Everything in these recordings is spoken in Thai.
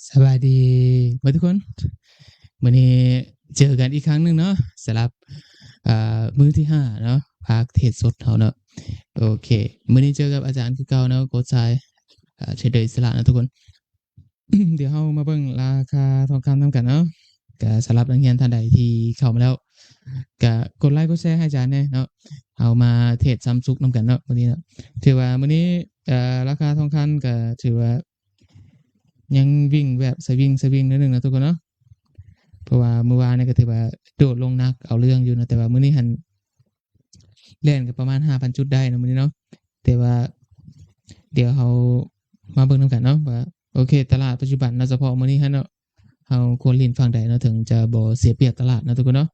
สวัสดีทุกคนวันนี้เจอกันอีกครั้งหนึ่งเนาะสำหรับมื้อที่5เนาะภาคเทศสดเราเนาะโอเคมื้อนี้เจอกับอาจารย์คือเก่าเนาะโค้ชชายเทรดเดอร์อิสระนะทุกคน เดี๋ยวเรามาเบิ่งราคาทองคำนำกันเนาะก็สำหรับนักเรียนท่านใดที่เข้ามาแล้วก็กดไลค์กดแชร์ให้อาจารย์แหน่เนาะเอามาเทรดซ้ำซุกนำกันเนาะมื้อนี้เนาะถือว่ามื้อนี้ราคาทองคำก็ถือว่ายังวิ่งแบบสวิงนิดนึงนะทุกคนเนาะเพราะว่าเมื่อวานเนี่ยก็ถือว่าโดดลงนักเอาเรื่องอยู่นะแต่ว่ามื้อนี้หันเล่นก็ประมาณ 5,000 จุดได้นะมื้อนี้เนาะแต่ว่าเดี๋ยวเรามาเบิ่งนำกันเนาะว่าโอเคตลาดปัจจุบันนะเฉพาะมื้อนี้หันเนาะเราควรเล่นฝั่งใดเนาะถึงจะบ่เสียเปรียบตลาดนะทุกคนเนาะ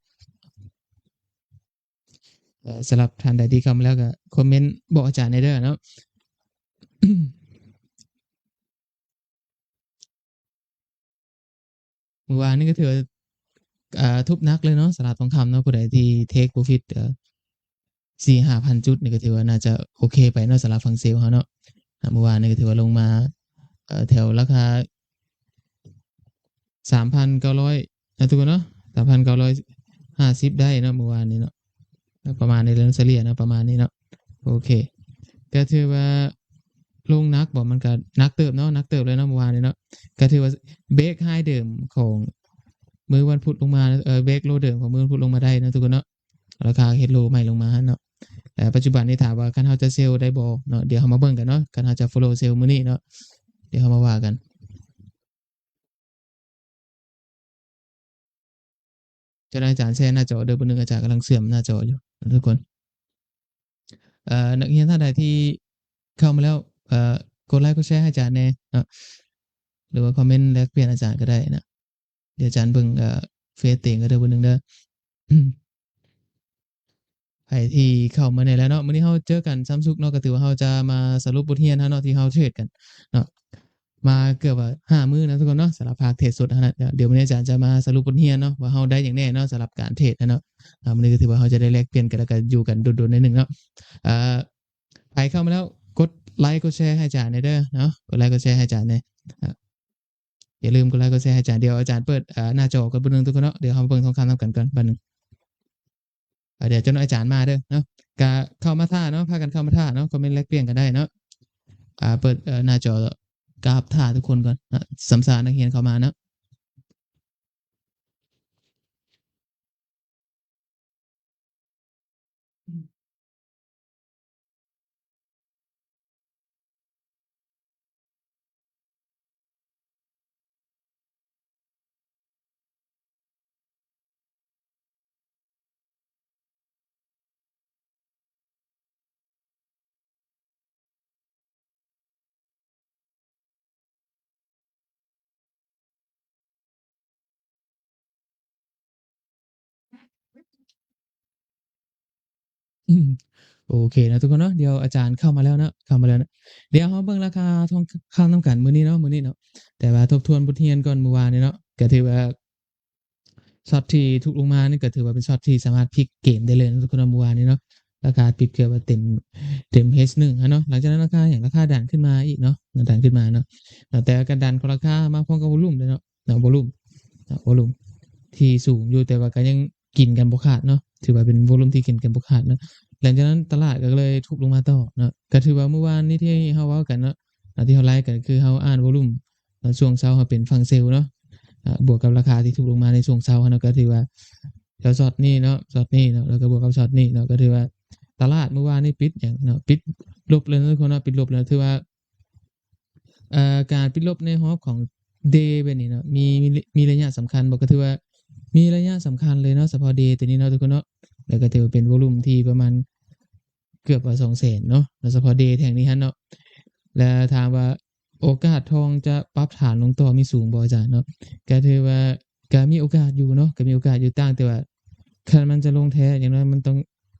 สำหรับท่านใดที่เข้ามาแล้วก็คอมเมนต์บอกอาจารย์ได้เด้อเนาะ เมื่อวานนี้ก็ถือว่าทุบหนักเลยเนาะสลากทองคำเนาะผู้ใดที่เทคโปรฟิต4-5,000 จุดนี่ก็ถือว่าน่าจะโอเคไปเนาะสำหรับฝั่งเซลล์เขาเนาะเมื่อวานนี้ก็ถือว่าลงมาแถวราคา 3,900นะทุกคนเนาะ3,950ได้เนาะเมื่อวานนี้เนาะประมาณในเรื่องเฉลี่ยนะประมาณนี้เนาะโอเคก็ถือว่าลงนักบอกมันก็นักเติบเนาะนักเติบเลยเนาะเมื่อวานนี้เนาะก็ถือว่าเบรกไฮเดิมของมื้อวันพุธลงมาเบรกโลเดิมของมื้อวันพุธลงมาได้นะทุกคนเนาะราคาเฮ็ดโลใหม่ลงมาเนาะแต่ปัจจุบันนี้ถามว่าคันเฮาจะเซลล์ได้บ่เนาะเดี๋ยวเฮามาเบิ่งกันเนาะคันเฮาจะ follow เซลล์มื้อนี้เนาะเดี๋ยวเฮามาว่ากันจะได้อาจารย์แชร์หน้าจอเด้อบ่นึงอาจารย์กำลังเสื่อมหน้าจออยู่ทุกคนนักเรียนท่านใดที่เข้ามาแล้วกดไลค์กดแชร์ให้อาจารย์แหน่เนาะหรือว่าคอมเมนต์แลกเปลี่ยนอาจารย์ก็ได้นะเดี๋ยวอาจารย์เบิ่งเฟซเต็งก็เด้อบ่นึงเด้อ ไผที่เข้ามาได้แล้วเนาะมื้อนี้เราเจอกันซ้ำซุกเนาะก็ถือว่าเราจะมาสรุปบทเรียนเราเนาะที่เราเทรดกันเนาะมาเกือบว่า5มื้อนะทุกคนเนาะสำหรับภาคเทรดสดนะเดี๋ยวมื้อนี้อาจารย์จะมาสรุปบทเรียนเนาะว่าเราได้หยังแน่เนาะสำหรับการเทรดอะเนาะมื้อนี้ก็ถือว่าเราจะได้แลกเปลี่ยนกันแล้วก็อยู่กันโดดๆหน่อยหนึ่งเนาะอ่าไผเข้ามาแล้วกดไลค์กดแชร์ให้อาจารย์หน่อยเด้อเนาะกดไลค์กดแชร์ให้อาจารย์หน่อยอย่าลืมกดไลค์กดแชร์ให้อาจารย์เดี๋ยวอาจารย์เปิดหน้าจอก่อนแป๊บนึงทุกคนเนาะเดี๋ยวเรามาเบิ่งทองคำนำกันก่อนแป๊บนึงเดี๋ยวจนอาจารย์มาเด้อเนาะก็เข้ามาท่าเนาะพากันเข้ามาท่าเนาะคอมเมนต์แลกเปลี่ยนกันได้เนาะ เปิดหน้าจอกราฟท่าทุกคนก่อนนะสำสานักเรียนเข้ามานะอืมโอเคนะทุกคนเนาะเดี๋ยวอาจารย์เข้ามาแล้วเนาะเข้ามาแล้วนะเดี๋ยวเราเบิ่งราคาทองคำนำกันมื้อนี้เนาะมื้อนี้เนาะแต่ว่าทบทวนบทเรียนก่อนเมื่อวานนี้เนาะก็ถือว่าช็อตที่ถูกลงมานี่ก็ถือว่าเป็นช็อตที่สามารถพลิกเกมได้เลยนะทุกคนเนาะเมื่อวานนี้เนาะราคาปิดเกือบว่าเต็ม H1 อะเนาะหลังจากนั้นราคาอย่างราคาดันขึ้นมาอีกเนาะดันขึ้นมาเนาะแต่การดันของราคามาพร้อมกับวอลุ่มด้วยเนาะวอลุ่มที่สูงอยู่แต่ว่าก็ยังกินกันบ่ขาดเนาะถือว่าเป็นวอลุ่มที่กินกันบ่ขาดเนาะ หลังจากนั้นตลาดก็เลยทุบลงมาต่อเนาะก็ถือว่าเมื่อวานนี้ที่เราเว้ากันเนาะที่เราไลฟ์กันคือเราอ่านวอลุ่มช่วงเช้าเราเป็นฝั่งเซลล์เนาะบวกกับราคาที่ทุบลงมาในช่วงเช้าเนาะก็ถือว่าแล้วช็อตนี้เนาะช็อตนี้เนาะแล้วก็บวกกับช็อตนี้เนาะก็ถือว่าตลาดเมื่อวานนี้ปิดอย่างเนาะปิดลบเลยนะทุกคนเนาะปิดลบเลยถือว่าการปิดลบในรอบของ Day แบบนี้เนาะมีระยะสำคัญบ่ก็ถือว่ามีระยะสำคัญเลยเนาะเฉพาะ Day ตัวนี้เนาะทุกคนเนาะแล้วก็ถือว่าเป็นวอลุ่มที่ประมาณ เกือบว่า200,000เนาะแล้วเฉพาะเดย์แท่งนี้ฮะเนาะแล้วถามว่าโอกาสทองจะปรับฐานลงต่อมีสูงบ่อาจารย์เนาะก็ถือว่าก็มีโอกาสอยู่เนาะก็มีโอกาสอยู่ต่างแต่ว่าคันมันจะลงแท้อย่างน้อยมันต้อง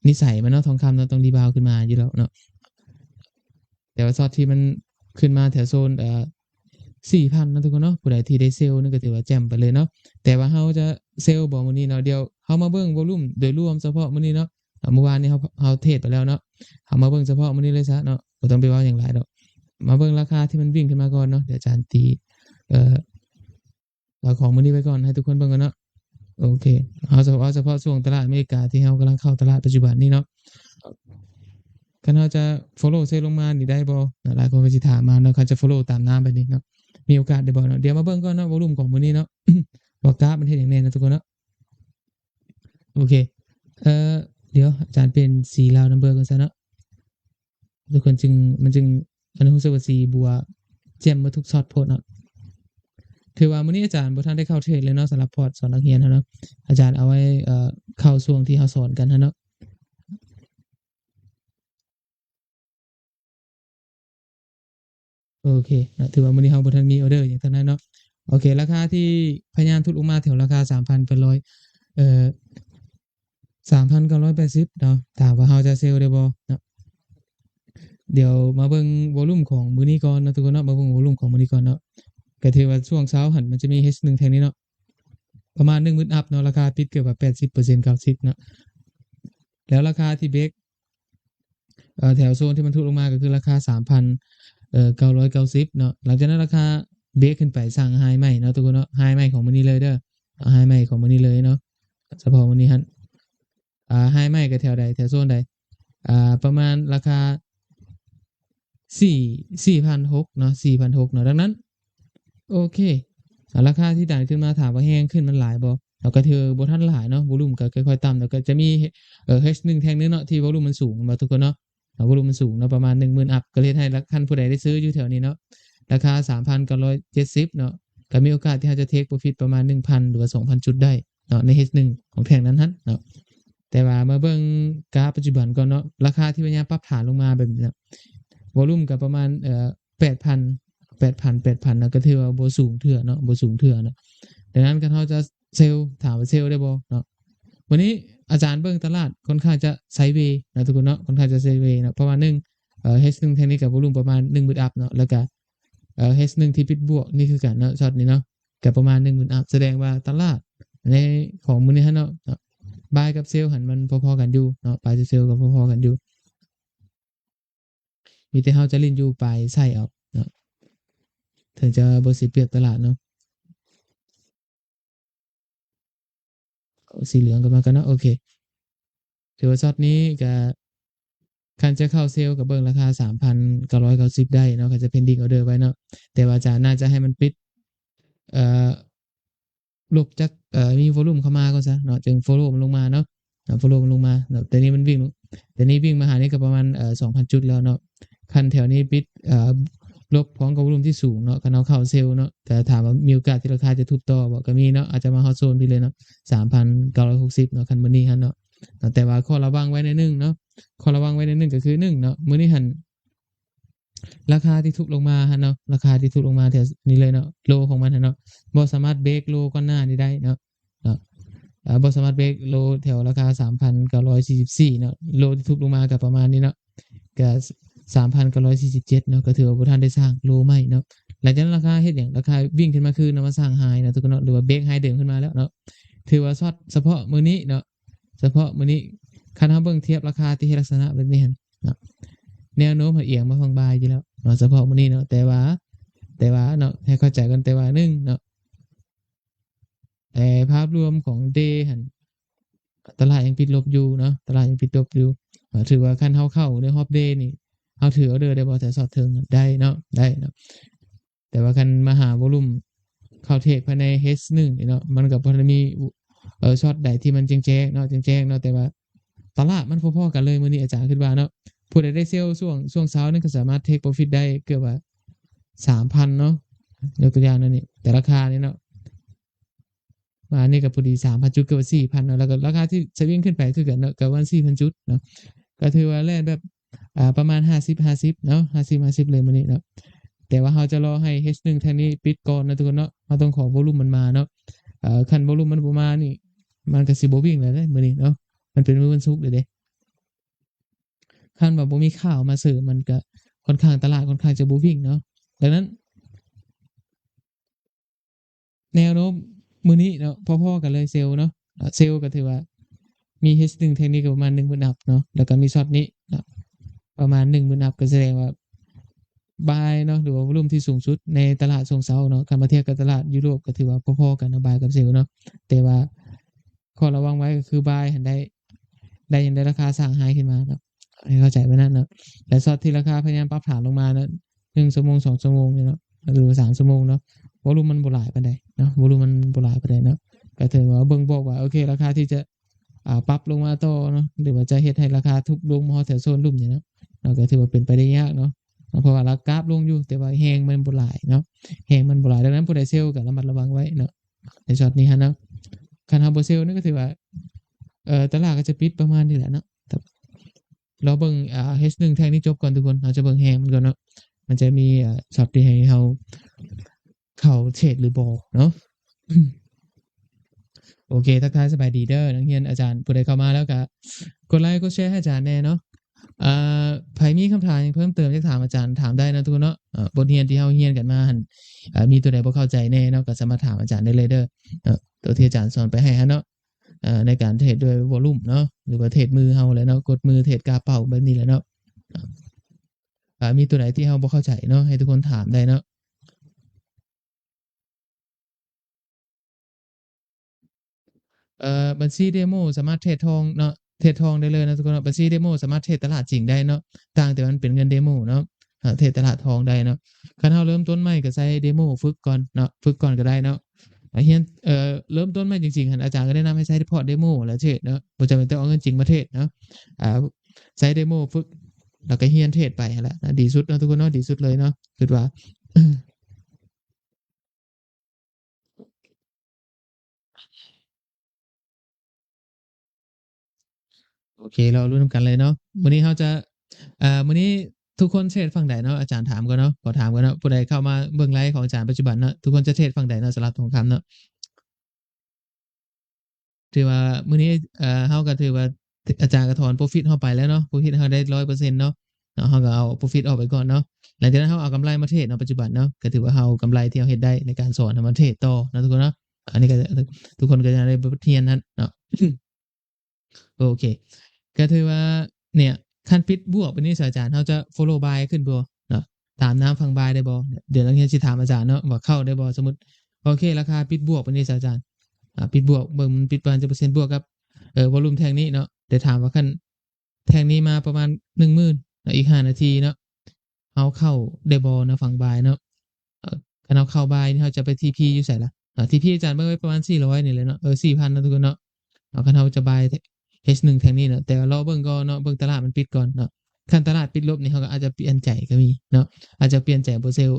นิสัยมันเนาะทองคำเนาะต้องรีบาวด์ขึ้นมาอยู่แล้วเนาะแต่ว่าช็อตที่มันขึ้นมาแถวโซน4,000นะทุกคนเนาะผู้ใดที่ได้เซลล์นี่ก็ถือว่าแจ่มไปเลยเนาะแต่ว่าเราจะเซลล์บ่มื้อนี้เนาะเดี๋ยวเรามาเบิ่งวอลุ่มโดยรวมเฉพาะมื้อนี้เนาะเมื่อวานนี้เราเทรดไปแล้วเนาะ เอามาเบิ่งเฉพาะมื้อนี้เลยซะเนาะบ่ต้องไปเว้าหยังหลายดอกมาเบิ่งราคาที่มันวิ่งขึ้นมาก่อนเนาะเดี๋ยวอาจารย์ตีเอ่อ เอาของมื้อนี้ไว้ก่อนให้ทุกคนเบิ่งก่อนเนาะโอเคเอาเฉพาะช่วงตลาดอเมริกาที่เรากำลังเข้าตลาดปัจจุบันนี้เนาะคันเราจะ follow เซลล์ลงมานี่ได้บ่หลายคนก็สิถามมาเนาะคันจะ follow ตามน้ำแบบนี้เนาะมีโอกาสได้บ่เนาะเดี๋ยวมาเบิ่งก่อนเนาะวอลุ่มของมื้อนี้เนาะ ว่ากราฟมันเฮ็ดหยังแน่นะทุกคนเนาะโอเคเอ่อเดี๋ยวอาจารย์เป็นสีลาวนัมเบอร์ก่อนซะเนาะทุกคนจึงอันนี้รู้สึกว่าสีบัวแจ่มมาทุกช็อตโพดเนาะถือว่ามื้อนี้อาจารย์บ่ทันได้เข้าเทรดเลยเนาะสำหรับพอร์ตสอนนักเรียนเราเนาะอาจารย์เอาไว้เข้าช่วงที่เราสอนกันเนาะโอเคนะถือว่ามื้อนี้เราบ่ทันมีออเดอร์หยังเท่านั้นเนาะโอเคราคาที่พยายามทุบลงมาแถวราคา 3,8003,980เนาะถามว่าเราจะเซลล์ได้บ่เนาะเดี๋ยวมาเบิ่งวอลุ่มของมื้อนี้ก่อนเนาะทุกคนเนาะมาเบิ่งวอลุ่มของมื้อนี้ก่อนเนาะก็ถือว่าช่วงเช้าหันมันจะมี H1 แท่งนี้เนาะประมาณ 10,000 อัพเนาะราคาปิดเกือบว่า 80% 90เนาะแล้วราคาที่เบรกแถวโซนที่มันทุบลงมาก็คือราคา 3,000990เนาะหลังจากนั้นราคาเบรกขึ้นไปสร้างไฮใหม่เนาะทุกคนเนาะไฮใหม่ของมื้อนี้เลยเด้อไฮใหม่ของมื้อนี้เลยเนาะเฉพาะมื้อนี้หั่นไฮใหม่ก็แถวใดแถวโซนใดประมาณราคา4,600เนาะ4,600เนาะดังนั้นโอเคราคาที่ดันขึ้นมาถามว่าแฮงขึ้นมันหลายบ่แล้วก็ถือบ่ทันหลายเนาะวอลุ่มก็ค่อยๆต่ำแล้วก็จะมีH1 แท่งนึงเนาะที่วอลุ่มมันสูงมาทุกคนเนาะวอลุ่มมันสูงเนาะประมาณ 10,000 อัพก็เลยให้คันผู้ใดได้ซื้ออยู่แถวนี้เนาะราคา 3,970เนาะก็มีโอกาสที่เราจะเทคโปรฟิตประมาณ 1,000 หรือว่า 2,000 จุดได้เนาะใน H1 ของแท่งนั้นเนาะแต่ว่ามาเบิ่งกราฟปัจจุบันก่อนเนาะราคาที่พยายามปรับฐานลงมาแบบนี้วอลุ่มก็ประมาณ8,000 8,000นะก็ถือว่าบ่สูงเทื่อเนาะบ่สูงเทื่อเนาะดังนั้นคันเราจะเซลล์ถามว่าเซลล์ได้บ่เนาะวันนี้อาจารย์เบิ่งตลาดค่อนข้างจะไซด์เวย์นะทุกคนเนาะค่อนข้างจะไซด์เวย์นะเพราะว่า1H1 แท่งนี้ก็วอลุ่มประมาณ 10,000 อัพเนาะแล้วก็H1 ที่ปิดบวกนี่คือกันเนาะช็อตนี้เนาะก็ประมาณ 10,000 อัพแสดงว่าตลาดในของมื้อนี้เนาะบายกับเซลล์หันมันพอๆกันอยู่เนาะบายกับเซลล์ก็พอๆกันอยู่มีแต่เราจะลิ้นอยู่ปลายไส้เอาเนาะถึงจะบ่เสียเปรียบตลาดเนาะสีเหลืองก็มากันเนาะโอเคถือว่าช็อตนี้ก็คันจะเข้าเซลล์ก็เบิ่งราคา 3,990 ได้เนาะก็จะ pending order ไว้เนาะแต่ว่าอาจารย์น่าจะให้มันปิดเอ่อลบจากมีวอลุ่มเข้ามาก่อนซะเนาะจึง follow มันลงมาเนาะfollow มันลงมาเนาะแต่นี้มันวิ่งแต่นี้วิ่งมาหานี่ก็ประมาณ2,000 จุดแล้วเนาะคันแถวนี้ปิดลบพร้อมกับวอลุ่มที่สูงเนาะคันเอาเข้าเซลล์เนาะแต่ถามว่ามีโอกาสที่ราคาจะทุบต่อบ่ก็มีเนาะอาจจะมาฮอตโซนพี่เลยเนาะ 3,960 เนาะคันมื้อนี้หั่นเนาะแต่ว่าข้อระวังไว้ในดนึงเนาะข้อระวังไว้ในดนึงก็คือ1เนาะมื้อนี้หั่นราคาที่ทุบลงมาหั่นเนาะราคาที่ทุบลงมาแถวนี้เลยเนาะโลของมันหั่นเนาะบ่สามารถเบรกโลก่อนหน้านี้ได้เนาะเนาะบ่สามารถเบรกโลแถวราคา 3,944 เนาะโลที่ทุบลงมาก็ประมาณนี้เนาะก็3,947เนาะก็ถือว่าบ่ทันได้สร้างโลใหม่เนาะหลังจากนั้นราคาเฮ็ดหยังราคาวิ่งขึ้นมาคืนเนาะมาสร้างไฮเนาะทุกคนเนาะหรือว่าเบรกไฮเดิมขึ้นมาแล้วเนาะถือว่าช็อตเฉพาะมื้อนี้เนาะเฉพาะมื้อนี้คันเฮาเบิ่งเทียบราคาที่เฮ็ดลักษณะแบบนี้หั่นเนาะแนวโน้มเอียงมาฝั่งบ่ายอยู่แล้วเนาะเฉพาะมื้อนี้เนาะแต่ว่าเนาะให้เข้าใจกันแต่ว่า1เนาะภาพรวมของ Day หั่นตลาดยังปิดลบอยู่เนาะตลาดยังปิดลบอยู่ถือว่าคันเฮาเข้าใน Hop Day นี่เฮาถือออเดอร์ได้บ่แต่ช็อตเทิงได้เนาะได้เนาะแต่ว่าคันมาหาวอลุ่มเข้าเทรดภายใน H1 นี่เนาะมันก็บ่ได้มีช็อตใดที่มันแจ้งๆเนาะแจ้งๆเนาะแต่ว่าตลาดมันพอๆกันเลยมื้อนี้อาจารย์คิดว่าเนาะผู้ใดได้เซลล์ช่วงเช้านี่ก็สามารถเทก profit ได้เกือบว่า 3,000เนาะยกตัวอย่างนั่นนี่แต่ราคานี่เนาะมานี่ก็พอดี 3,000 จุดเกือบว่า 4,000 เนาะแล้วก็ราคาที่สวิงขึ้นไปคือกันเนาะก็ประมาณ 4,000 จุดเนาะก็ถือว่าแล่นแบบประมาณ50-50เนาะ50-50เลยมื้อนี้เนาะแต่ว่าเราจะรอให้ H1 แท่งนี้ปิดก่อนนะทุกคนเนาะเราต้องขอวอลุ่มมันมาเนาะคันวอลุ่มมันบ่มานี่มันก็สิบ่วิ่งแล้วเด้มื้อนี้เนาะมันเป็นมื้อวันศุกร์เด้คันว่าบ่มีข่าวมาเสริมมันก็ค่อนข้างตลาดค่อนข้างจะบ่วิ่งเนาะดังนั้นแนวโน้มมื้อนี้เนาะพอๆกันเลยเซลล์เนาะเซลล์ก็ถือว่ามี H1 แท่งนี้ก็ประมาณ 10,000 อัพเนาะแล้วก็มีช็อตนี้เนาะประมาณ 10,000 อัพก็แสดงว่า buy เนาะหรือว่าวอลุ่มที่สูงสุดในตลาดทรงเซาเนาะคันมาเทียบกับตลาดยุโรปก็ถือว่าพอๆกันเนาะ buy กับ sell เนาะแต่ว่าข้อระวังไว้ก็คือ buy หั้นได้หยังได้ราคาสร้าง high ขึ้นมาเนาะให้เข้าใจไว้นำเนาะแต่ช็อตที่ราคาพยายามปรับฐานลงมาเนาะ1ชั่วโมง2ชั่วโมงนี่เนาะหรือว่า3ชั่วโมงเนาะวอลุ่มมันบ่หลายปานใดเนาะวอลุ่มมันบ่หลายปานใดเนาะก็ถือว่าเบิ่งบอกว่าโอเคราคาที่จะปรับลงมาต่อเนาะหรือว่าจะเฮ็ดให้ราคาทุบลงมาฮอดแถวโซนลุ่มนี่เนาะก็ถือว่าเป็นไปได้ยากเนาะเพราะว่าราคากราฟลงอยู่แต่ว่าแฮงมันบ่หลายเนาะแฮงมันบ่หลายดังนั้นผู้ใดเซลก็ระมัดระวังไว้เนาะในช็อตนี้หั้นเนาะคันเฮาบ่เซลนี่ก็ถือว่าตลาดก็จะปิดประมาณนี้แหละเนาะเราเบิ่งH1 แท่งนี้จบก่อนทุกคนเราจะเบิ่งแฮงมันก่อนเนาะมันจะมีช็อตที่ให้เฮาเข้าเทรดหรือบ่เนาะ โอเคทักทายสบายดีเด้อนักเรียนอาจารย์ผู้ใดเข้ามาแล้วก็กดไลค์กดแชร์ให้อาจารย์แหน่เนาะไผมีคำถามหยังเพิ่มเติมอยากถามอาจารย์ถามได้นะทุกคนเนาะบทเรียนที่เฮาเรียนกันมาหั่นมีตัวใดบ่เข้าใจแหน่เนาะก็สามารถถามอาจารย์ได้เลยเด้อตัวที่อาจารย์สอนไปให้หั้นเนาะในการเทรดด้วยวอลุ่มเนาะหรือว่าเทรดมือเฮาแหละเนาะกดมือเทรดกาเป้าแบบนี้แหละเนาะมีตัวไหนที่เฮาบ่เข้าใจเนาะให้ทุกคนถามได้เนาะบัญชีเดโมสามารถเทรดทองเนาะเทรดทองได้เลยนะทุกคนเนาะบัญชีเดโมสามารถเทรดตลาดจริงได้เนาะต่างแต่มันเป็นเงินเดโมเนาะเทรดตลาดทองได้เนาะคันเฮาเริ่มต้นใหม่ก็ใช้เดโมฝึกก่อนเนาะฝึกก่อนก็ได้เนาะเรียนเริ่มต้นใหม่จริงๆหั่นอาจารย์ก็แนะนำให้ใช้เฉพาะเดโมแล้วเทรดเนาะบ่จำเป็นต้องเอาเงินจริงมาเทรดเนาะอ่าใช้เดโมฝึกแล้วก็เรียนเทรดไปหั่นแหละดีสุดเนาะทุกคนเนาะดีสุดเลยเนาะคิดว่า โอเคเรารู้นำกันเลยเนาะมื้อนี้เราจะมื้อนี้ทุกคนเทรดฝั่งใดเนาะอาจารย์ถามก่อนเนาะขอถามก่อนเนาะผู้ใดเข้ามาเบิ่งไลฟ์ของอาจารย์ปัจจุบันเนาะทุกคนจะเทรดฝั่งใดเนาะสำหรับทองคำเนาะถือว่ามื้อนี้เราก็ถือว่าอาจารย์ก็ถอน profit เราไปแล้วเนาะ profit เราได้100%เนาะเราก็เอา profit ออกไปก่อนเนาะหลังจากนั้นเราเอากำไรมาเทรดเนาะปัจจุบันเนาะก็ถือว่าเรากำไรที่เราเฮ็ดได้ในการสอนเอามาเทรดต่อเนาะทุกคนเนาะอันนี้ก็ทุกคนก็จะได้บทเรียนนั้นเนาะ โอเคก็ถือว่าเนี่ยคันปิดบวกวันนี้อาจารย์เราจะ follow buy ขึ้นบ่เนาะตามน้ำฟัง buy ได้บ่เดี๋ยวนักเรียนสิถามอาจารย์เนาะว่าเข้าได้บ่สมมุติโอเคราคาปิดบวกวันนี้อาจารย์ปิดบวกเบิ่งมันปิดประมาณจะเปอร์เซ็นต์บวกกับวอลุ่มแท่งนี้เนาะเดี๋ยวถามว่าคันแท่งนี้มาประมาณ 10,000อีก5นาทีเนาะเราเข้าได้บ่นะฝั่ง buy เนาะคันเราเข้า buy นี่เราจะไป TP อยู่ไสล่ะTP อาจารย์เบิ่งไว้ประมาณ400นี่แหละเนาะ4,000นะทุกคนเนาะคันเราจะ buy H1 แท่งนี้เนาะแต่ว่ารอเบิ่งก่อนเนาะเบิ่งตลาดมันปิดก่อนเนาะคันตลาดปิดลบนี่เขาก็อาจจะเปลี่ยนใจก็มีเนาะอาจจะเปลี่ยนใจบ่เซล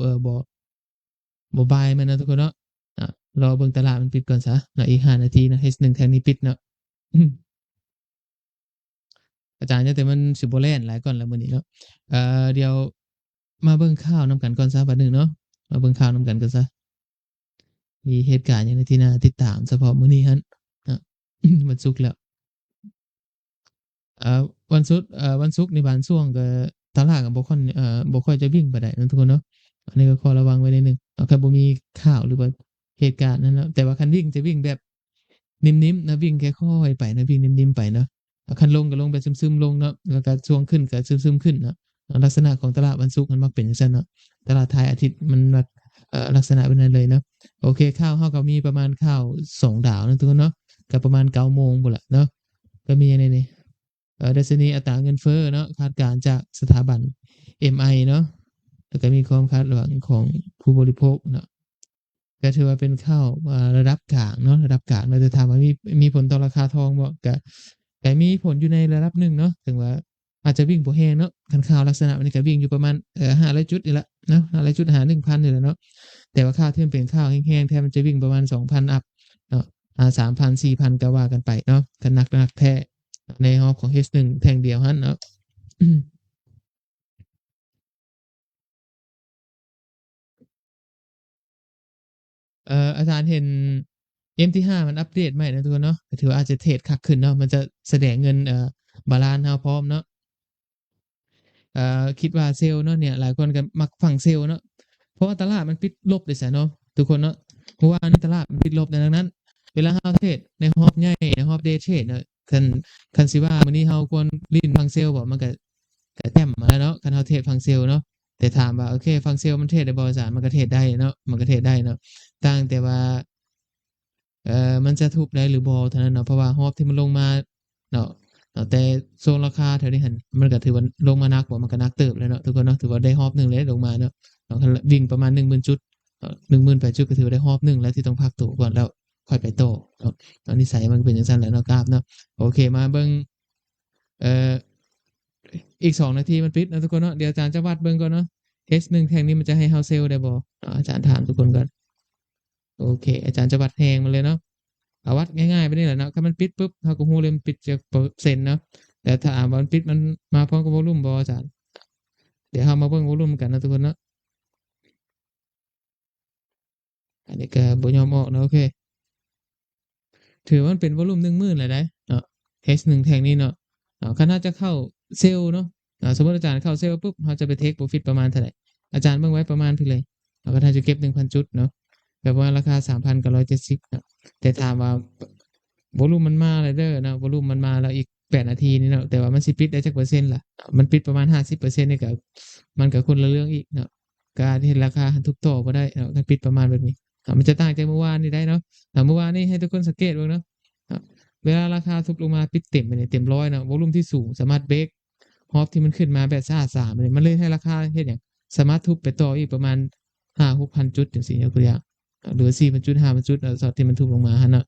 บ่ buy มันนะทุกคนเนาะอะรอเบิ่งตลาดมันปิดก่อนซะเนาะอีก5นาทีเนาะ H1 แท่งนี้ปิดเนาะอาจารย์จะแต่มันสิบ่แล่นหลายก่อนแล้วมื้อนี้เนาะเดี๋ยวมาเบิ่งข่าวนำกันก่อนซะบัดหนึ่งเนาะมาเบิ่งข่าวนำกันก่อนซะมีเหตุการณ์หยังที่น่าติดตามเฉพาะมื้อนี้หั้นเนาะวันศุกร์แล้ว อ่าวันศุกร์นี่บางช่วงก็ตลาดก็บ่ค่อยจะวิ่งปานใดเนาะทุกคนเนาะอันนี้ก็ขอระวังไว้นิดหนึ่งคันบ่มีข่าวหรือว่าเหตุการณ์นั้นเนาะแต่ว่าคันวิ่งจะวิ่งแบบนิ่มๆนะวิ่งค่อยๆไปนะวิ่งนิ่มๆไปเนาะคันลงก็ลงแบบซึมๆลงเนาะแล้วก็ช่วงขึ้นก็ซึมๆขึ้นเนาะลักษณะของตลาดวันศุกร์มันมักเป็นจังซั่นเนาะตลาดท้ายอาทิตย์มันมักลักษณะเป็นนั้นเลยเนาะโอเคข่าวเราก็มีประมาณข่าว2ดาวนะทุกคนเนาะก็ประมาณ9โมงพู้นล่ะเนาะก็มีอันนี้นี่ ดัชนีอัตราเงินเฟ้อเนาะคาดการณ์จากสถาบัน MI เนาะแล้วก็มีความคาดหวังของผู้บริโภคเนาะก็ถือว่าเป็นข้าวระดับกลางเนาะระดับกลางเราจะถามว่ามีผลต่อราคาทองบ่ก็มีผลอยู่ในระดับหนึ่งเนาะถึงว่าอาจจะวิ่งบ่แรงเนาะคันข่าวลักษณะนี้ก็วิ่งอยู่ประมาณ500จุดนี่แหละเนาะ500จุดหา 1,000 นี่แหละเนาะแต่ว่าข่าวที่มันเป็นข่าวแห้งๆแท้มันจะวิ่งประมาณ 2,000 อัปเนาะ3,000 4,000ก็ว่ากันไปเนาะคันหนักๆแท้ ในรอบของ H1 แท่งเดียวหั้นเนาะอาจารย์เห็น MT5 มันอัปเดตใหม่นะทุกคนเนาะก็ถือว่าอาจจะเทรดคักขึ้นเนาะมันจะแสดงเงินบาลานซ์เราพร้อมเนาะคิดว่าเซลล์เนาะเนี่ยหลายคนก็มักฟังเซลล์เนาะเพราะว่าตลาดมันปิดลบเลยซะเนาะทุกคนเนาะเพราะว่าในตลาดมันปิดลบดังนั้นเวลาเราเทรดในรอบใหญ่ในรอบ Day Trade เนาะคันสิว่ามื้อนี้เราควรลิ้นฟังเซลล์บ่มันก็แจ่มมาแล้วเนาะคันเราเทรดฟังเซลล์เนาะ แต่ถามว่าโอเคฟังเซลล์มันเทรดได้บ่อาจารย์มันก็เทรดได้เนาะมันก็เทรดได้เนาะต่างแต่ว่ามันจะทุบได้หรือบ่เท่านั้นเนาะเพราะว่าฮอบที่มันลงมาเนาะแต่โซนราคาแถวนี้หั่นมันก็ถือว่าลงมาหนักบ่มันก็หนักเติบเลยเนาะทุกคนเนาะถือว่าได้ฮอบหนึ่งเลยลงมาเนาะวิ่งประมาณ 10,000 จุด18,000 จุดก็ถือว่าได้ฮอบหนึ่งแล้วที่ต้องพักตัวก่อนแล้วค่อยไปต่อเนาะนิสัยมันเป็นจังซั่นแหละเนาะกราฟเนาะโอเคมาเบิ่งเอ่ออีก2นาทีมันปิดนะทุกคนเนาะเดี๋ยวอาจารย์จะวัดเบิ่งก่อนเนาะ H1 แท่งนี้มันจะให้เฮาเซลได้บ่อาจารย์ถามทุกคนก่อนโอเคอาจารย์จะวัดแท่งมันเลยเนาะวัดง่ายๆไปนี่แหละเนาะถ้ามันปิดปุ๊บเราก็รู้เลยมันปิดจากเปอร์เซ็นต์เนาะแต่ถ้าว่ามันปิดมันมาพร้อมกับวอลุ่มบ่อาจารย์เดี๋ยวเรามาเบิ่งวอลุ่มกันนะทุกคนเนาะอันนี้ก็บ่ยอมออกเนาะโอเคถือว่ามันเป็นวอลุ่ม10,000เลยได้เนาะ H1 แท่งนี้เนาะคันถ้าจะเข้าเซลล์เนาะสมมุติอาจารย์เข้าเซลล์ปุ๊บเราจะไปเทกโพรฟิตประมาณเท่าไหร่อาจารย์เบิ่งไว้ประมาณพี่เลยเราก็ถ้าจะเก็บ 1,000 จุดเนาะแบบว่าราคา 3,000 กับ 170เนาะแต่ถามว่าวอลุ่มมันมาแล้วเด้อเนาะวอลุ่มมันมาแล้วอีก8นาทีนี่เนาะแต่ว่ามันสิปิดได้จักเปอร์เซ็นต์ล่ะมันปิดประมาณ 50%นี่ก็มันก็คนละเรื่องอีกเนาะการที่ราคาหันทุบต่อบ่ได้เนาะถ้าปิดประมาณแบบนี้มันจะต่างจากเมื่อวานนี้ได้เนาะเมื่อวานนี้ให้ทุกคนสังเกตเบิ่งเนาะเวลาราคาทุบลงมาปิดเต็มไปเนี่ยเต็มร้อยเนาะวอลุ่มที่สูงสามารถเบรกฮอบที่มันขึ้นมาแบบซ่าๆเลยมันเลยให้ราคาเฮ็ดหยังสามารถทุบไปต่ออีกประมาณ 5-6,000 จุดจังซี่ยกตัวอย่างหรือ4,000 จุด 5,000 จุดช็อตที่มันทุบลงมาหั่นน่ะ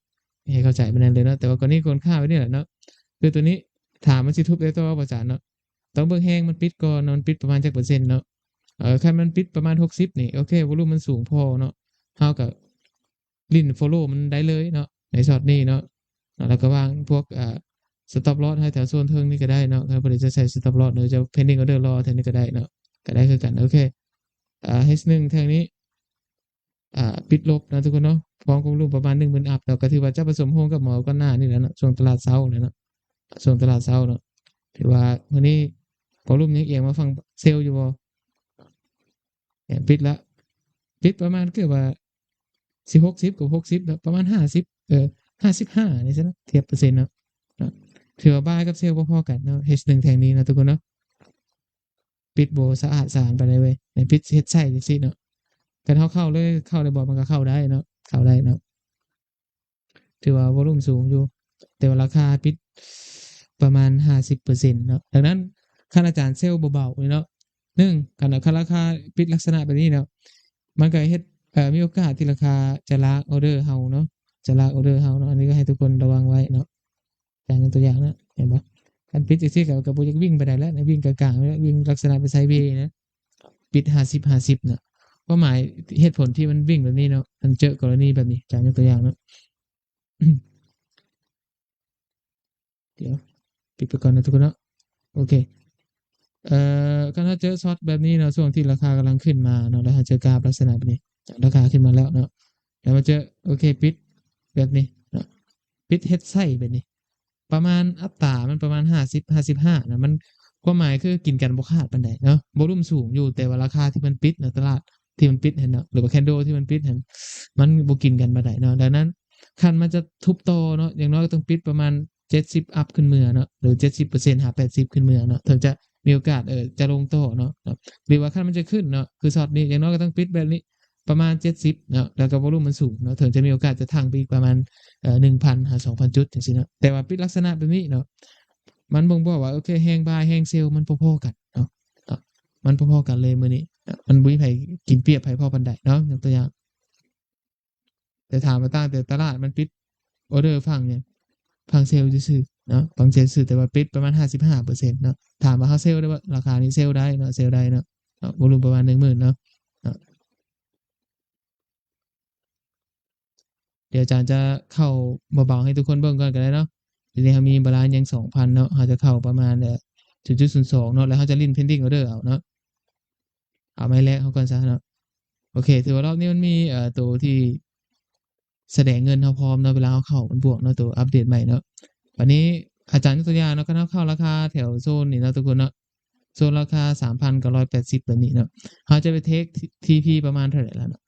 ให้เข้าใจปานนั้นเลยเนาะแต่ว่าก่อนนี้ควรค่าไว้นี่แหละเนาะคือตัวนี้ถามมันสิทุบได้ต่อบ่อาจารย์เนาะต้องเบิ่งแฮงมันปิดก่อนเนาะมันปิดประมาณจักเปอร์เซ็นต์เนาะคันมันปิดประมาณ60นี่โอเควอลุ่มมันสูงพอเนาะเราก็ลิ้นฟอลโลว์มันได้เลยเนาะในช็อตนี้เนาะแล้วก็วางพวกstop loss ให้แถวโซนเทิงนี่ก็ได้เนาะถ้าบ่ได้จะใช้ stop loss หรือจะ pending order รอแถวนี้ก็ได้เนาะก็ได้คือกันโอเคH1 แท่งนี้ปิดลบนะทุกคนเนาะพร้อมกับรูปประมาณ 10,000 อัปแล้วก็ถือว่าจะผสมโฮงกับหมอก่อนหน้านี่แหละเนาะช่วงตลาดเช้าเลยเนาะช่วงตลาดเช้าเนาะถือว่ามื้อนี้วอลุ่มยังเอียงมาฝั่งเซลล์อยู่บ่ปิดแล้วปิดประมาณคือว่าสิ60กับ60เนาะประมาณ5055นี่ซะเนาะเทียบเปอร์เซ็นต์เนาะถือว่าบายกับเซลล์พอๆกันเนาะ H1 แท่งนี้นะทุกคนเนาะปิดบ่สะอาดสะอ้านปานใดเว้ยปิดเฮ็ดใช้จังซี่เนาะคันเฮาเข้าเลยเข้าได้บ่มันก็เข้าได้เนาะเข้าได้เนาะถือว่าวอลุ่มสูงอยู่แต่ว่าราคาปิดประมาณ 50%เนาะดังนั้นคันอาจารย์เซลล์เบาๆนี่เนาะคันราคาปิดลักษณะแบบนี้เนาะมันก็เฮ็ดมีโอกาสที่ราคาจะลากออร์เดอร์เฮาเนาะจะลากออร์เดอร์เฮาเนาะอันนี้ก็ให้ทุกคนระวังไว้เนาะอย่างตัวอย่างนะเห็นบ่คันปิดจังซี่ก็บ่อยากวิ่งไปได้แล้ววิ่งกลางๆแล้ววิ่งลักษณะเป็นไซด์เวย์นะปิด50-50เนาะความหมายเหตุผลที่มันวิ่งแบบนี้เนาะมันเจอกรณีแบบนี้อย่างตัวอย่างเนาะเดี๋ยวปิดไปก่อนนะทุกคนเนาะโอเคก็ถ้าเจอช็อตแบบนี้เนาะช่วงที่ราคากำลังขึ้นมาเนาะแล้วถ้าเจอกราฟลักษณะแบบนี้ราคาขึ้นมาแล้วเนาะแล้วมาเจอโอเคปิดแบบนี้เนาะปิดเฮ็ดไส้แบบนี้ประมาณอัตรามันประมาณ50-55นะมันความหมายคือกินกันบ่ขาดปานใดเนาะวอลุ่มสูงอยู่แต่ว่าราคาที่มันปิดในตลาดที่มันปิดหั่นเนาะหรือว่า candle ที่มันปิดหั่นมันบ่กินกันปานใดเนาะดังนั้นคันมันจะทุบต่อเนาะอย่างน้อยก็ต้องปิดประมาณ70อัปขึ้นเมือเนาะหรือ70%หา80ขึ้นเมือเนาะถึงจะมีโอกาสจะลงต่อเนาะหรือว่าคันมันจะขึ้นเนาะคือช็อตนี้อย่างน้อยก็ต้องปิดแบบนี้ประมาณ70เนาะแล้วก็วอลุ่มมันสูงเนาะถึงจะมีโอกาสจะทั่งไปอีกประมาณ1,000หา 2,000 จุดจังซี่เนาะแต่ว่าปิดลักษณะแบบนี้เนาะมันบ่งบอกว่าโอเคแฮงบายแฮงเซลมันพอๆกันเนาะมันพอๆกันเลยมื้อนี้มันบ่มีไผกินเปรียบไผพอปานใดเนาะยกตัวอย่างแต่ถามว่าต่างแต่ตลาดมันปิดออร์เดอร์ฝั่งเนี่ยฝั่งเซลล์ซื่อๆเนาะฝั่งเซลล์ซื่อแต่ว่าปิดประมาณ 55%เนาะถามว่าเฮาเซลล์ได้บ่ราคานี้เซลล์ได้เนาะเซลล์ได้เนาะวอลุ่มประมาณ 10,000เนาะเดี๋ยวอาจารย์จะเข้าเบาๆให้ทุกคนเบิ่งก่อนก็ได้เนาะทีนี้เรามีบาลานซ์ยัง 2,000 เนาะเราจะเข้าประมาณ0.02 เนาะแล้วเราจะลิ้น pending order เอาเนาะเอาไม้แรกเขาก่อนซะเนาะโอเคถือว่ารอบนี้มันมีตัวที่แสดงเงินเราพร้อมเนาะเวลาเราเข้ามันบวกเนาะตัวอัปเดตใหม่เนาะวันนี้อาจารย์ยกตัวอย่างเนาะคันเราเข้าราคาแถวโซนนี่เนาะทุกคนเนาะโซนราคา 3,000 กับ 180แบบนี้เนาะเราจะไปเทก TP ประมาณเท่าไหร่แล้วเนาะ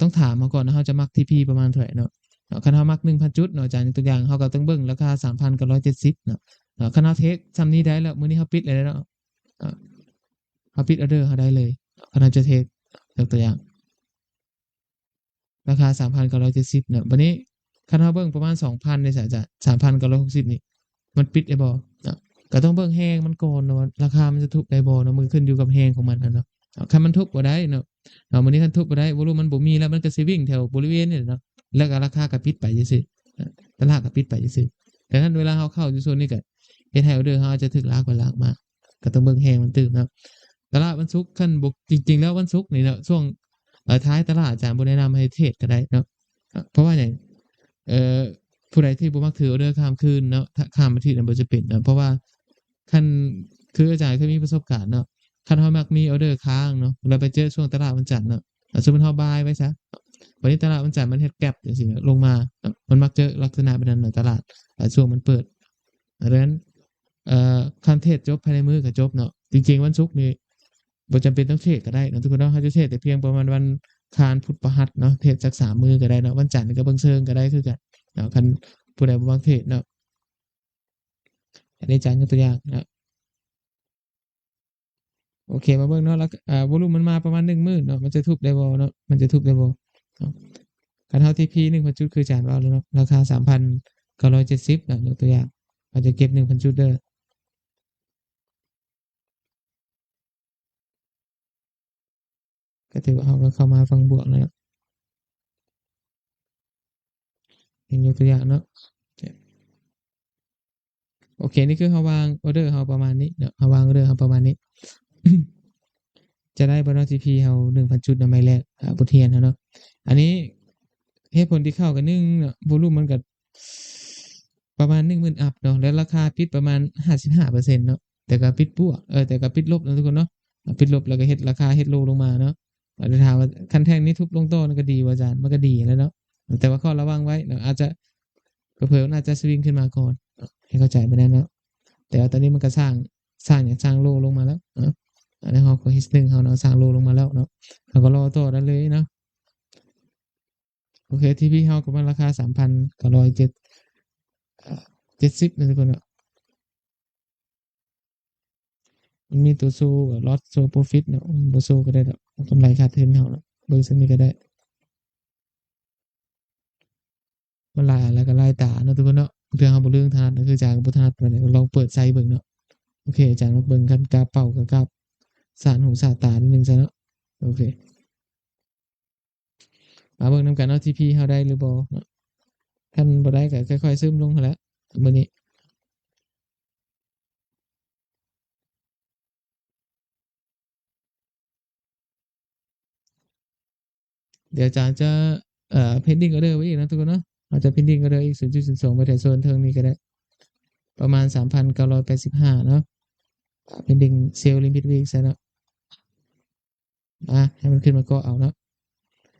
ต้องถามเขาก่อนนะเราจะมัก TP ประมาณเท่าไหร่เนาะคันเรามัก 1,000 จุดเนาะอาจารย์ยกตัวอย่างเราก็ต้องเบิ่งราคา 3,000 กับ 170เนาะคันเราเทกส่ำนี้ได้แล้วมื้อนี้เราปิดเลยเนาะ เฮาปิดออร์เดอร์เฮาได้เลยคันเฮาจะเทรดยกตัวอย่างราคา 3,970 เนาะบัดนี้คันเฮาเบิ่งประมาณ 2,000 นี่ซะอาจารย์ 3,960 นี่มันปิดได้บ่เนาะก็ต้องเบิ่งแฮงมันก่อนเนาะว่าราคามันจะทุบได้บ่เนาะมันขึ้นอยู่กับแฮงของมันอะเนาะคันมันทุบบ่ได้เนาะมื้อนี้คันทุบบ่ได้วอลุ่มมันบ่มีแล้วมันก็สิวิ่งแถวบริเวณนี่แหละเนาะแล้วก็ราคาก็ปิดไปซื่อๆตลาดก็ปิดไปซื่อๆดังนั้นเวลาเฮาเข้าอยู่โซนนี้ก็เฮ็ดให้ออร์เดอร์เฮาอาจจะถึกลากไปลากมาก็ต้องเบิ่งแฮงมันตึมเนาะตลาดวันศุกร์คันบ่จริงๆแล้ววันศุกร์นี่เนาะช่วงท้ายตลาดอาจารย์บ่แนะนำให้เทรดก็ได้เนาะเพราะว่าหยังเอ่อผู้ใดที่บ่มักถือออร์เดอร์ข้ามคืนเนาะถ้าข้ามอาทิตย์บ่จะเป็นเนาะเพราะว่าคันคืออาจารย์เคยมีประสบการณ์เนาะคันเฮามักมีออร์เดอร์ค้างเนาะแล้วไปเจอช่วงตลาดวันจันทร์เนาะสมมุติเฮาบายไว้ซะวันนี้ตลาดวันจันทร์มันเฮ็ดแก็ปจังซี่ลงมามันมักเจอลักษณะแบบนั้นเนาะตลาดช่วงมันเปิดดังนั้นคันเทรดจบภายในมื้อก็จบเนาะจริงๆวันศุกร์นี่บ่จำเป็นต้องเทรดก็ได้เนาะทุกคนเนาะเฮาจะเทรดแต่เพียงประมาณวันคารพุธพฤหัสเนาะเทรดสัก3มื้อก็ได้เนาะวันจันทร์ก็เบิ่งเชิงก็ได้คือกันเนาะคันผู้ใดบ่มักเทรดเนาะอันนี้อาจารย์ยกตัวอย่างเนาะโอเคมาเบิ่งเนาะแล้ววอลุ่มมันมาประมาณ10,000เนาะมันจะทุบได้บ่เนาะมันจะทุบได้บ่เนาะคันเฮา TP 1,000 จุดคืออาจารย์ว่าแล้วเนาะราคา 3,970เนาะยกตัวอย่างอาจจะเก็บ 1,000 จุดเด้อก็ถือว่าเฮาก็เข้ามาฝั่งบวกแล้วเนาะยกตัวอย่างเนาะโอเคนี่คือเฮาวางออร์เดอร์เฮาประมาณนี้เนาะเฮาวางออร์เดอร์เฮาประมาณนี้ จะได้บ่เนาะ TP เฮา 1,000 จุดเนาะไม้แรกบทเรียนเนาะอันนี้เหตุผลที่เข้าก็1เนาะวอลุ่มมันก็ประมาณ 10,000 อัปเนาะแล้วราคาปิดประมาณ 55% เนาะแต่ก็ปิดบวกแต่ก็ปิดลบเนาะทุกคนเนาะปิดลบแล้วก็เฮ็ดราคาเฮ็ดโลลงมาเนาะแต่ถามว่าคันแท่งนี้ทุบลงต่อมันก็ดีบ่อาจารย์มันก็ดีแล้วเนาะแต่ว่าข้อระวังไว้เนาะอาจจะเผลอๆมันอาจจะสวิงขึ้นมาก่อนให้เข้าใจไปได้เนาะแต่ว่าตอนนี้มันก็สร้างหยังสร้างโลลงมาแล้วเนาะอันนี้เขาก็ H1 เขาเนาะสร้างโลลงมาแล้วเนาะเขาก็รอต่อได้เลยเนาะโอเค TP เฮาก็มาราคา 3,907 70นะทุกคนเนาะมันมีตัวสู้กับ Loss Show Profit เนาะบ่สู้ก็ได้ดอกกำไรขาดทุนเฮาเนาะเบิ่งซั้นนี้ก็ได้มันหลายอันแล้วก็หลายตาเนาะทุกคนเนาะเรื่องเฮาบ่เรื่องถนัดก็คืออาจารย์ก็บ่ถนัดปานใดลองเปิดใจเบิ่งเนาะโอเคอาจารย์ลองเบิ่งคันกราฟเป้ากับกราฟสานหูสาตานิดหนึ่งซะเนาะโอเคมาเบิ่งนำกันเนาะ TP เฮาได้หรือบ่เนาะคันบ่ได้ก็ค่อยๆซึมลงหั้นแหละมื้อนี้เดี๋ยวอาจารย์จะpending order ไว้อีกนะทุกคนเนาะอาจจะ pending order อีก 0.02 ไปแถวโซนเทิงนี้ก็ได้ประมาณ 3,985 เนาะ pending sell limit week ซะเนาะให้มันขึ้นมาเกาะเอาเนาะ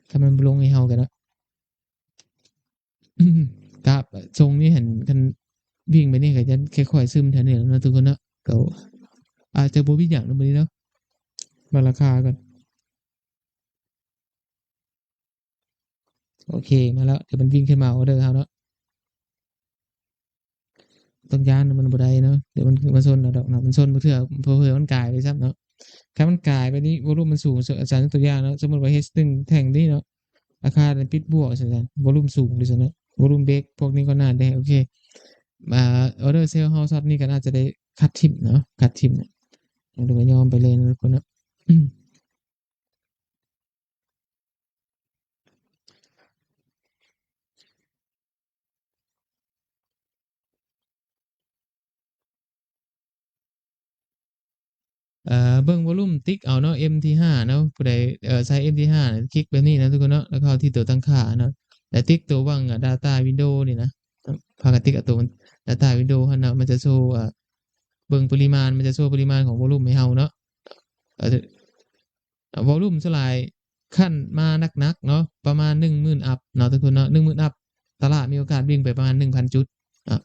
ถ้ามันบ่ลงให้เฮาก็เนาะ กราฟทรงนี้หันคันวิ่งไปนี่ก็จะค่อยๆซึมแถวนี้แหละเนาะทุกคนเนาะก็อาจจะบ่มีหยังเนาะมื้อนี้เนาะว่าราคาก่อนโอเคมาแล้วเดี๋ยวมันวิ่งขึ้นมาออร์เดอร์เฮาเนาะต้องย้านมันบ่ได้เนาะเดี๋ยวมันมาซนเอาดอกเนาะมันซนบ่เทื่อเผลอๆมันกลายไปซ้ำเนาะคันมันกลายไปนี่วอลุ่มมันสูงอาจารย์ยกตัวอย่างเนาะสมมุติว่า H1 แท่งนี้เนาะราคามันปิดบวกซะซั่นวอลุ่มสูงดิซั่นเนาะวอลุ่มเบรกพวกนี้ก็น่าได้โอเคออร์เดอร์เซลล์เฮาช็อตนี้ก็น่าจะได้คัดทิ่มเนาะคัดทิ่มหรือว่ายอมไปเลยนะทุกคนเนาะ เบิ่งวอลลุ่มติ๊กเอาเนาะ MT5 เนาะผู้ใดใช้ MT5 คลิกแบบนี้นะทุกคนเนาะแล้วเข้าที่ตัวตั้งค่าเนาะแล้วติ๊กตัวว่างdata window นี่นะพากันติ๊กเอาตัว data window หั่นเนาะมันจะโชว์เบิ่งปริมาณมันจะโชว์ปริมาณของวอลลุ่มให้เฮาเนาะเอ่อวอลลุ่มเท่าไรคั่นมานักๆเนาะประมาณ 10,000 อัปเนาะทุกคนเนาะ 10,000 อัปตลาดมีโอกาสวิ่งไปประมาณ 1,000 จุดอะ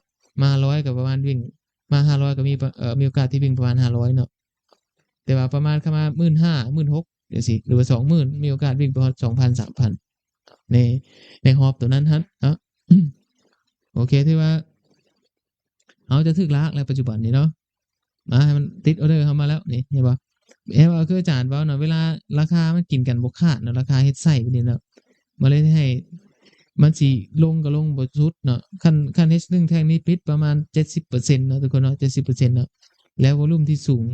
มา100ก็ประมาณวิ่งมา500ก็มีโอกาสที่วิ่งประมาณ500เนาะ แต่ว่าประมาณเข้ามา15,000 16,000จังซี่หรือว่า 20,000มีโอกาสวิ่งไปฮอด 2,000 3,000ในรอบตัวนั้นครับเนาะโอเคถือว่าเฮาจะถึกลากแล้วปัจจุบันนี้เนาะมาให้มันติดออร์เดอร์เข้ามาแล้วนี่เห็นบ่ ว่าคืออาจารย์เว้าเนาะเวลาราคามันกินกันบ่ขาดเนาะราคาเฮ็ดไส้แบบนี้เนาะมันเลยให้มันสิลงก็ลงบ่สุดเนาะคัน H1 แท่งนี้ปิดประมาณ70%เนาะทุกคนเนาะ70%เนาะแล้ววอลลุ่มที่สูง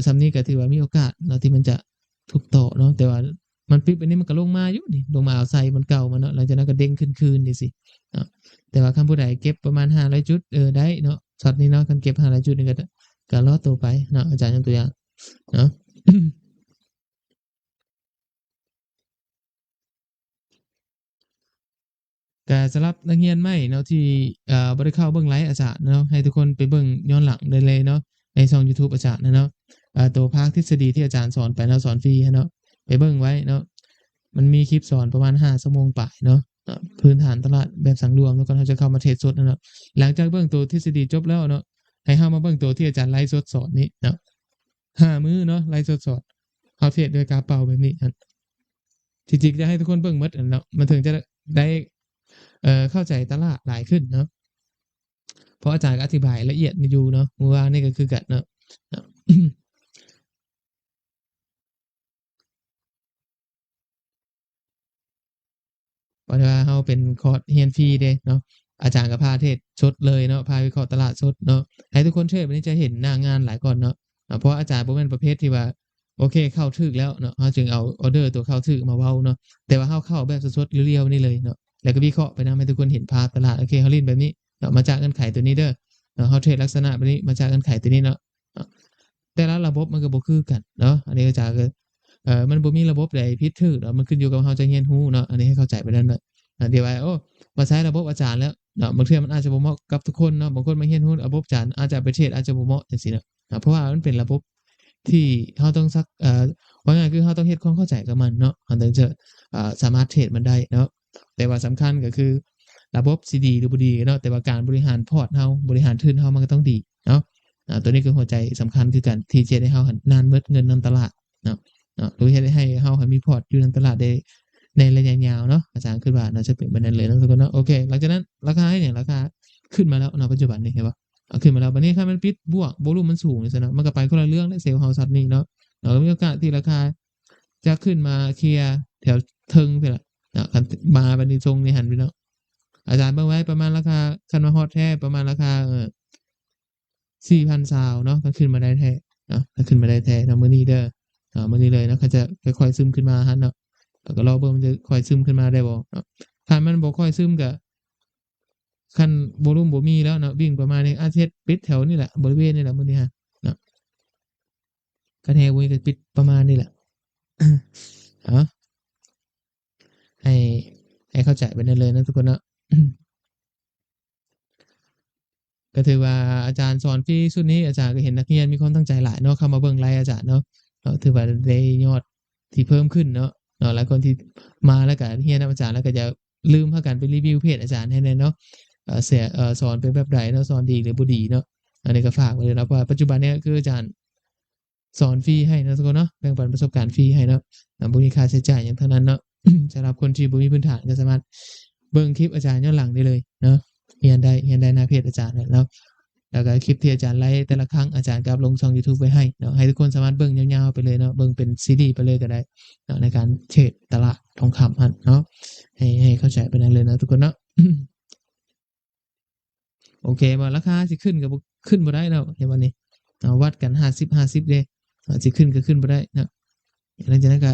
ส่ำนี้ก็ถือว่ามีโอกาสเนาะที่มันจะถูกต่อเนาะแต่ว่ามันปิดอันนี้มันก็ลงมาอยู่นี่ลงมาเอาไส้มันเก่ามาเนาะหลังจากนั้นก็เด้งขึ้นคืนนี่สิเนาะแต่ว่าคันผู้ใดเก็บประมาณ500จุดได้เนาะช็อตนี้เนาะคันเก็บ500จุดนี่ก็รอตัวไปเนาะอาจารย์ยกตัวอย่างเนาะ ก็สำหรับนักเรียนใหม่เนาะที่บ่ได้เข้าเบิ่งไลฟ์อาจารย์เนาะให้ทุกคนไปเบิ่งย้อนหลังได้เลยเนาะในช่องยูทูบอาจารย์เนาะตัวภาคทฤษฎีที่อาจารย์สอนไปเนาะสอนฟรีเนาะไปเบิ่งไว้เนาะมันมีคลิปสอนประมาณ5ชั่วโมงปลายเนาะพื้นฐานตลาดแบบสังรวมแล้วก็เราจะเข้ามาเทรดสดเนาะหลังจากเบิ่งตัวทฤษฎีจบแล้วเนาะให้เฮามาเบิ่งตัวที่อาจารย์ไลฟ์สดสอนนี้เนาะ5มื้อเนาะไลฟ์สดสอนเฮาเทรดด้วยกาเป๋าแบบนี้จริงๆจะให้ทุกคนเบิ่งหมดเนาะมันถึงจะได้เข้าใจตลาดหลายขึ้นเนาะเพราะอาจารย์ก็อธิบายละเอียดอยู่เนาะเมื่อวานนี่ก็คือกันเนาะ เพราะว่าเราเป็นคอร์สเรียนฟรีเด้เนาะอาจารย์ก็พาเทศน์สดเลยเนาะพาวิเคราะห์ตลาดสดเนาะให้ทุกคนเทรดวันนี้จะเห็นหน้างานหลายก่อนเนาะเพราะอาจารย์บ่แม่นประเภทที่ว่าโอเคเข้าถึกแล้วเนาะเราจึงเอาออร์เดอร์ตัวเข้าถึกมาเว้าเนาะแต่ว่าเราเข้าแบบสดๆเรียวๆนี่เลยเนาะแล้วก็วิเคราะห์ไปนำให้ทุกคนเห็นภาพตลาดโอเคเราเล่นแบบนี้เนาะมาจากเงื่อนไขตัวนี้เด้อเนาะเราเทรดลักษณะแบบนี้มาจากเงื่อนไขตัวนี้เนาะแต่ละระบบมันก็บ่คือกันเนาะอันนี้อาจารย์ก็มันบ่มีระบบใดผิดถูกเนาะมันขึ้นอยู่กับเราจะเรียนรู้เนาะอันนี้ให้เข้าใจไปนั่นเนาะ เดี๋ยวไว้โอ้มาใช้ระบบอาจารย์แล้วเนาะบางเทื่อมันอาจจะบ่เหมาะกับทุกคนเนาะบางคนมาเรียนรู้ระบบอาจารย์อาจจะไปเทรดอาจจะบ่เหมาะจังซี่เนาะเพราะว่ามันเป็นระบบที่เราต้องว่าง่ายคือเราต้องเฮ็ดความเข้าใจกับมันเนาะเราถึงจะสามารถเทรดมันได้เนาะแต่ว่าสำคัญก็คือระบบสิดีหรือบ่ดีเนาะแต่ว่าการบริหารพอร์ตเราบริหารทุนเรามันก็ต้องดีเนาะตัวนี้คือหัวใจสำคัญคือกันที่จะเฮ็ดให้เราหั้นนานเบิดเงินนำตลาดเนาะหรือเฮ็ดให้เราหั้นมีพอร์ตอยู่นำตลาดได้ ในระยะยาวเนาะอาจารย์คิดว่าน่าจะเป็นแบบนั้นเลยเนาะทุกคนเนาะโอเคหลังจากนั้นราคาเนี่ยราคาขึ้นมาแล้วณปัจจุบันนี่เห็นบ่ขึ้นมาแล้วบัดนี้ถ้ามันปิดบวกวอลุ่มมันสูงจังซี่เนาะมันก็ไปคนละเรื่องแล้วเซลล์เฮาซัดนี่เนาะมีโอกาสที่ราคาจะขึ้นมาเคลียร์แถวเทิงพู้นล่ะคันมาบัดนี้ทรงนี่หันพี่น้องอาจารย์เบิ่งไว้ประมาณราคาคันว่าฮอดแท้ประมาณราคา4,020เนาะก็ขึ้นมาได้แท้เนาะก็ขึ้นมาได้แท้เนาะมื้อนี้เด้อมื้อนี้เลยเนาะก็จะค่อยๆซึมขึ้นมาหั้นเนาะ แล้วก็รอเบิ่งมันจะค่อยซึมขึ้นมาได้บ่เนาะถ้ามันบ่ค่อยซึมก็คันวอลุ่มบ่มีแล้วเนาะวิ่งประมาณนี้อาจสิเฮ็ดปิดแถวนี่แหละบริเวณนี่แหละมื้อนี้ฮะเนาะคันแฮบ่มีก็ปิดประมาณนี้แหละเนาะให้ให้เข้าใจไปนั่นเลยนะทุกคนเนาะก็ถือว่าอาจารย์สอนฟรีชุดนี้อาจารย์ก็เห็นนักเรียนมีความตั้งใจหลายเนาะเข้ามาเบิ่งไลฟ์อาจารย์เนาะถือว่าได้ยอดที่เพิ่มขึ้นเนาะหลายคนที่มาแล้วก็เรียนนำอาจารย์แล้วก็จะลืมพากันไปรีวิวเพจอาจารย์ให้แน่เนาะสอนเป็นแบบใดเนาะสอนดีหรือบ่ดีเนาะอันนี้ก็ฝากไว้เลยเนาะเพราะว่าปัจจุบันเนี้ยคืออาจารย์สอนฟรีให้เนาะทุกคนเนาะแบ่งปันประสบการณ์ฟรีให้เนาะบ่มีค่าใช้จ่ายหยังทั้งนั้นเนาะ สำหรับคนที่บ่มีพื้นฐานก็สามารถเบิ่งคลิปอาจารย์ย้อนหลังได้เลยเนาะเรียนได้หน้าเพจอาจารย์เนาะแล้วก็คลิปที่อาจารย์ไลฟ์แต่ละครั้งอาจารย์ก็อัปลงช่องยูทูบไว้ให้เนาะให้ทุกคนสามารถเบิ่งยาวๆไปเลยเนาะเบิ่งเป็นซีรีส์ไปเลยก็ได้เนาะในการเทรดตลาดทองคำหั่นเนาะให้เข้าใจไปนั่นเลยนะทุกคนเนาะ โอเคบ่ราคาสิขึ้นก็บ่ขึ้นบ่ได้เนาะเดี๋ยววันนี้วัดกัน50-50เด้สิขึ้นก็ขึ้นบ่ได้เนาะหลังจากนั้นก็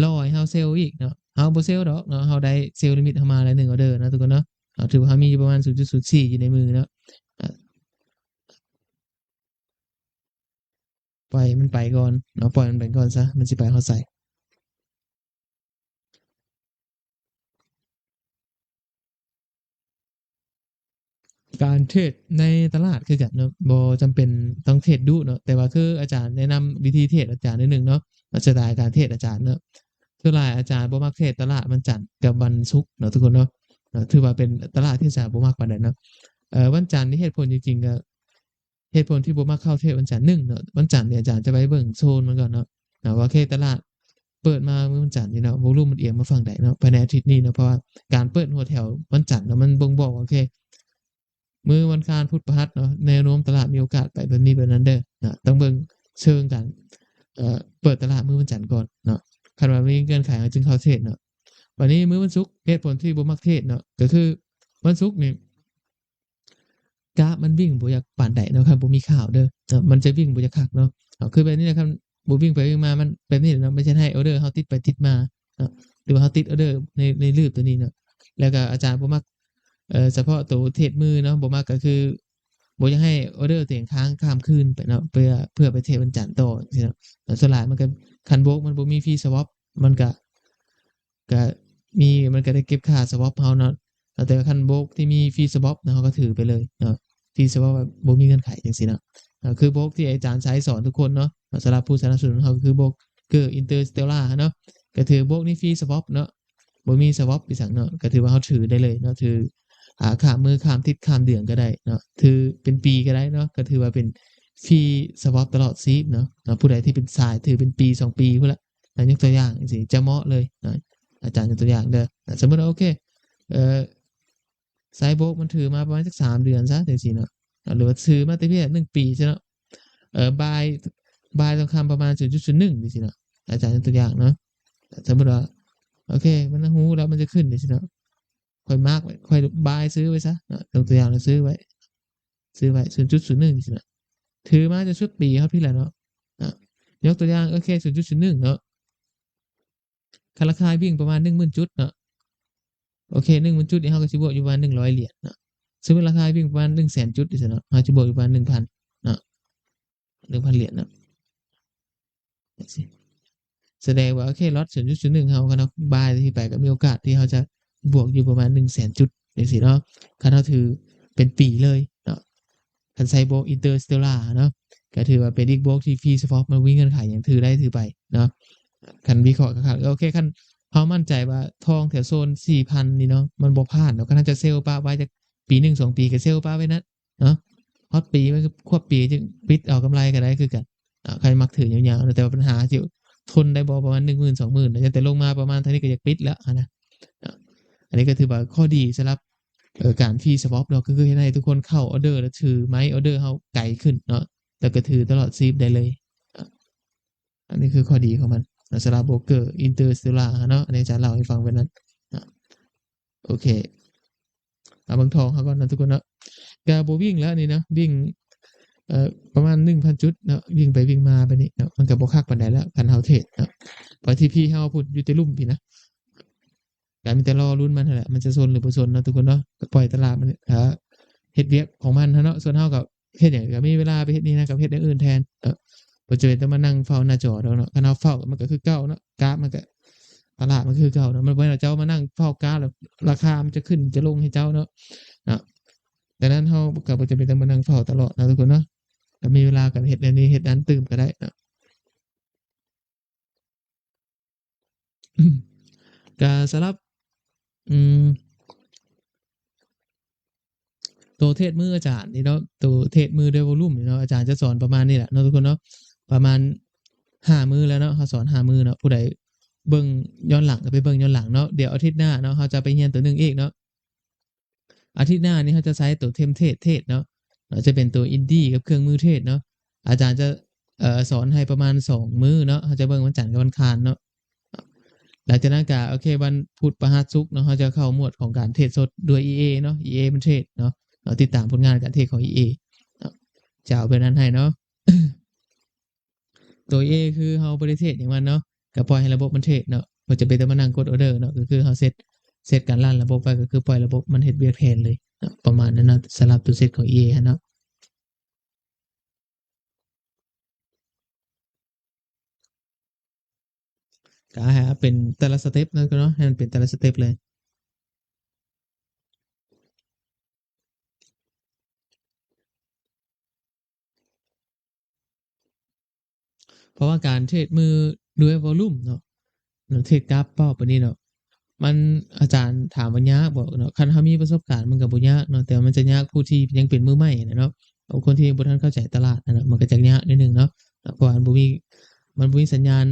รอให้เฮาเซลล์อีกเนาะเฮาบ่เซลล์ดอกเนาะเฮาได้เซลล์ลิมิตเฮามาแล้ว1ออเดอร์นะทุกคนเนาะถือว่าเฮามีอยู่ประมาณ0.04อยู่ในมือเนาะอ่าปล่อยมันไปก่อนเนาะปล่อยมันไปก่อนซะมันสิไปฮอดไส การเทรดในตลาดคือกันเนาะบ่จำเป็นต้องเทรดดุเนาะแต่ว่าคืออาจารย์แนะนำวิธีเทรดอาจารย์นิดหนึ่งเนาะสไตล์การเทรดอาจารย์เนาะส่วนหลายอาจารย์บ่มักเทรดตลาดวันจันทร์กับวันศุกร์เนาะทุกคนเนาะถือว่าเป็นตลาดที่อาจารย์บ่มักปานใดเนาะวันจันทร์นี่เหตุผลจริงๆก็เหตุผลที่บ่มักเข้าเทรดวันจันทร์1เนาะวันจันทร์เนี่ยอาจารย์จะไปเบิ่งโซนมันก่อนเนาะว่าโอเคตลาดเปิดมามื้อวันจันทร์นี่เนาะวอลุ่มมันเอียงมาฝั่งใดเนาะภายในอาทิตย์นี้เนาะเพราะว่าการเปิดหัวแถววันจันทร์เนาะมันบ่งบอกว่าโอเค มื้อวันอังคารพุธพฤหัสเนาะแนวโน้มตลาดมีโอกาสไปแบบนี้แบบนั้นเด้อต้องเบิ่งเชิงกัน เปิดตลาดมื้อวันจันทร์ก่อนเนาะคันว่ามีเงื่อนไขจึงเข้าเทรดเนาะบัดนี้มื้อวันศุกร์เหตุผลที่บ่มักเทรดเนาะก็คือวันศุกร์นี่กราฟมันวิ่งบ่อยากปานใดเนาะครับบ่มีข่าวเด้อเนาะมันจะวิ่งบ่อยากคักเนาะคือแบบนี้นะครับบ่วิ่งไปวิ่งมามันแบบนี้เนาะไม่ใช่ให้ออร์เดอร์เฮาติดไปติดมาเนาะหรือว่าเฮาติดออร์เดอร์ในรูปตัวนี้เนาะแล้วก็อาจารย์บ่มักเฉพาะตัวเทรดมือเนาะบ่มักก็คือบ่อยากให้ออร์เดอร์ตัวเองค้างข้ามคืนไปเนาะเพื่อไปเทรดวันจันทร์ต่อจังซี่เนาะส่วนหลายมันก็คันโบรกมันบ่มีฟรีสวอปมันก็มันก็ได้เก็บค่าสวอปเฮาเนาะแต่คันโบรกที่มีฟรีสวอปเนาะเฮาก็ถือไปเลยเนาะ ที่สว่าแบบบ่มีเงื่อนไขจังซี่เนาะคือโบรกที่อาจารย์ใช้สอนทุกคนเนาะสำหรับผู้สนับสนุนเขาคือโบรกเกอร์อินเตอร์สเตลล่าเนาะก็ถือโบรกนี่ฟรีสวอปเนาะบ่มีสวอปอีสังเนาะก็ถือว่าเขาถือได้เลยเนาะถือข้ามมือข้ามทิศข้ามเดือนก็ได้เนาะถือเป็นปีก็ได้เนาะก็ถือว่าเป็นฟรีสวอปตลอดซีฟเนาะผู้ใดที่เป็นสายถือเป็นปี2ปีพุ่นละยกตัวอย่างจังซี่จะเหมาะเลยเนาะอาจารย์ยกตัวอย่างเด้อสมมุติว่าโอเคเอ่อสายโบรกมันถือมาประมาณสัก3เดือนซะจังซี่เนาะ หรือว่าซื้อมาแต่เพียง1 ปีใช่เนาะบายทองคำประมาณ0.01นี่สิเนาะอาจารย์ยกตัวอย่างเนาะสมมุติว่าโอเคมันฮู้แล้วมันจะขึ้นนี่สิเนาะค่อยมาร์กไว้ค่อยบายซื้อไว้ซะเนาะยกตัวอย่างแล้วซื้อไว้0.01นี่สิเนาะถือมาจนสุดปีครับพี่แหละเนาะยกตัวอย่างโอเค0.01เนาะคันราคาวิ่งประมาณ10,000จุดเนาะโอเค10,000จุดนี่เฮาก็สิบวกอยู่ประมาณ100เหรียญเนาะสมมุติราคาวิ่งประมาณ100,000จุดนี่สิเนาะเฮาสิบวกอยู่ประมาณ1,000เนาะ1,000เหรียญเนาะจังซี่ แสดงว่าโอเคล็อต0.01เฮาคันเฮาบายที่ไปก็มีโอกาสที่เฮาจะบวกอยู่ประมาณ100,000จุดจังซี่เนาะคันเฮาถือเป็นปีเลยเนาะคันใช้บวก Interstellar เนาะก็ถือว่าเป็นอีกบวกที่ฟรีเฉพาะมันมีเงื่อนไขหยังถือได้ถือไปเนาะคันวิเคราะห์คักๆโอเคคันเฮามั่นใจว่าทองแถวโซน 4,000 นี่เนาะมันบ่พลาดเนาะคันถ้าจะเซลล์ปะไว้จักปี1 2ปีก็เซลล์ปะไว้นั้นเนาะฮอดปีมันก็ควบปีจึงปิดเอากำไรก็ได้คือกันใครมักถือยาวๆแต่ว่าปัญหาที่ ทนได้บ่ประมาณ10,000 20,000นะแต่ลงมาประมาณเท่านี้ก็อยากปิดแล้วนะอันนี้ก็ถือว่าข้อดีสำหรับการฟรีสวอปเนาะก็คือเฮ็ดให้ทุกคนเข้าออร์เดอร์แล้วถือไม้ออร์เดอร์เฮาไกลขึ้นเนาะแล้วก็ถือตลอดซีฟได้เลยอันนี้คือข้อดีของมันสำหรับโบรกเกอร์ Interstellar เนาะอันนี้อาจารย์เล่าให้ฟังไว้นั้นโอเคเอาเบิ่งทองเขาก่อนนะทุกคนเนาะก็บ่วิ่งแล้วนี่นะวิ่งประมาณ 1,000 จุดเนาะวิ่งไปวิ่งมาไปนี่เนาะมันก็บ่คักปานใดแล้วคันเฮาเทรดเนาะเพราะที่พี่เฮาพูดอยู่แต่ลุ่มพี่นะก็มีแต่รอลุ้นมันนั่นแหละมันจะซนหรือบ่ซนเนาะทุกคนเนาะก็ปล่อยตลาดมันเฮ็ดเวียกของมันเนาะส่วนเฮาก็เฮ็ดหยังก็มีเวลาไปเฮ็ดนี่นะก็เฮ็ดอย่างอื่นแทนบ่จำเป็นต้องมานั่งเฝ้าหน้าจอดอกเนาะคันเฮาเฝ้ามันก็คือเก่าเนาะกราฟมันก็ตลาดมันคือเก่าเนาะมันบ่แม่นว่าเจ้ามานั่งเฝ้ากราฟแล้วราคามันจะขึ้นจะลงให้เจ้าเนาะดังนั้นเฮาก็บ่จำเป็นต้องมานั่งเฝ้าตลอดนะทุกคนเนาะถ้ามีเวลาก็เฮ็ดอันนี้เฮ็ดอันตื่มก็ได้เนาะ ก็สำหรับอืมตัวเทศมืออาจารย์นี่เนาะตัวเทศมือด้วยวอลลุ่มนี่เนาะอาจารย์จะสอนประมาณนี้แหละเนาะทุกคนเนาะประมาณ5 มื้อแล้วเนาะเขาสอน5 มื้อเนาะผู้ใดเบิ่งย้อนหลังก็ไปเบิ่งย้อนหลังเนาะเดี๋ยวอาทิตย์หน้าเนาะเขาจะไปเรียนตัวหนึ่งอีกเนาะอาทิตย์หน้านี้เขาจะใช้ตัวเทศเนาะจะเป็นตัวอินดี้กับเครื่องมือเทศเนาะอาจารย์จะสอนให้ประมาณ2 มื้อเนาะเขาจะเบิ่งวันจันทร์กับวันอังคารเนาะ หลังจากนั้นก็โอเควันพุธพฤหัสศุกร์เนาะเขาจะเข้าหมวดของการเทรดสดด้วย EA เนาะ EA มันเทรดเนาะเราติดตามผลงานการเทรดของ EA เนาะจะเอาไปนั้นให้เนาะ ตัว EA คือเฮาบ่ได้เทรดหยังมันเนาะก็ปล่อยให้ระบบมันเทรดเนาะบ่จำเป็นต้องมานั่งกดออร์เดอร์เนาะก็คือเฮาเซตการรันระบบไว้ก็คือปล่อยระบบมันเฮ็ดเวียกแทนเลยเนาะประมาณนั้นเนาะสำหรับตัวเซตของ EA หั้นเนาะก็ให้เป็นแต่ละสเต็ปนั่นก็เนาะให้มันเป็นแต่ละสเต็ปเลย เพราะว่าการเทรดมือด้วยวอลลุ่มเนาะเทรดกราฟเป้าปานนี้เนาะมันอาจารย์ถามว่ายากบ่เนาะคันเฮามีประสบการณ์มันก็บ่ยากเนาะแต่ว่ามันจะยากผู้ที่ยังเป็นมือใหม่น่ะเนาะคนที่บ่ทันเข้าใจตลาดอะเนาะมันก็จะยากนิดหนึ่งเนาะเพราะว่ามันบ่มีสัญญาณ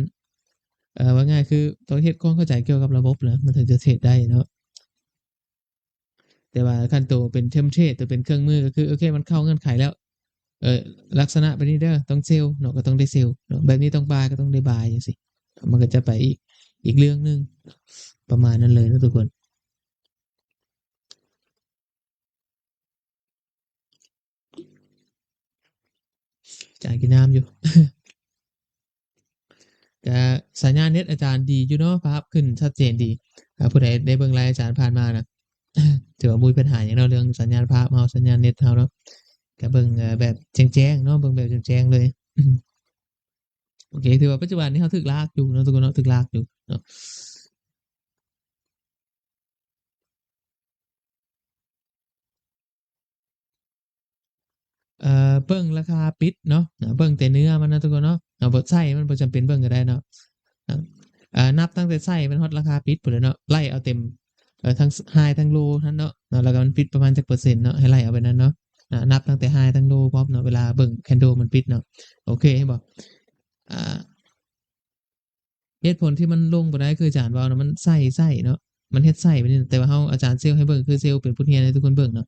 ว่าง่ายคือต้องเฮ็ดความเข้าใจเกี่ยวกับระบบนะมันถึงจะเทรดได้เนาะแต่ว่าคันตัวเป็นเทมเพลตตัวเป็นเครื่องมือก็คือโอเคมันเข้าเงื่อนไขแล้ว เอ่อลักษณะแบบนี้เด้อต้องเซลล์เนาะก็ต้องได้เซลล์เนาะแบบนี้ต้องบายก็ต้องได้บายจังซี่มันก็จะไปอีกเรื่องหนึ่งประมาณนั้นเลยนะทุกคนจ่ายกินน้ำอยู่ ก็สัญญาณเน็ตอาจารย์ดีอยู่เนาะภาพขึ้นชัดเจนดีผู้ใดได้เบิ่งไลฟ์อาจารย์ผ่านมานะถือว่าบ่มีปัญหาหยังเนาะเรื่องสัญญาณภาพเฮาสัญญาณเน็ตเฮาเนาะก็เบิ่งแบบแจ้งๆเนาะเบิ่งแบบแจ้งๆเลยโอเคถือว่าปัจจุบันนี้เฮาถูกลากอยู่เนาะทุกคนเนาะถูกลากอยู่เนาะเบิ่งราคาปิดเนาะเบิ่งแต่เนื้อมันนะทุกคนเนาะบ่ไส้มันบ่จำเป็นเบิ่งก็ได้เนาะอานับตั้งแต่ไส้มันฮอดราคาปิดพู้นแหละเนาะไล่เอาเต็มทั้ง high ทั้ง low นั้นเนาะแล้วก็มันปิดประมาณจักเปอร์เซ็นต์เนาะให้ไล่เอาแบบนั้นเนาะนับตั้งแต่ high ทั้ง low พร้อมเนาะเวลาเบิ่ง candle มันปิดเนาะโอเคเห็นบ่อ่าเหตุผลที่มันลงบ่ได้คืออาจารย์เว้าเนาะมันไส้เนาะมันเฮ็ดไส้ไปนี่แต่ว่าเฮาอาจารย์เซลล์ให้เบิ่งคือเซลล์เป็นผู้เรียนให้ทุกคนเบิ่งเนาะ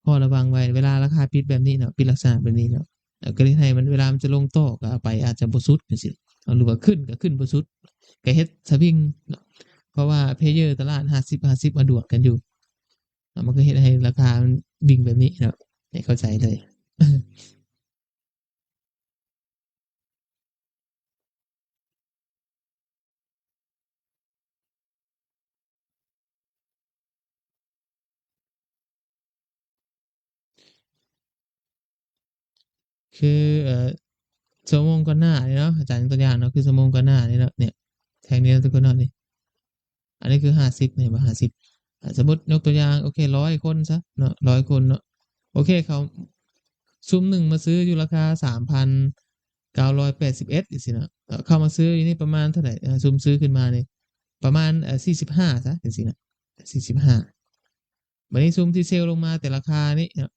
พอระวังไว้เวลาราคาปิดแบบนี้เนาะปิดลักษณะแบบนี้เนาะก็เลยให้มันเวลามันจะลงต่อก็เอาไปอาจจะบ่สุดจังซี่หรือว่าขึ้นก็ขึ้นบ่สุดก็เฮ็ดสวิงเนาะเพราะว่าเพลเยอร์ตลาด50-50มาดวลกันอยู่มันก็เฮ็ดให้ราคามันวิ่งแบบนี้เนาะให้เข้าใจเลยคือชั่วโมงก่อนหน้านี่เนาะอาจารย์ยกตัวอย่างเนาะคือชั่วโมงก่อนหน้านี่เนาะเนี่ยแท่งนี้ทุกคนเนาะนี่อันนี้คือ50เนี่ยบ่50สมมุติยกตัวอย่างโอเค100คนซะเนาะ100คนเนาะโอเคเขาซุมหนึ่งมาซื้ออยู่ราคา3,981จังซี่เนาะเข้ามาซื้ออยู่นี่ประมาณเท่าไรซุมซื้อขึ้นมานี่ประมาณ45ซะจังซี่น่ะ45บัดนี้ซุมที่เซลล์ลงมาแต่ราคานี้เนาะ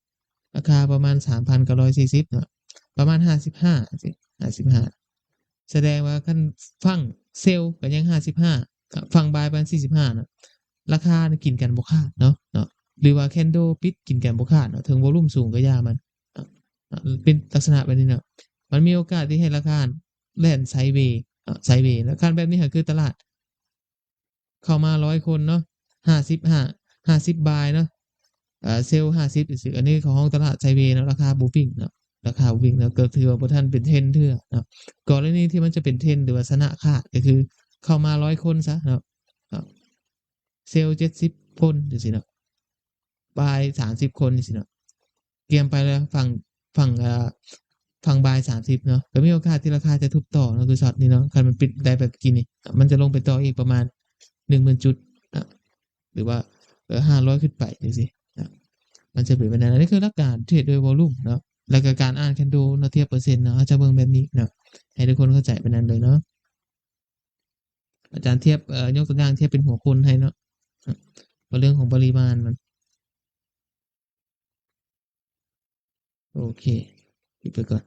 ราคาประมาณ3,940เนาะประมาณ55จังซี่55แสดงว่าคันฝั่งเซลล์ก็ยัง55ฝั่งบายประมาณ45เนาะราคาน่ะกินกันบ่ขาดเนาะหรือว่า Candle ปิดกินกันบ่ขาดเนาะถึงวอลุ่มสูงก็อย่ามันเนาะเป็นลักษณะแบบนี้เนาะมันมีโอกาสที่ให้ราคาแล่นไซด์เวย์ไซด์เวย์แล้วคันแบบนี้ก็คือตลาดเข้ามา100คนเนาะ50บายเนาะเซลล์50จังซี่อันนี้ของห้องตลาดไซด์เวย์เนาะราคาบ่วิ่งเนาะราคาบ่วิ่งแล้วก็ถือว่าบ่ทันเป็นเทรนด์เทื่อเนาะกรณีที่มันจะเป็นเทรนด์หรือว่าชนะขาดก็คือเข้ามา100คนซะเนาะเซลล์70คนจังซี่เนาะบาย30คนจังซี่เนาะเตรียมไปแล้วฝั่งฝั่งบาย30เนาะก็มีโอกาสที่ราคาจะทุบต่อเนาะคือช็อตนี้เนาะคันมันปิดได้แบบกี้นี่มันจะลงไปต่ออีกประมาณ10,000จุดหรือว่า500ขึ้นไปจังซี่มันจะเป็นแบบนั้นอันนี้คือหลักการเทรดโดยวอลุ่มเนาะแล้วก็การอ่าน Candle เนาะเทียบเปอร์เซ็นต์เนาะจะเบิ่งแบบนี้เนาะให้ทุกคนเข้าใจแบบนั้นเลยเนาะอาจารย์เทียบยกตัวอย่างเทียบเป็นหัวคนให้เนาะว่าเรื่องของปริมาณมันโอเคปิดไปก่อน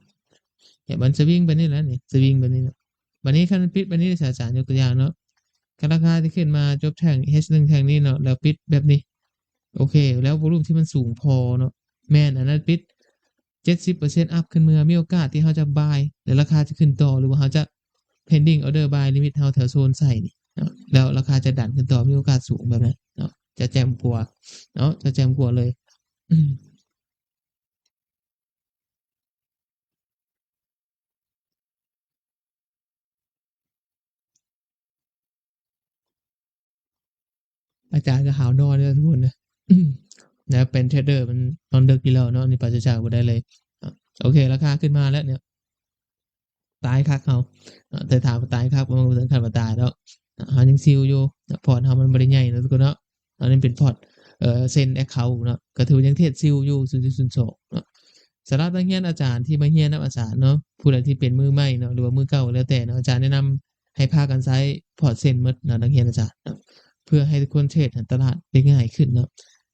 เนี่ยมันจะวิ่งไปนี่แหละนี่จะวิ่งไปนี่แหละวันนี้คันมันปิดไปนี่อาจารย์ยกตัวอย่างเนาะคันราคาที่ขึ้นมาจบแท่ง H1 แท่งนี้เนาะแล้วปิดแบบนี้โอเคแล้ววอลุ่มที่มันสูงพอเนาะแม่นอันนั้นปิด70%อัปขึ้นมามีโอกาสที่เขาจะ buy แล้วราคาจะขึ้นต่อหรือว่าเขาจะ pending order buy limit เฮาแถวโซนใส่นี่เนาะแล้วราคาจะดันขึ้นต่อมีโอกาสสูงแบบนั้นเนาะจะแจ่มกว่าเนาะจะแจ่มกว่าเลยอาจารย์ก็หาวนอนเด้อทุกคนนะนะเป็นเทรดเดอร์มันนอนดึกอยู่แล้วเนาะนี่ปราศจากบ่ได้เลยโอเคราคาขึ้นมาแล้วเนี่ยตายคักเฮาแต่ถามว่าตายคักบ่ถึงขั้นว่าตายดอกเฮายังชิลอยู่พอร์ตเฮามันบ่ได้ใหญ่เนาะทุกคนเนาะอันนี้เป็นพอร์ตเซ็นแอ็กเคานต์เนาะก็ถือว่ายังเทรดชิลอยู่0.02เนาะสำหรับนักเรียนอาจารย์ที่มาเรียนนำอาจารย์เนาะผู้ใดที่เป็นมือใหม่เนาะหรือว่ามือเก่าแล้วแต่เนาะอาจารย์แนะนำให้พากันใช้พอร์ตเซ็นหมดเนาะนักเรียนอาจารย์เนาะเพื่อให้ทุกคนเทรดในตลาดได้ง่ายขึ้นเนาะ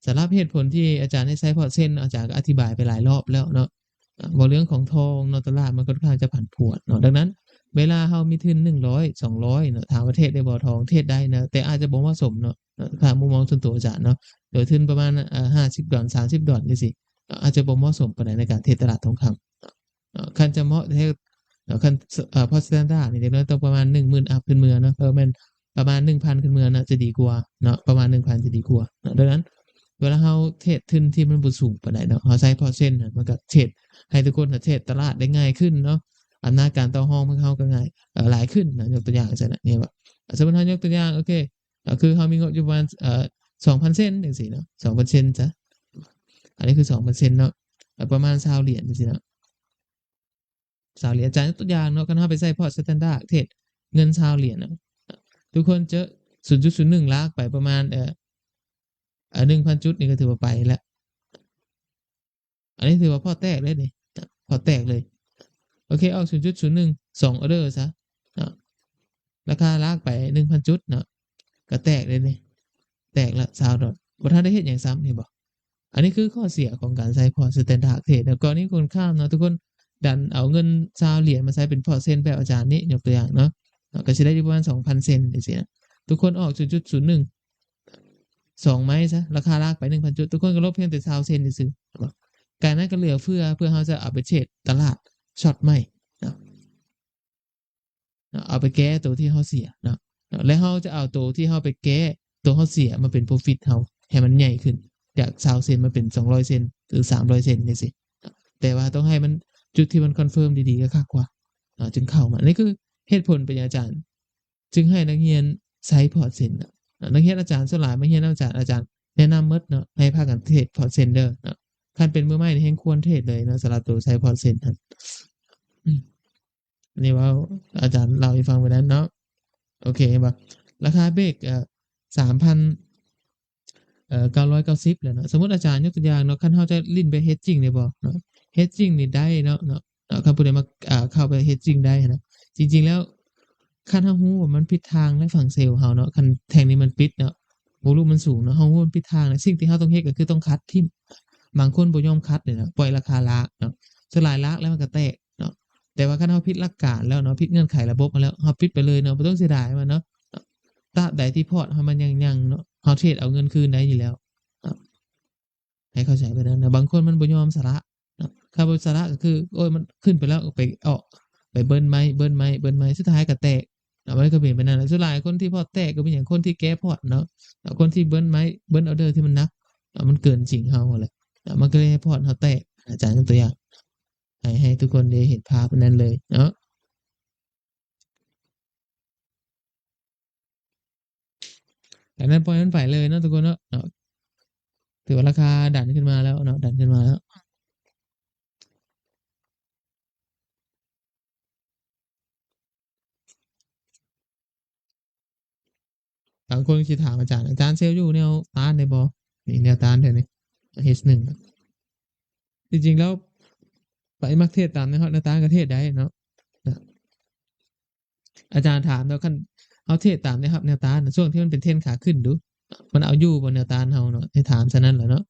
สำหรับเหตุผลที่อาจารย์ให้ใช้พอร์ตเซ็นอาจารย์ก็อธิบายไปหลายรอบแล้วเนาะว่าเรื่องของทองเนาะตลาดมันค่อนข้างจะผันผวนเนาะดังนั้นเวลาเรามีทุน100 200เนาะถามว่าเทรดได้บ่ทองเทรดได้นะแต่อาจจะบ่เหมาะสมเนาะถ้ามุมมองส่วนตัวอาจารย์เนาะโดยทุนประมาณ$50 $30จังซี่อาจจะบ่เหมาะสมปานใดในการเทรดตลาดทองคำ คันจะเหมาะแท้คันพอสแตนดาร์ดนี่เด็กน้อยต้องประมาณ10,000อัปขึ้นเมือเนาะแม่นประมาณ1,000ขึ้นเมือน่ะจะดีกว่าเนาะประมาณ1,000จะดีกว่าเนาะดังนั้นเวลาเราเทรดทุนที่มันบ่สูงปานใดเนาะเราใช้พอร์ตเซ็นต์น่ะมันก็เทรดให้ทุกคนน่ะเทรดตลาดได้ง่ายขึ้นเนาะอำนาจการต่อรองของเราก็ง่ายหลายขึ้นนะยกตัวอย่างจังซี่นะเนี่ยแบบสมมุติเรายกตัวอย่างโอเคคือเรามีงบอยู่ประมาณ2,000เซนต์จังซี่เนาะ2,000เซนต์จ้ะอันนี้คือ2%เนาะประมาณ20เหรียญจังซี่เนาะ20เหรียญอาจารย์ยกตัวอย่างเนาะคันเราไปใส่พอร์ตสแตนดาร์ดเทรดเงิน20เหรียญน่ะทุกคนเจอ0.01 ลากไปประมาณ1,000 จุดนี่ก็ถือว่าไปแล้ว อันนี้ถือว่าพอร์ตแตกเลยนี่พอร์ตแตกเลยโอเคออก0.01 2ออเดอร์ซะเนาะราคาลากไป 1,000 จุดเนาะก็แตกเลยนี่แตกละ20 ดอลบ่ทันได้เฮ็ดหยังซ้ำนี่บ่อันนี้คือข้อเสียของการใช้พอร์ต Standard Trade แล้วกรณีคนข้ามเนาะทุกคนดันเอาเงิน20เหรียญมาใช้เป็นพอร์ตเซ็นแบบอาจารย์นี่ยกตัวอย่างเนาะก็สิได้อยู่ประมาณ 2,000 เซนต์จังซี่นะทุกคนออก0.01 2ไหมซะราคาลากไป 1,000 จุดทุกคนก็ลบเพียงแต่20เซนต์ซื่อๆการนั้นก็เหลือเฟือเราจะเอาไปเทรดตลาดช็อตใหม่เนาะเอาไปแก้ตัวที่เราเสียเนาะและเราจะเอาตัวที่เราไปแก้ตัวเราเสียมาเป็น profit เราให้มันใหญ่ขึ้นจาก20เซนต์มาเป็น200เซนต์หรือ300เซนต์จังซี่แต่ว่าต้องให้มันจุดที่มันคอนเฟิร์มดีๆก็คักกว่าจึงเข้ามาอันนี้คือเหตุผลเป็นอาจารย์จึงให้นักเรียนใช้พอร์ตเซ็นนักเรียนอาจารย์ส่วนหลายไม่เรียนอาจารย์แนะนำหมดเนาะให้พากันเทรดพอร์ตเซ็นเด้อเนาะคันเป็นมือใหม่นี่แฮ่งควรเทรดเลยเนาะสำหรับตัวใช้พอร์ตเซ็นครับอันนี้ว่าอาจารย์เล่าให้ฟังไปนั้นเนาะโอเคบ่ราคาเบรก3,000 990แล้วเนาะสมมุติอาจารย์ยกตัวอย่างเนาะคันเฮาจะลิ้นไป hedging ได้บ่เนาะ hedging นี่ได้เนาะคันผู้ใดมาเข้าไป hedging ได้นะจริงๆแล้วคันเฮาฮู้ว่ามันผิดทางในฝั่งเซลล์เฮาเนาะคันแท่งนี้มันปิดเนาะวอลุ่มมันสูงเนาะเฮาฮู้มันผิดทางนะสิ่งที่เฮาต้องเฮ็ดก็คือต้องคัดทิ่มบางคนบ่ยอมคัดเลยนะปล่อยราคาลากเนาะสลายลากแล้วมันก็แตกเนาะแต่ว่าคันเฮาผิดหลักการแล้วเนาะผิดเงื่อนไขระบบมาแล้วเฮาปิดไปเลยเนาะบ่ต้องเสียดายมันเนาะตราบใดที่พอร์ตเฮามันยังเนาะเฮาเทรดเอาเงินคืนได้อยู่แล้วให้เข้าใจไปนั้นนะบางคนมันบ่ยอมสละเนาะถ้าบ่สละก็คือโอ๊ยมันขึ้นไปแล้วไปออกไปเบิ้นไม้สุดท้ายก็แตกมันก็เป็นไปนั่นแหละส่วนหลายคนที่พอร์ตแตกก็เป็นอย่างคนที่แก้พอร์ตเนาะคนที่เบิ้นไม้เบิ้นออเดอร์ที่มันหนักมันเกินจริงเฮาแหละมันก็เลยให้พอร์ตเฮาแตกอาจารย์ยกตัวอย่างให้ทุกคนได้เห็นภาพนั้นเลยเนาะจากนั้นปล่อยมันไปเลยเนาะทุกคนเนาะถือว่าราคาดันขึ้นมาแล้วเนาะดันขึ้นมาแล้วบางคนสิถามอาจารย์เซลล์อยู่แนวต้านได้บ่นี่แนวต้านเด้อนี่ H1 จริงๆแล้วไปมักเทศตามแนวต้านก็เทศได้เนาะอาจารย์ถามแล้วคันเฮาเทศตามแนวต้านช่วงที่มันเป็นเทรนขาขึ้นดูมันเอาอยู่บ่แนวต้านเฮาเนาะให้ถามฉะนั้นแหละเนาะ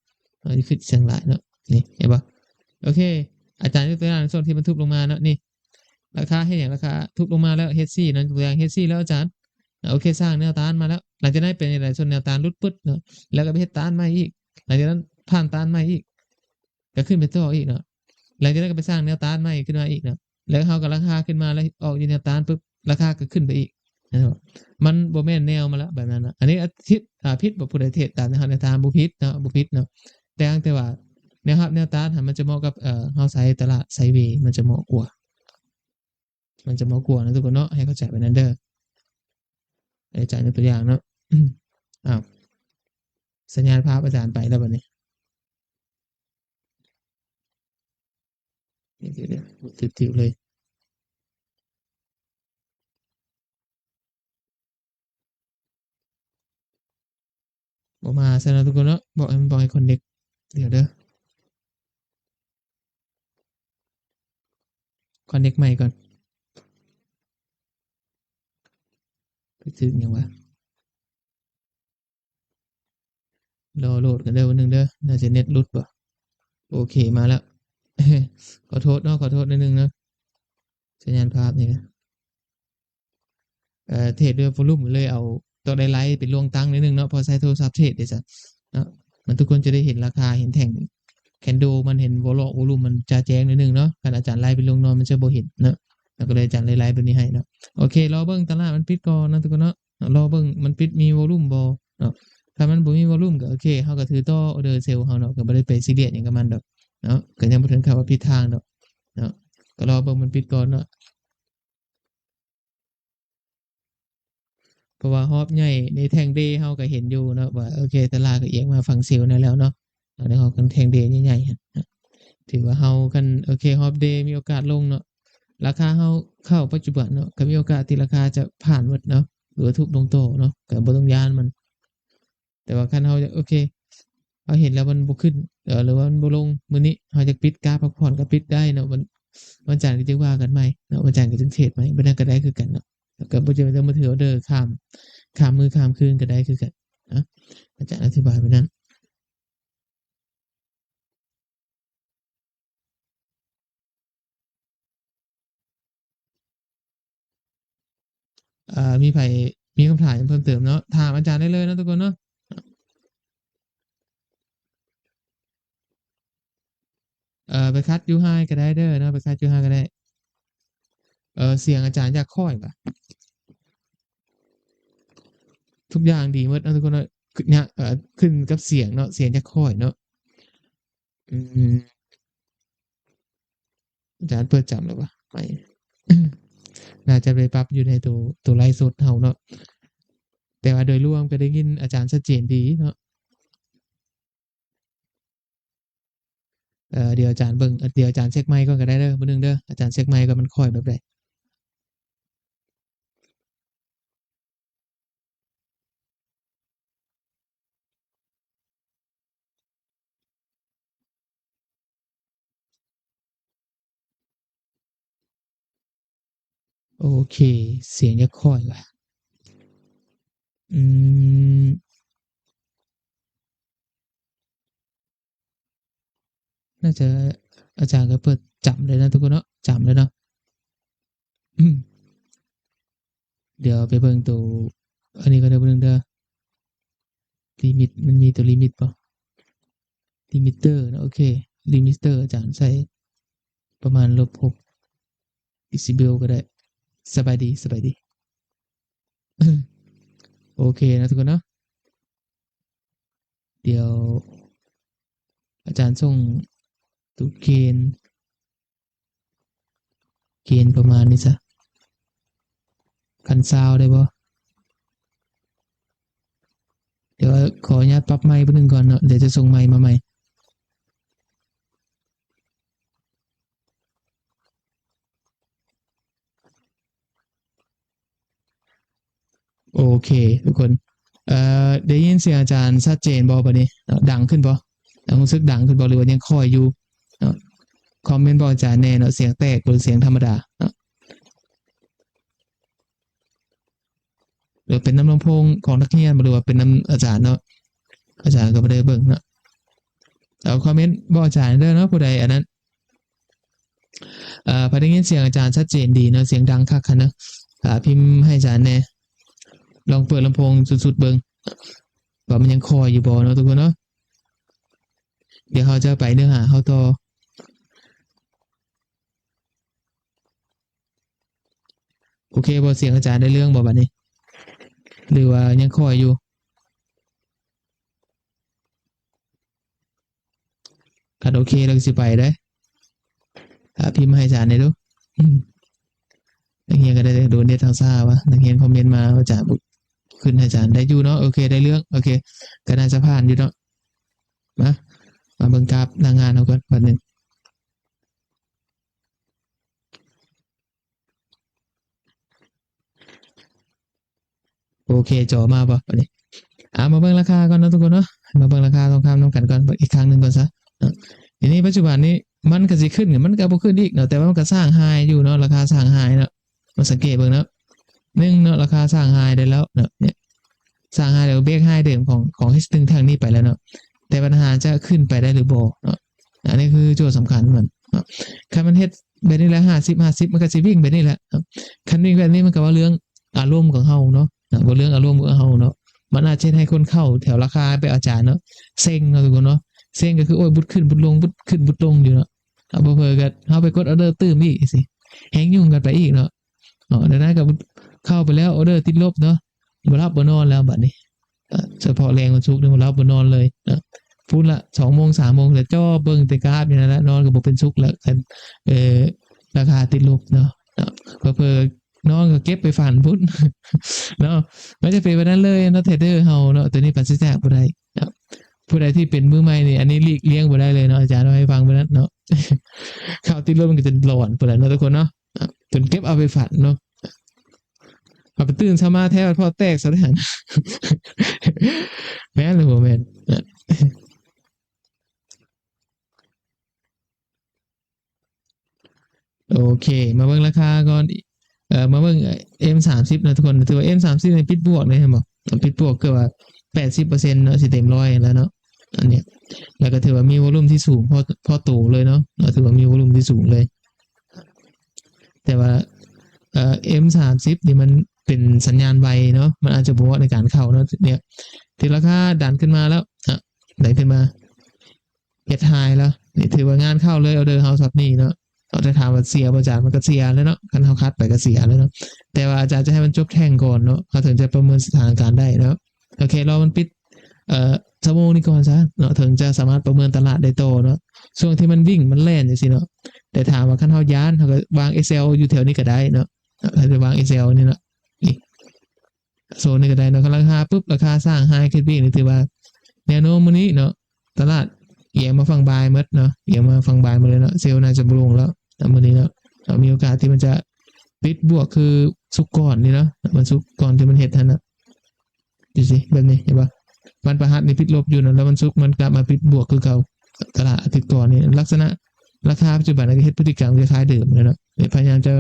นี่คือเชียงรายเนาะนี่เห็นบ่โอเคอาจารย์ยกตัวอย่างช่วงที่มันทุบลงมาเนาะนี่ราคาเฮ็ดหยังราคาทุบลงมาแล้ว H4 เนาะตัวอย่าง H4 แล้วอาจารย์โอเคสร้างแนวต้านมาแล้วหลังจากนั้นเป็นจังได๋ส่วนแนวต้านหลุดปึ๊ดเนาะแล้วก็ไปเฮ็ดต้านใหม่อีกหลังจากนั้นผ่านต้านใหม่อีกก็ขึ้นไปต่ออีกเนาะหลังจากนั้นก็ไปสร้างแนวต้านใหม่ขึ้นมาอีกเนาะแล้วเฮาก็ราคาขึ้นมาแล้วออกอยู่แนวต้านปึ๊บราคาก็ขึ้นไปอีกนะครับมันบ่แม่นแนวมาแล้วแบบนั้นน่ะอันนี้ผิดบ่ผู้ใดเทศตามแนวทางบ่ผิดเนาะบ่ผิดเนาะแต่ว่าแนวต้านมันจะเหมาะกับเฮาใช้ตลาดไซด์เวย์มันจะเหมาะกว่านะทุกคนเนาะให้เข้าใจแบบนั้นเด้ออาจารย์ยกตัวอย่างเนาะอ้าวสัญญาณภาพอาจารย์ไปแล้วบัดนี้เดี๋ยวๆติวๆเลยบ่มาซะนะทุกคนเนาะบอกให้คอนเน็กเดี๋ยวเด้อคอนเน็กใหม่ก่อนไปถึงหยังวะรอโหลดกันเด้อวันนึงเด้อน่าจะเน็ตหลุดบ่โอเคมาแล้วขอโทษเนาะขอโทษนิดนึงเนาะสัญญาณภาพนี่นะเทรดด้วยวอลุ่มเลยเอาตัวไดไลท์เป็นลวงตั้งนิดนึงเนาะพอใช้โทรศัพท์เทรดได้ซะเนาะมันทุกคนจะได้เห็นราคาเห็นแท่ง แคนโดมันเห็นวอลลุ่มมันจะแจ้งนิดนึงเนาะการอาจารย์ไล่ไปลงนอนมันจะบ่เห็นเนาะแล้วก็เลยอาจารย์ไล่ๆแบบนี้ให้เนาะโอเครอเบิ่งตลาดมันปิดก่อนนะทุกคนเนาะรอเบิ่งมันปิดมีวอลลุ่มบ่เนาะถ้ามันบ่มีวอลลุ่มก็โอเคเฮาก็ถือต่อออเดอร์เซลล์เฮาเนาะก็บ่ได้ไปซีเรียสหยังกับมันดอกเนาะก็ยังบ่ถึงกับว่าผิดทางดอกเนาะก็รอเบิ่งมันปิดก่อนเนาะเพราะว่ารอบใหญ่ในแท่งเดย์เฮาก็เห็นอยู่เนาะว่าโอเคตลาดก็เอียงมาฝั่งเซลล์นั่นแล้วเนาะในฮอบกันแท่งเดย์ใหญ่ๆถือว่าเฮากันโอเคฮอบเดย์มีโอกาสลงเนาะราคาเฮาเข้าปัจจุบันเนาะก็มีโอกาสที่ราคาจะผ่านหมดเนาะหรือว่าทุบลงโตเนาะก็บ่ต้องย้านมันแต่ว่าคันเฮาจะโอเคเฮาเห็นแล้วมันบ่ขึ้นหรือว่ามันบ่ลงมื้อนี้เฮาจะปิดกราฟพักผ่อนก็ปิดได้เนาะวันจันทร์ก็จึงว่ากันใหม่เนาะวันจันทร์ก็จึงเทรดใหม่บ่นั้นก็ได้คือกันเนาะก็บ่จำเป็นต้องมาถือออเดอร์ข้ามมื้อข้ามคืนก็ได้คือกันนะอาจารย์อธิบายไปนั้นมีไผมีคำถามเพิ่มเติมเนาะถามอาจารย์ได้เลยเนาะทุกคนเนาะไปคัดอยู่ไฮก็ได้เด้อเนาะไปคัดอยู่ไฮก็ได้เสียงอาจารย์อยากค่อยป่ะทุกอย่างดีหมดเนาะทุกคนเนาะเนี่ยขึ้นกับเสียงเนาะเสียงจะค่อยเนาะอืมอาจารย์เปิดจำแล้วป่ะไม่น่าจะไปปรับอยู่ในตัวไลฟ์สดเฮาเนาะแต่ว่าโดยรวมก็ได้ยินอาจารย์ชัดเจนดีเนาะเดี๋ยวอาจารย์เบิ่งเดี๋ยวอาจารย์เช็คไมค์ก่อนก็ได้เด้อมื้อนึงเด้ออาจารย์เช็คไมค์ก่อนมันค่อยแบบใดโอเคเสียงจะค่อยว่ะอืมน่าจะอาจารย์ก็เปิดจำเลยนะทุกคนเนาะจำเลยเนาะอืมเดี๋ยวไปเบิ่งตัวอันนี้ก็ได้เบิ่งเด้อลิมิตมันมีตัวลิมิตป่ะลิมิเตอร์นะโอเคลิมิเตอร์อาจารย์ใส่ประมาณ-6ดิซิเบลก็ได้สบายดีสบายดีโอเคนะทุกคนเนาะเดี๋ยวอาจารย์ส่งตัวเกณฑ์ประมาณนี้ซะคันซาวได้บ่เดี๋ยวขออนุญาตปรับไมค์แป๊บนึงก่อนเนาะเดี๋ยวจะส่งไมค์มาใหม่โอเคทุกคนได้ยินเสียงอาจารย์ชัดเจนบ่บัดนี้ดังขึ้นบ่รู้สึกดังขึ้นบ่หรือว่ายังคอยอยู่เนาะคอมเมนต์บอกอาจารย์แน่เนาะเสียงแตกหรือเสียงธรรมดาเนาะหรือเป็นน้ำลำโพงของนักเรียนหรือว่าเป็นน้ำอาจารย์เนาะอาจารย์ก็ไม่ได้เบิ่งเนาะเอาคอมเมนต์บอกอาจารย์เด้อเนาะผู้ใดอันนั้นพอได้ยินเสียงอาจารย์ชัดเจนดีเนาะเสียงดังคักคันเนาะพิมพ์ให้อาจารย์แน่ลองเปิดลำโพงสุดๆเบิ่งว่ามันยังคอยอยู่บ่เนาะทุกคนเนาะเดี๋ยวเขาจะไปเนื้อหาเขาต่อโอเคบ่เสียงอาจารย์ได้เรื่องบ่บัดนี้หรือว่ายังคอยอยู่คันโอเคเราสิไปได้พิมพ์ให้อาจารย์ได้ดูนักเรียนก็ได้โดนเน็ตทางซ่าวะนักเรียนคอมเมนต์มาอาจารย์ขึ้นให้อาจารย์ได้อยู่เนาะโอเคได้เรื่องโอเคก็น่าจะผ่านอยู่เนาะมาเบิ่งกราฟหน้างานเอาก่อนบัดนึงโอเคจอมาบ่บัดนี้มาเบิ่งราคาก่อนเนาะทุกคนเนาะมาเบิ่งราคาทองคำนำกันก่อนอีกครั้งหนึ่งก่อนซะทีนี้ปัจจุบันนี้มันก็สิขึ้นมันก็บ่ขึ้นอีกเนาะแต่ว่ามันก็สร้างไฮอยู่เนาะราคาสร้างไฮเนาะมาสังเกตเบิ่งเนาะ1เนาะราคาสร้างไฮได้แล้วเนาะเนี่ยสร้างไฮแล้วเบรกไฮเดิมของ H1 ทางนี้ไปแล้วเนาะแต่ปัญหาจะขึ้นไปได้หรือบ่เนาะอันนี้คือโจทย์สำคัญมันเนาะคันมันเฮ็ดแบบนี้แหละ50มันก็สิวิ่งแบบนี้แหละคันวิ่งแบบนี้มันก็ว่าเรื่องอารมณ์ของเฮาเนาะบ่เรื่องอารมณ์ของเฮาเนาะมันอาจจะให้คนเข้าแถวราคาไปอาจารย์เนาะเซ็งเนาะทุกคนเนาะ เซ็งก็คือโอ้ยบุดขึ้นบุดลงบุดขึ้นบุดลงอยู่เนาะเอาเผลอๆก็เฮาไปกดออเดอร์ตื้มอีกสิแฮงยุ่งกันไปอีกเนาะดังนั้นก็เข้าไปแล้วออเดอร์ติดลบเนาะบ่หลับบ่นอนแล้วบัดนี้เฉพาะแรงวันศุกร์นี่บ่หลับบ่นอนเลยนะพูดละ2โมง3โมงแต่จ้อเบิ่งแต่กราฟอยู่นั่นแหละนอนก็บ่เป็นสุขแล้วคันราคาติดลบเนาะเผลอๆน้องก็เก็บไปฝันพุ่น เนาะมันจะเป็นแบบนั้นเลยเนาะเทรดเดอร์เฮาเนาะตัวนี้ปฏิเสธบ่ได้เนาะผู้ใดที่เป็นมือใหม่นี่อันนี้หลีกเลี่ยงบ่ได้เลยเนาะอาจารย์เล่าให้ฟังไปนั้นเนาะ ข่าวติดลบมันก็จะหลอนพุ่นแหละเนาะทุกคนเนาะจนเก็บเอาไปฝันเนาะเอาไปตื่นเช้ามาแท้พ่อแตกซะแล้ว แม่นหรือบ่แม่นโอเคมาเบิ่งราคาก่อนมาเบิ่ง M30 นะทุกคนถือว่า M30 นี่ปิดบวกเลยเห็นบ่ปิดบวกคือว่า 80% เนาะสิเต็ม100แล้วเนาะอันเนี้ยแล้วก็ถือว่ามีวอลุ่มที่สูงพอโตเลยเนาะถือว่ามีวอลุ่มที่สูงเลย แต่ว่าM30 นี่มันเป็นสัญญาณไวเนาะมันอาจจะบ่เหมาะในการเข้าเนาะเนี่ยที่ราคาดันขึ้นมาแล้วดันขึ้นมาเฮ็ดไฮแล้วนี่ถือว่างานเข้าเลยออเดอร์เฮาช็อตนี้เนาะเราจะถามว่าเสียบ่อาจารย์มันก็เสียแล้วเนาะคันเฮาคัดไปก็เสียแล้วเนาะแต่ว่าอาจารย์จะให้มันจบแท่งก่อนเนาะเขาถึงจะประเมินสถานการณ์ได้เนาะโอเครอมันปิดชั่วโมงนี้ก่อนซะเนาะถึงจะสามารถประเมินตลาดได้โตเนาะช่วงที่มันวิ่งมันแล่นจังซี่เนาะแต่ถามว่าคันเฮาย้านเฮาก็วาง Excel อยู่แถวนี้ก็ได้เนาะถ้าจะวาง Excel นี่เนาะนี่โซนนี้ก็ได้เนาะราคาปุ๊บราคาสร้างไฮขึ้นวิ่งนี่ถือว่าแนวโน้มมื้อนี้เนาะตลาดเอียงมาฝั่งบายหมดเนาะเอียงมาฝั่งบายหมดเลยเนาะเซลล์น่าจะบ่ลงแล้วมื้อนี้เนาะมีโอกาสที่มันจะปิดบวกคือสุกก่อนนี่เนาะมันสุกก่อนที่มันเฮ็ดทันน่ะดูสิแบบนี้เห็นป่ะวันพฤหัสนี่ปิดลบอยู่นะแล้ววันศุกร์มันกลับมาปิดบวกคือเก่าตลาดอาทิตย์ก่อนนี่ลักษณะราคาปัจจุบันก็เฮ็ดพฤติกรรมคล้ายๆเดิมเลยเนาะพยายามจะ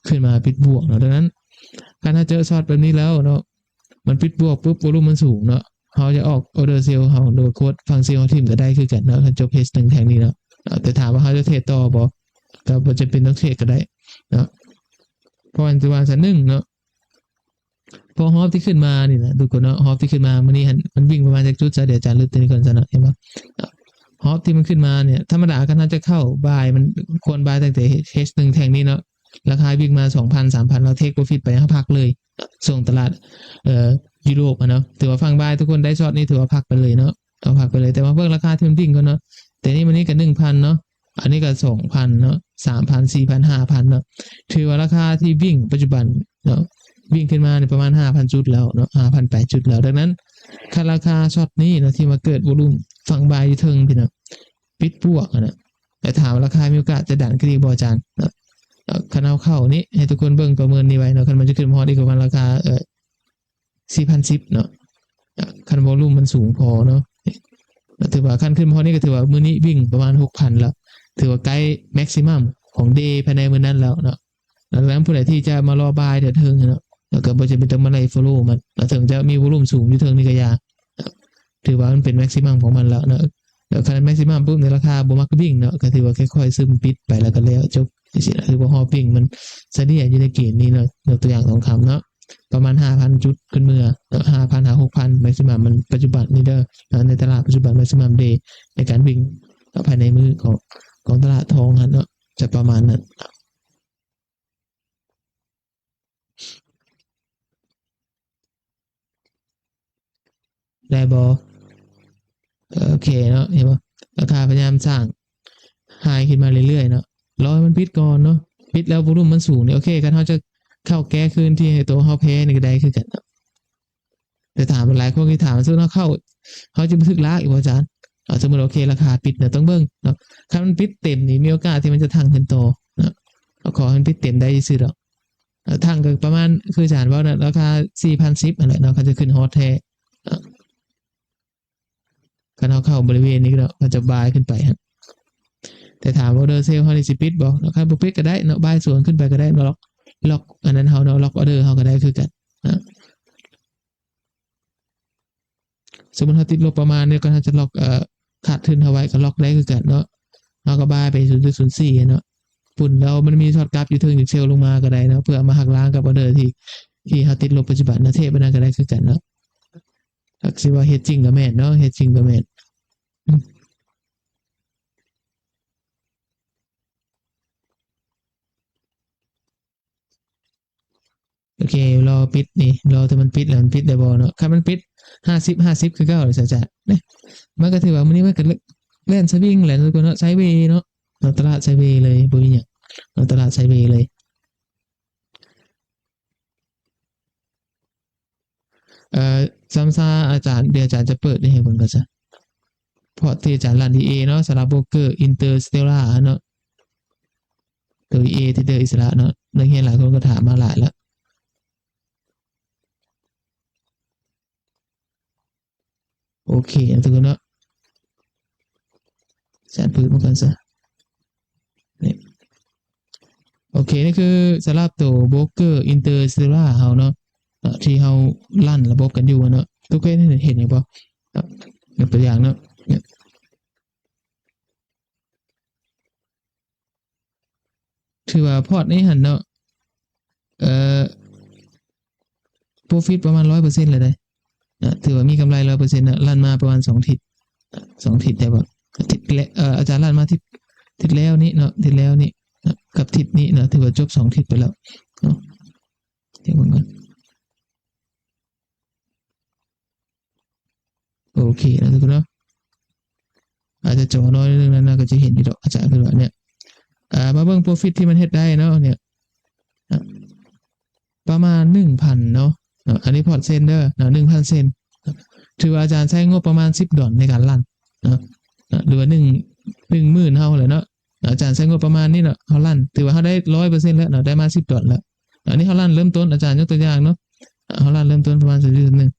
ขึ้นมาปิดบวกเนาะดังนั้นการถ้าเจอช็อตแบบนี้แล้วเนาะมันปิดบวกปุ๊บวอลุ่มมันสูงเนาะเฮาจะออกออเดอร์เซลล์เฮาโดยโค้ดฟังเซลล์ทีมก็ได้คือกันเนาะถ้าจบเพจ1แทงนี้เนาะแต่ถามว่าเฮาจะเทรดต่อบ่ก็บ่จำเป็นต้องเทรดก็ได้เนาะเพราะอันที่ว่า1เนาะพอฮอปที่ขึ้นมานี่นะทุกคนเนาะฮอปที่ขึ้นมามื้อนี้มันวิ่งประมาณจักจุดซะเดี๋ยวอาจารย์ลึกตัวนี้ก่อนซะเนาะเห็นบ่ฮอปที่มันขึ้นมาเนี่ยธรรมดาก็น่าจะเข้าบายมันควรบายตั้งแต่เฮช1แทงนี้เนาะราคาวิ่งมา 2,000 3,000 เราเทคโปรฟิตไปเฮาพักเลยส่งตลาดยุโรปเนาะถือว่าฟังบายทุกคนได้ช็อตนี้ถือว่าพักไปเลยเนาะเอาพักไปเลยแต่ว่าเบิ่งราคาที่มันวิ่งก่อนเนาะแต่นี่มันนี่ก็ 1,000 เนาะอันนี้ก็ 2,000 เนาะ 3,000 4,000 5,000 เนาะถือว่าราคาที่วิ่งปัจจุบันเนาะวิ่งขึ้นมาเนี่ยประมาณ 5,000 จุดแล้วเนาะ 5,800 จุดแล้วดังนั้นถ้าราคาช็อตนี้เนาะที่มาเกิดวอลุ่มฟังบายอยู่เทิงพี่เนาะปิดบวกนะแต่ถามราคามีโอกาสจะดันขึ้นอีกบ่อาจารย์เนาะคันเอาเข้านี่ให้ทุกคนเบิ่งประเมินนี่ไว้เนาะคันมันจะขึ้นฮอดอีกประมาณราคา4,010 เนาะคันวอลุ่มมันสูงพอเนาะถือว่าคันขึ้นพอนี่ก็ถือว่ามื้อนี้วิ่งประมาณ 6,000 แล้วถือว่าใกล้แม็กซิมัมของเดย์ภายในมื้อนั้นแล้วเนาะดังนั้นผู้ใดที่จะมารอบายเถิดเทิงเนาะแล้วก็บ่จำเป็นต้องมาไล่ฟอลโลว์มันแล้วถึงจะมีวอลุ่มสูงอยู่เทิงนี่ก็อย่าถือว่ามันเป็นแม็กซิมัมของมันแล้วเนาะแล้วคันแม็กซิมัมปุ๊บในราคาบ่มักวิ่งเนาะก็ถือว่าค่อยๆซึมปิดไปแล้วก็แล้วจบจังซี่นะถือว่าฮอปปิ้งมันเสถียรอยู่ในเกณฑ์นี้เนาะยกตัวอย่างทองคำเนาะประมาณ 5,000 จุดขึ้นเมื่อ 5,000 หา 6,000 แม็กซิมัมมันปัจจุบันนี้เด้อในตลาดปัจจุบันแม็กซิมัมเดย์ในการวิ่งภายในมือของตลาดทองเนาะจะประมาณนั้นได้บ่โอเคเนาะเห็นบ่ราคาพยายามสร้างไฮขึ้นมาเรื่อยๆเนาะรอให้มันปิดก่อนเนาะปิดแล้ววอลุ่มมันสูงนี่โอเคกันเฮาจะเข้าแก้คืนที่ให้ตัวเฮาแพ้นี่ก็ได้คือกันเนาะแต่ถามหลายคนที่ถามซึ่งเฮาเข้าเขาจะบันทึกลากอีกบ่อาจารย์สมมุติโอเคราคาปิดเนี่ยต้องเบิ่งเนาะถ้ามันปิดเต็มนี่มีโอกาสที่มันจะทังขึ้นต่อเนาะขอให้มันปิดเต็มได้ซื่อดอกทังก็ประมาณคืออาจารย์ว่านะราคา 4,010 นั่นแหละเนาะเขาจะขึ้นฮอตแท้คันเฮาเข้าบริเวณนี้เนาะก็จะบายขึ้นไปฮะแต่ถามว่าออเดอร์เซลล์เฮานี่สิปิดบ่ราคาบ่ปิดก็ได้เนาะบายสวนขึ้นไปก็ได้เนาะล็อกอันนั้นเฮาเนาะล็อกออเดอร์เฮาก็ได้คือกันนะสมมุติเฮาติดลบประมาณนี้ก็ถ้าจะล็อกขาดทุนเฮาไว้ก็ล็อกได้คือกันเนาะเฮาก็บายไป 0.04 เนาะปุ่นแล้วมันมีช็อตกราฟอยู่ถึงเซลล์ลงมาก็ได้เนาะเพื่อมาหักล้างกับออเดอร์ที่เฮาติดลบปัจจุบันนะเทปนั้นก็ได้คือกันเนาะถ้าสิว่าเฮ็ดจริงก็แม่นเนาะเฮ็ดจริงก็แม่น โอเครอปิดนี่รอแต่มันปิดแล้วมันปิดได้บ่เนาะคันมันปิด50คือเก่าเลยซะจ้ะเนี่ยมันก็ถือว่ามื้อนี้มันก็เล่นสวิงแหละทุกคนเนาะไซด์เวย์เนาะตลาดไซด์เวย์เลยบ่มีหยังตลาดไซด์เวย์เลยซัมซาอาจารย์เดี๋ยวอาจารย์จะเปิดให้เบิ่งก็ซะเพราะที่อาจารย์ลั่น EA เนาะสำหรับโบรกเกอร์อินเตอร์สเตลล่าเนาะตัว EA ที่เดออิสระเนาะนักเรียนหลายคนก็ถามมาหลายแล้วโอเคทุกคนเนาะอาจารย์เปิดมาก่อนซะนี่โอเคนี่คือสำหรับตัวโบรกเกอร์อินเตอร์สเตลล่าเฮาเนาะที่เฮาลั่นระบบกันอยู่เนาะทุกคนเห็นอยู่บ่ยกตัวอย่างเนาะถือว่าพอร์ตนี้หันเนาะเอ่อ profit ประมาณ 100% เลยได้ถือว่ามีกำไร 100% นะลั่นมาประมาณ2ทิศ2ทิศได้บ่ทิศอาจารย์ลั่นมาทิศแล้วนี้เนาะทิศแล้วนี้กับทิศนี้เนาะถือว่าจบ2ทิศไปแล้วเนาะเดี๋ยวก่อนโอเคนะทุกคนเนาะอาจจะจอน้อยนึงนะก็จะเห็นอยู่ดอกอาจารย์คือว่าเนี่ยมาเบิ่ง profit ที่มันเฮ็ดได้เนาะเนี่ยประมาณ 1,000 เนาะอันนี้พอร์ตเซนเด้อเนาะ 1,000 เซนถือว่าอาจารย์ใช้งบประมาณ$10ในการลั่นเนาะหรือว่า10,000เฮาเลยเนาะอาจารย์ใช้งบประมาณนี้เนาะเฮาลั่นถือว่าเฮาได้ 100% แล้วเนาะได้มา$10แล้วอันนี้เฮาลั่นเริ่มต้นอาจารย์ยกตัวอย่างเนาะเฮาลั่นเริ่มต้นประมาณ0.1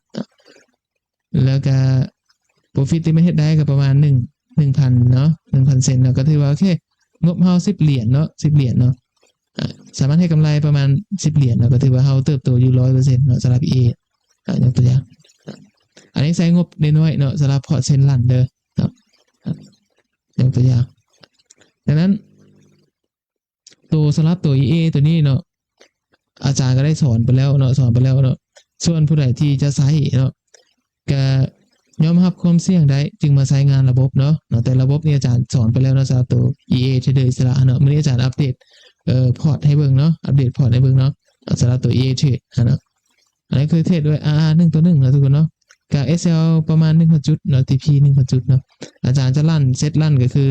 แล้วก็ profit ที่มันเฮ็ดได้ก็ประมาณ1,000เนาะ 1,000 เซนเนาะก็ถือว่าโอเคงบเฮา$10เนาะ$10เนาะสามารถให้กำไรประมาณ$10เนาะก็ถือว่าเฮาเติบโตอยู่ 100% เนาะสำหรับ EA ยกตัวอย่างอันนี้ใช้งบน้อยๆเนาะสำหรับพอร์ตเซนลั่นเด้อเนาะยกตัวอย่างดังนั้นตัวสำหรับตัว EA ตัวนี้เนาะอาจารย์ก็ได้สอนไปแล้วเนาะส่วนผู้ใดที่จะใช้เนาะก็ยอมรับความเสี่ยงได้จึงมาใช้งานระบบเนาะแต่ระบบนี้อาจารย์สอนไปแล้วนะสำหรับตัว EA เทรดเดอร์อิสระเนาะมื้อนี้อาจารย์อัปเดตพอร์ตให้เบิ่งเนาะอัปเดตพอร์ตให้เบิ่งเนาะสำหรับตัว EA เทรดเนาะอันนี้คือเทรดด้วย RR 1 ต่อ 1นะทุกคนเนาะกับ SL ประมาณ1,000จุดเนาะ TP 1,000จุดเนาะอาจารย์จะลั่นเซตลั่นก็คือ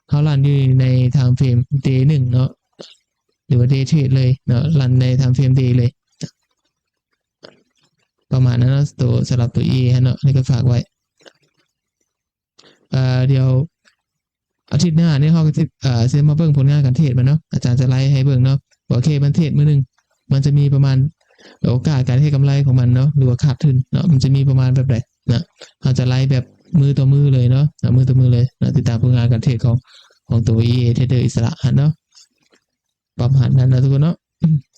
เขาลั่นอยู่ใน time frame day 1เนาะหรือว่า day trade เลยเนาะลั่นใน time frame day เลยประมาณนั้นเนาะตัวสำหรับตัว EA เนาะนี่ก็ฝากไว้เดี๋ยวอาทิตย์หน้าเนี่ยเขาก็จะมาเบิ่งผลงานการเทรดมันเนาะอาจารย์จะไล่ให้เบิ่งเนาะโอเคมันเทรดมื้อนึงมันจะมีประมาณโอกาสการให้กำไรของมันเนาะหรือว่าขาดทุนเนาะมันจะมีประมาณแบบไหนนะเราจะไล่แบบมือต่อมือเลยเนาะมือต่อมือเลยนะติดตามผลงานการเทรดของตัว EA เทรดเดอร์อิสระเนาะประมาณนั้นนะทุกคนเนาะ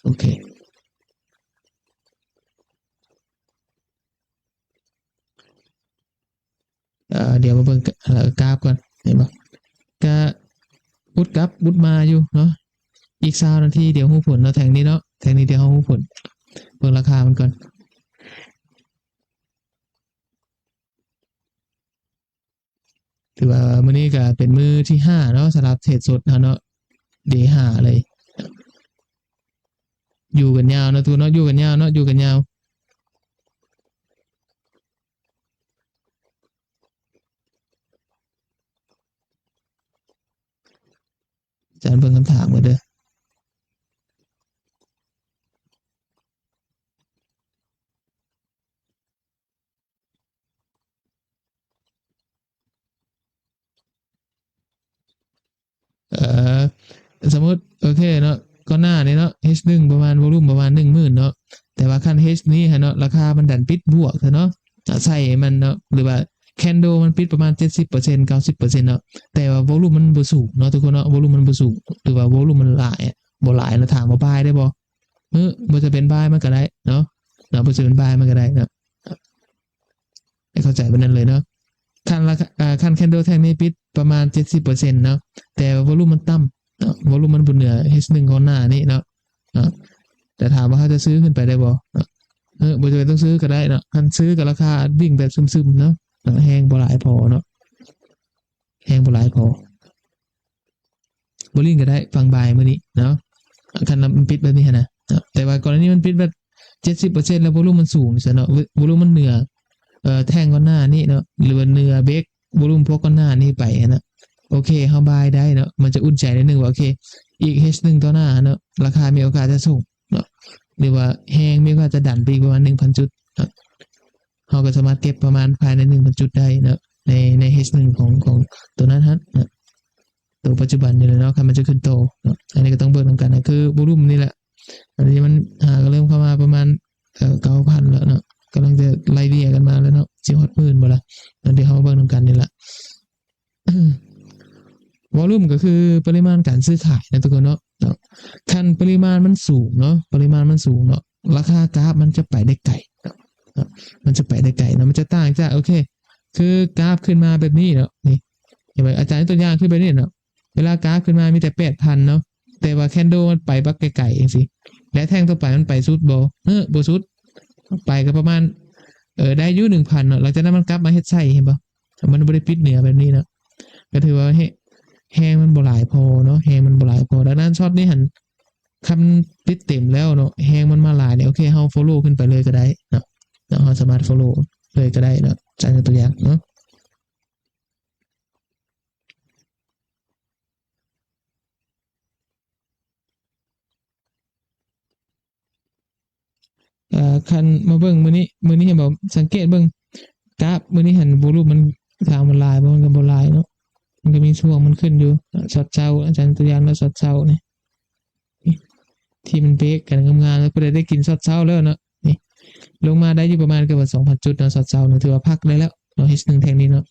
โอเคเดี๋ยวมาเบิ่งกราฟก่อนเห็นบ่ก็บุดกลับบุดมาอยู่เนาะอีก20นาทีเดี๋ยวฮู้ผลเนาะแทงนี้เนาะแทงนี้เดี๋ยวฮู้ผลเบิ่งราคามันก่อนถือว่ามื้อนี้ก็เป็นมื้อที่5เนาะสำหรับเทรดสดเนาะ day 5เลยอยู่กันยาวนะทุกเนาะอยู่กันยาวเนาะอยู่กันยาวอาจารย์เบิ่งคำถามมาเด้อสมมติโอเคเนาะก็หน้านี่เนาะ H1 ประมาณวอลุ่มประมาณ10,000เนาะแต่ว่าคัน H นี้ฮะเนาะราคามันดันปิดบวกเนาะใส่มันเนาะหรือว่าแคนโดมันปิดประมาณ70% 90%เนาะแต่ว่าวอลุ่มมันบ่สูงเนาะทุกคนเนาะวอลุ่มมันบ่สูงหรือว่าวอลุ่มมันหลายบ่หลายแล้วถามว่าบายได้บ่บ่จะเป็นบายมันก็ได้เนาะบ่จะเป็นบายมันก็ได้เนาะให้เข้าใจแบบนั้นเลยเนาะคันราคาคันแคนโดแท่งนี้ปิดประมาณ70%เนาะแต่วอลุ่มมันต่ำวอลุ่มมันบ่เหนือ H1 ของหน้านี้เนาะแต่ถามว่าเขาจะซื้อขึ้นไปได้บ่บ่จำเป็นต้องซื้อก็ได้เนาะคันซื้อกับราคาวิ่งแบบซึมๆเนาะแห้งบ่หลายพอเนาะแห้งบ่หลายพอบ่ลิ่งก็ได้ฟังบายมื้อนี้เนาะคันมันปิดแบบนี้นะแต่ว่ากรณีมันปิดแบบ 70%แล้ววอลุ่มมันสูงซะเนาะวอลุ่มมันเหนือแท่งก้อนหน้านี่เนาะหรือว่าเหนือเบรกวอลุ่มพวกก้อนหน้านี่ไปนะโอเคเฮาบายได้เนาะมันจะอุ่นใจนิดนึงว่าโอเคอีก H1 ต่อหน้าเนาะราคามีโอกาสจะสูงเนาะหรือว่าแฮงมีโอกาสจะดันไปอีกประมาณ 1,000 จุดเนาะเฮาก็สามารถเก็บประมาณภายใน 1,000 จุดได้เนาะใน H1 ของตัวนั้นฮะเนาะตัวปัจจุบันนี่แหละเนาะคันมันจะขึ้นโตเนาะอันนี้ก็ต้องเบิ่งนำกันนะคือวอลุ่มนี่แหละอันนี้มันก็เริ่มเข้ามาประมาณ9,000แล้วเนาะกำลังจะไล่เลี่ยกันมาแล้วเนาะสิฮอด10,000บ่ล่ะนั่นเดี๋ยวเฮามาเบิ่งนำกันนี่แหละวอลุ่มก็คือปริมาณการซื้อขายนะทุกคนเนาะคันปริมาณมันสูงเนาะปริมาณมันสูงเนาะราคากราฟมันจะไปได้ไกลเนาะมันจะไปได้ไกลเนาะมันจะต่างจากโอเคคือกราฟขึ้นมาแบบนี้เนาะนี่เห็นไหมอาจารย์ตัวอย่างขึ้นไปนี่เนาะเวลากราฟขึ้นมามีแต่ 8,000 เนาะแต่ว่าแคนโดมันไปบักไกลๆเองสิและแท่งต่อไปมันไปสุดบ่บ่สุดไปก็ประมาณได้อยู่ 1,000 เนาะหลังจากนั้นมันกลับมาเฮ็ดไส้เห็นบ่มันบ่ได้ปิดเหนือแบบนี้เนาะก็ถือว่าแฮงมันบ่หลายพอเนาะแฮงมันบ่หลายพอดังนั้นช็อตนี้หันคำติดเต็มแล้วเนาะแฮงมันมาหลายเนี่ยโอเคเฮา follow ขึ้นไปเลยก็ได้เนาะเฮาสามารถ follow เลยก็ได้เนาะจากตัวอย่างเนาะคันมาเบิ่งมื้อนี้เห็นบ่สังเกตเบิ่งกราฟมื้อนี้หันวอลุ่มมันทางมันหลายบ่มันก็บ่หลายเนาะมันก็มีช่วงมันขึ้นอยู่ช็อตเช้าอาจารย์ตัวอย่างแล้วช็อตเช้านี่ที่มันเบรกกันงามๆแล้วก็ได้กินช็อตเช้าแล้วเนาะนี่ลงมาได้อยู่ประมาณเกือบ 2,000 จุดเนาะช็อตเช้าเนี่ยถือว่าพักได้แล้วเนาะ H1 แท่งนี้เนาะ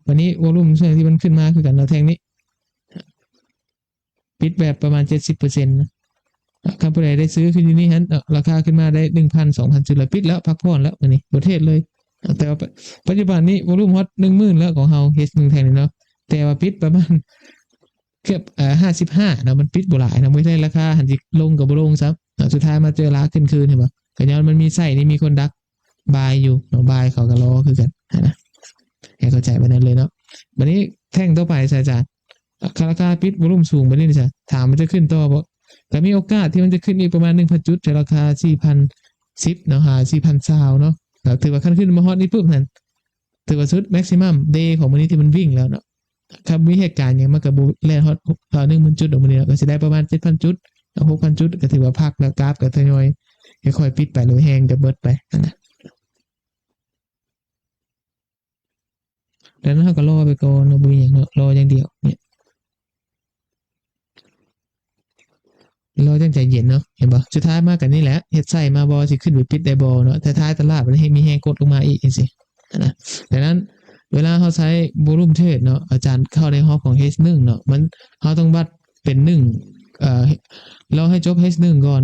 วันนี้วอลุ่มช่วงที่มันขึ้นมาคือกันเนาะแท่งนี้ปิดแบบประมาณ 70%นะถ้าผู้ใดได้ซื้อขึ้นที่นี่ฮะราคาขึ้นมาได้ 1,000 2,000 จุดแล้วปิดแล้วพักผ่อนแล้ววันนี้ประเทศเลยแต่ว่าปัจจุบันนี้วอลุ่มฮอต 10,000 แล้วของเฮา H1 แท่งนี้เนาะแต่ว่าปิดประมาณเกือบ55นะมันปิดบ่หลายนะไม่ใช่ราคาหันสิลงกับบ่ลงซับสุดท้ายมาเจอราขึ้นคืนเห็นบ่ก็ย้อนมันมีไส้นี่มีคนดักบายอยู่เนาะบายเขาก็รอคือกันนะให้เข้าใจไว้นั้นเลยเนาะบัดนี้แท่งต่อไปใช่จ้ะราคาปิดวอลุ่มสูงบัดนี้จ้ะถามมันจะขึ้นต่อบ่ก็มีโอกาสที่มันจะขึ้นอีกประมาณ 1,000 จุดจากราคา 4,010 เนาะหา 4,020 เนาะก็ถือว่าขั้นขึ้นมาฮอตนี่ปุ๊บนั่นถือว่าสุดแม็กซิมัมเดย์ของมื้อนี้ที่มันวิ่งแล้วเนาะครับมีเหตุการณ์อย่างมันกับแลนฮอต10,000 จุดออกมาเนี่ยก็จะได้ประมาณ 7,000 จุด 6,000 จุดก็ถือว่าพักแล้วกราฟก็ทยอยค่อยๆปิดไปเลยแห้งกับเบิดไปนะแล้วนั้นเราก็รอไปก่อนบ่มีหยังเนาะรออย่างเดียวเนี่ยรอจังใจเย็นเนาะเห็นบ่สุดท้ายมากันนี่แหละเฮ็ดไส้มาบ่สิขึ้นไปปิดได้บ่เนาะแต่ท้ายตลาดมันให้มีแฮงกดลงมาอีกจังซี่นะดังนั้นเวลาเขาใช้วอลุ่มเทรดเนาะอาจารย์เข้าในห้องของ H1 เนาะมันเขาต้องวัดเป็น1เราให้จบ H1 ก่อน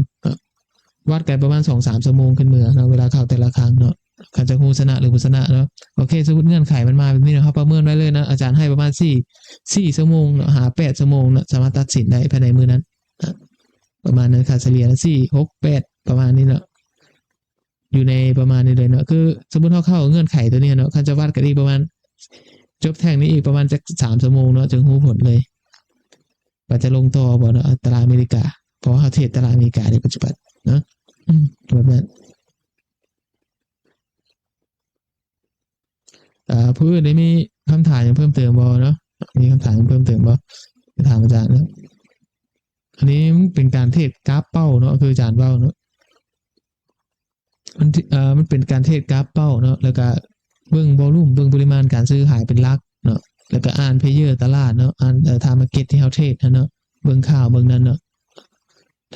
วัดกันประมาณ 2-3 ชั่วโมงขึ้นเมื่อเนาะเวลาเข้าแต่ละครั้งเนาะคันจะฮู้ชนะหรือบ่ชนะเนาะโอเคสมมุติเงื่อนไขมันมาแบบนี้เนาะเฮาประเมินไว้เลยนะอาจารย์ให้ประมาณ4ชั่วโมงเนาะหา8ชั่วโมงเนาะสามารถตัดสินได้ภายในมื้อนั้นประมาณนั้นค่าเฉลี่ย4 6 8ประมาณนี้เนาะอยู่ในประมาณนี้เลยเนาะคือสมมุติเฮาเข้าเงื่อนไขตัวนี้เนาะคันจะวัดกันอีกประมาณจบแท่งนี้อีกประมาณจัก3ชั่วโมงเนาะจึงรู้ผลเลยว่าจะลงต่อบ่เนาะตลาดอเมริกาเพราะเฮาเทรดตลาดอเมริกาในปัจจุบันเนาะแบบนั้นผู้อื่นได้มีคำถามเพิ่มเติมบ่เนาะมีคำถามเพิ่มเติมบ่จะถามอาจารย์เนาะอันนี้เป็นการเทรดกราฟเป้าเนาะคืออาจารย์เว้าเนาะมันเป็นการเทรดกราฟเป้าเนาะแล้วก็เบิ่งวอลุ่มเบิ่งปริมาณการซื้อขายเป็นหลักเนาะแล้วก็อ่านเพลเยอร์ตลาดเนาะอ่านไทม์มาร์เก็ตที่เฮาเทรดเนาะเบิ่งข่าวเบิ่งนั้นเนาะ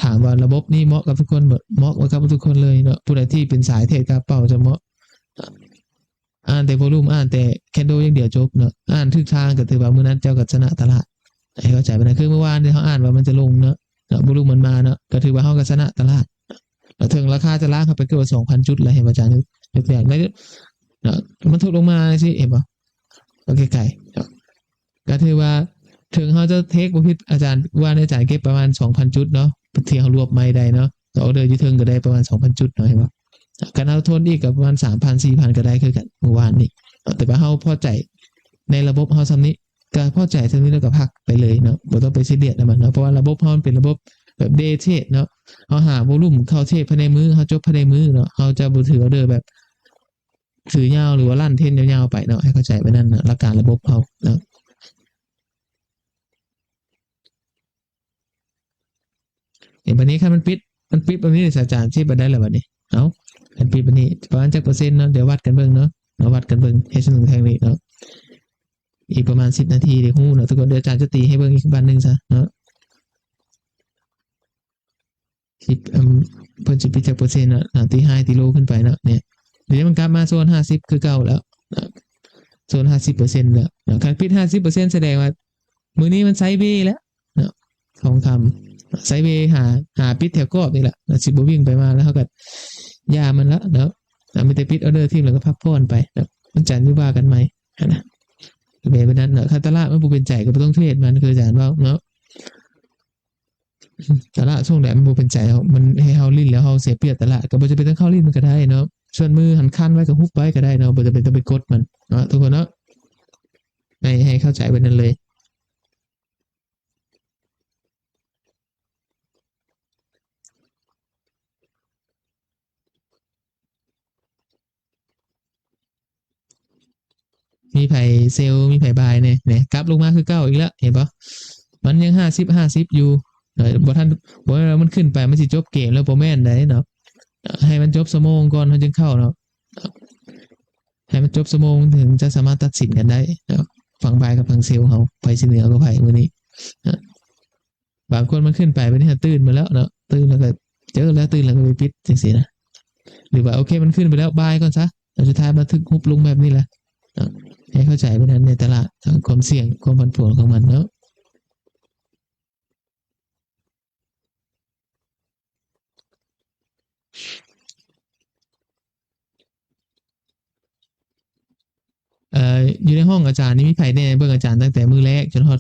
ถามว่าระบบนี้เหมาะกับทุกคนบ่เหมาะกับทุกคนเลยเนาะผู้ใดที่เป็นสายเทรดกราฟเป้าจะเหมาะอ่านแต่วอลุ่มอ่านแต่แคนโดอย่างเดียวจบเนาะอ่านทึกทางก็ถือว่ามื้อนั้นเจ้าก็ชนะตลาดให้เข้าใจไปนะคือเมื่อวานที่เฮาอ่านว่ามันจะลงเนาะวอลุ่มมันมาเนาะก็ถือว่าเฮาก็ชนะตลาดแล้วถึงราคาจะลากเข้าไปเกือบ 2,000 จุดแล้วเห็นบ่อาจารย์ยกตัวอย่างแล้วเนาะมันทุบลงมาสิเห็นบ่โอเคไกลก็ถือว่าถึงเขาจะเทคบ่ผิดอาจารย์ว่าอาจารย์เก็บประมาณ 2,000 จุดเนาะที่เขารวบไม่ได้เนาะออเดอร์อยู่ถึงก็ได้ประมาณ 2,000 จุดเนาะเห็นบ่การเอาทนอีกก็ประมาณ 3,000 4,000 ก็ได้คือกันเมื่อวานนี้แต่ว่าเฮาพอใจในระบบเฮาซำนี้ก็พอใจเท่านี้แล้วก็พักไปเลยเนาะบ่ต้องไปซีเรียสนะมันเนาะเพราะว่าระบบเฮามันเป็นระบบ แบบเดย์เทรดเนาะเขาหาวอลุ่มเข้าเทรดภายในมือเขาจบภายในมือเนาะเขาจะบ่ถือออเดอร์แบบถือยาวหรือว่าลั่นเทรนยาวๆไปเนาะให้เข้าใจไว้นั่นนะหลักการระบบเขาเนาะเห็นบัดนี้คันมันปิดบัดนี้อาจารย์สิบ่ได้แล้วบัดนี้เอ้าคันปิดบัดนี้ประมาณจักเปอร์เซ็นต์เนาะเดี๋ยววัดกันเบิ่งเนาะมาวัดกันเบิ่ง H1 แทงนี้เนาะอีกประมาณ10 นาทีเดี๋ยวฮู้เนาะทุกคนเดี๋ยวอาจารย์จะตีให้เบิ่งอีกบัดนึงซะเนาะ10เพิ่นสิปิดจักเปอร์เซ็นต์เนาะตีไฮตีโลขึ้นไปเนาะเนี่ยเดี๋ยวมันกลับมาโซน50คือเก่าแล้วโซน50%แล้วคันปิด50%แสดงว่ามื้อนี้มันไซด์เวย์แล้วเนาะทองคำไซด์เวย์หาปิดแถวกรอบนี่แหละสิบ่วิ่งไปมาแล้วเขาก็ย่ามันแล้วเนาะมีแต่ปิดออเดอร์ทีมแล้วก็พักผ่อนไปเนาะมันจันทร์วิว่ากันใหม่นะแบบนั้นเนาะคันตลาดมันบ่เป็นใจก็บ่ต้องเทรดมันคืออาจารย์ว่าเนาะตลาดช่วงใดมันบ่เป็นใจเฮามันให้เฮาลิ้นแล้วเฮาเสียเปรียบตลาดก็บ่จำเป็นต้องเข้าลิ้นมันก็ได้เนาะส่วนมือหันคันไว้ก็ฮุบไว้ก็ได้เนาะบ่จำเป็นต้องไปกดมันเนาะทุกคนเนาะให้เข้าใจไว้นั่นเลยมีไผเซลล์มีไผบายเนี่ยกลับลงมาคือเก่าอีกแล้วเห็นบ่มันยัง50 อยู่บ่ทันบ่ว่ามันขึ้นไปมันสิจบเกมแล้วบ่แม่นได้เนาะให้มันจบชั่วโมงก่อนเฮาจึงเข้าเนาะให้มันจบชั่วโมงถึงจะสามารถตัดสินกันได้เนาะฝั่งบายกับฝั่งเซลล์เฮาไผสิเหนือกว่าไผมื้อนี้บางคนมันขึ้นไปบัดนี้ตื่นมาแล้วเนาะตื่นแล้วก็เจอแล้วตื่นแล้วก็ไปปิดจังซี่นะหรือว่าโอเคมันขึ้นไปแล้วบายก่อนซะแล้วสุดท้ายมาถึกฮุบลงแบบนี้แหละเนาะให้เข้าใจไว้นั้นในตลาดความเสี่ยงความผันผวนของมันเนาะอยู่ในห้องอาจารย์นี่มีไผแน่เบิ่งอาจารย์ตั้งแต่มื้อแรกจนฮอด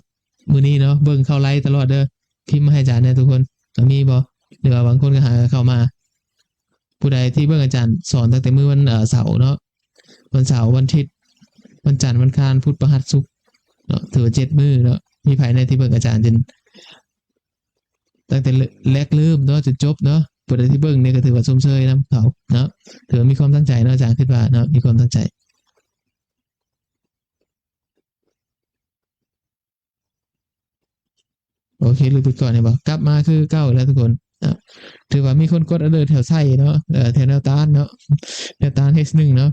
มื้อนี้เนาะเบิ่งเข้าไลฟ์ตลอดเด้อพิมพ์มาให้อาจารย์แน่ทุกคนก็มีบ่หรือว่าบางคนก็หาเข้ามาผู้ใดที่เบิ่งอาจารย์สอนตั้งแต่มื้อวันเสาร์เนาะวันเสาร์วันอาทิตย์วันจันทร์วันอังคารพุธพฤหัสศุกร์เนาะถือว่า7มื้อเนาะมีไผแน่ที่เบิ่งอาจารย์จนตั้งแต่แรกเริ่มเนาะจนจบเนาะผู้ใดที่เบิ่งเนี่ยก็ถือว่าชมเชยนำเขาเนาะถือว่ามีความตั้งใจเนาะอาจารย์คิดว่าเนาะมีความตั้งใจโอเคลืมไปก่อนเนี่ยบอกกลับมาคือเก่าแล้วทุกคนถือว่ามีคนกดออเดอร์แถวไส้เนาะแถวแนวต้านเนาะแนวต้าน H1 เนาะ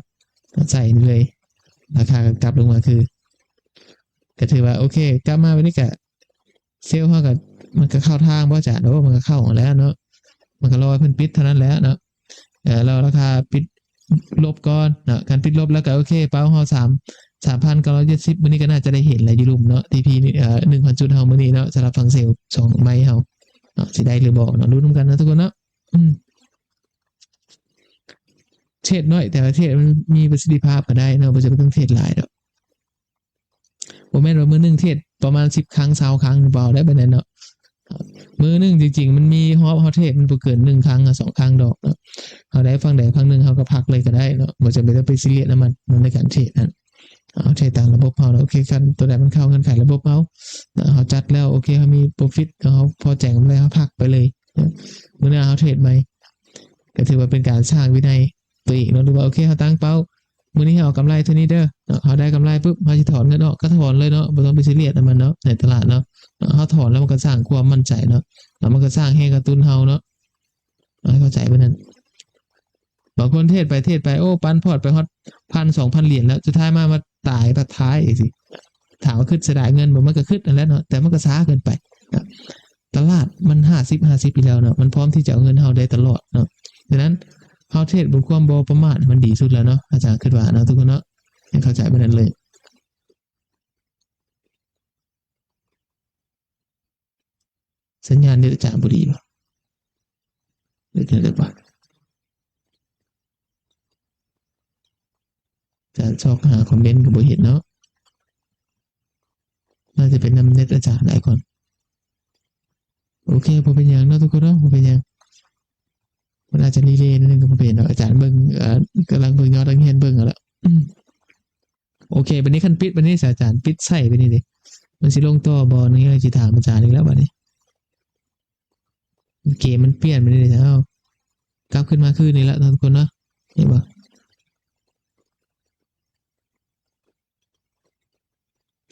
ใส่นี่เลยราคากลับลงมาคือก็ถือว่าโอเคกลับมาวันนี้ก็เซลล์เขาก็มันก็เข้าทางบ่จ่าเนาะมันก็เข้าแล้วเนาะมันก็รอเพิ่นปิดเท่านั้นแหละเนาะเราราคาปิดลบก่อนเนาะการปิดลบแล้วก็โอเคเป้าเฮา3,970มื้อนี้ก็น่าจะได้เห็นแล้วอยู่ลุ่มเนาะ TP นี่1,000 จุดเฮามื้อนี้เนาะสำหรับฝั่งเซลล์2ไม้เฮาเนาะสิได้หรือบ่เนาะลุ้นนำกันนะทุกคนเนาะเทรดน้อยแต่ว่าเทรดมันมีประสิทธิภาพก็ได้เนาะบ่จำเป็นต้องเทรดหลายดอกบ่แม่นว่ามื้อนึงเทรดประมาณ10ครั้ง20ครั้งบ่ได้แบบนั้นเนาะมื้อนึงจริงๆมันมีฮอเทรดมันบ่เกิน1ครั้ง2ครั้งดอกเนาะเฮาได้ฝั่งใดฝั่งหนึ่งเฮาก็พักเลยก็ได้เนาะบ่จำเป็นต้องไปซีเรียสนำมันในการเทรดนั้นเอาเทรดตามระบบเฮาแล้วโอเคคันตัวใดมันเข้าเงื่อนไขระบบเฮาเฮาจัดแล้วโอเคเฮามี profit เฮาพอแจ้งกำไรเฮาพักไปเลยมื้อหน้าเฮาเทรดใหม่ก็ถือว่าเป็นการสร้างวินัยตัวเองเนาะหรือว่าโอเคเฮาตั้งเป้ามื้อนี้เฮาเอากำไรเท่านี้เด้อเฮาได้กำไรปุ๊บเฮาสิถอนเงินออกก็ถอนเลยเนาะบ่ต้องไปซีเรียสนำมันเนาะในตลาดเนาะเฮาถอนแล้วมันก็สร้างความมั่นใจเนาะแล้วมันก็สร้างแรงกระตุ้นเฮาเนาะให้เข้าใจไว้นั่นบางคนเทรดไปโอ้ปันพอร์ตไปฮอด 1,000-2,000 เหรียญแล้วสุดท้ายมาตายบัดท้ายอีกสิถามว่าคิดเสียดายเงินบ่มันก็คิดนั่นแหละเนาะแต่มันก็ช้าเกินไปตลาดมัน50-50อยู่แล้วเนาะมันพร้อมที่จะเอาเงินเฮาได้ตลอดเนาะดังนั้นเฮาเทรดบนความบ่ประมาทมันดีสุดแล้วเนาะอาจารย์คิดว่าเนาะทุกคนเนาะให้เข้าใจไว้นั่นเลยสัญญาณเน็ตอาจารย์บ่ดีบ่หรือจังได๋บ่จะชอบหาคอมเมนต์ก็บ่เห็นเนาะน่าจะเป็นนำเน็ตอาจารย์ได้ก่อนโอเคบ่เป็นหยังเนาะทุกคนเนาะบ่เป็นหยังมันอาจจะรีเลย์นิดนึงก็บ่เป็นเนาะอาจารย์เบิ่งกำลังเบิ่งยอดนักเรียนเบิ่งเอาแล้วโอเคบัดนี้คันปิดบัดนี้สิอาจารย์ปิดไส้ไปนี่ดิมันสิลงต่อบ่นี่สิถามอาจารย์อีกแล้วบัดนี้ เกมมันเปลี่ยนไปเลยแล้วกลับขึ้นมาคืนนี้แล้วทุกคนเนาะเห็นปะ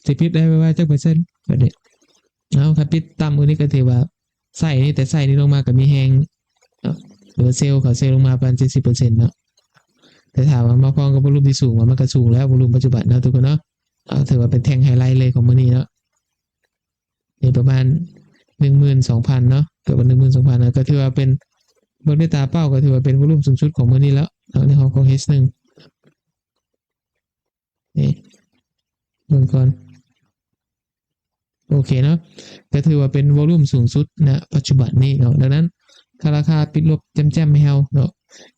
สิปิดได้ไว้จักเปอร์เซ็นต์แบบนี้เอาครับปิดต่ำกว่านี้ก็ถือว่าใส่นี่แต่ใส่นี่ลงมากับมีแหงหรือเซลล์เขาเซลล์ลงมาประมาณ70%เนาะแต่ถามว่ามาพร้อมกับวอลุ่มที่สูงมันก็สูงแล้ววอลุ่มปัจจุบันนะทุกคนเนาะถือว่าเป็นแท่งไฮไลท์เลยของมื้อนี้เนาะนี่ประมาณ12,000เนาะเกือบ12,000นะก็ถือว่าเป็นเบิ่งด้วยตาเป้าก็ถือว่าเป็นวอลุ่มสูงสุดของมื้อนี้แล้วในห้องของ H1 นี่เบิ่งก่อนโอเคเนาะก็ถือว่าเป็นวอลุ่มสูงสุดนะปัจจุบันนี้เนาะดังนั้นถ้าราคาปิดลบแจ่มๆให้เฮาเนาะ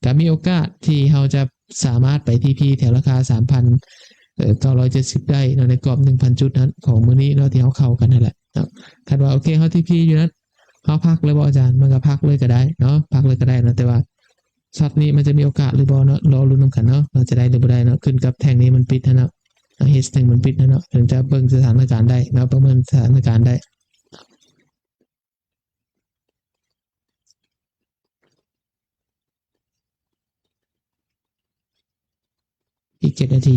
ก็มีโอกาสที่เฮาจะสามารถไปที่พีแถวราคา 3,970 ได้เนาะในกรอบ 1,000 จุดนั้นของมื้อนี้เนาะที่เฮาเข้ากันนั่นแหละเนาะคาดว่าโอเคเฮาที่พีอยู่นั้นเฮาพักเลยบ่อาจารย์มันก็พักเลยก็ได้เนาะพักเลยก็ได้นะแต่ว่าช็อตนี้มันจะมีโอกาสหรือบ่เนาะรอลุ้นนำกันเนาะเราจะได้หรือบ่ได้เนาะขึ้นกับแท่งนี้มันปิดนะเนาะH1 มันปิดนะเนาะถึงจะเบิ่งสถานการณ์ได้เนาะประเมินสถานการณ์ได้อีก7นาที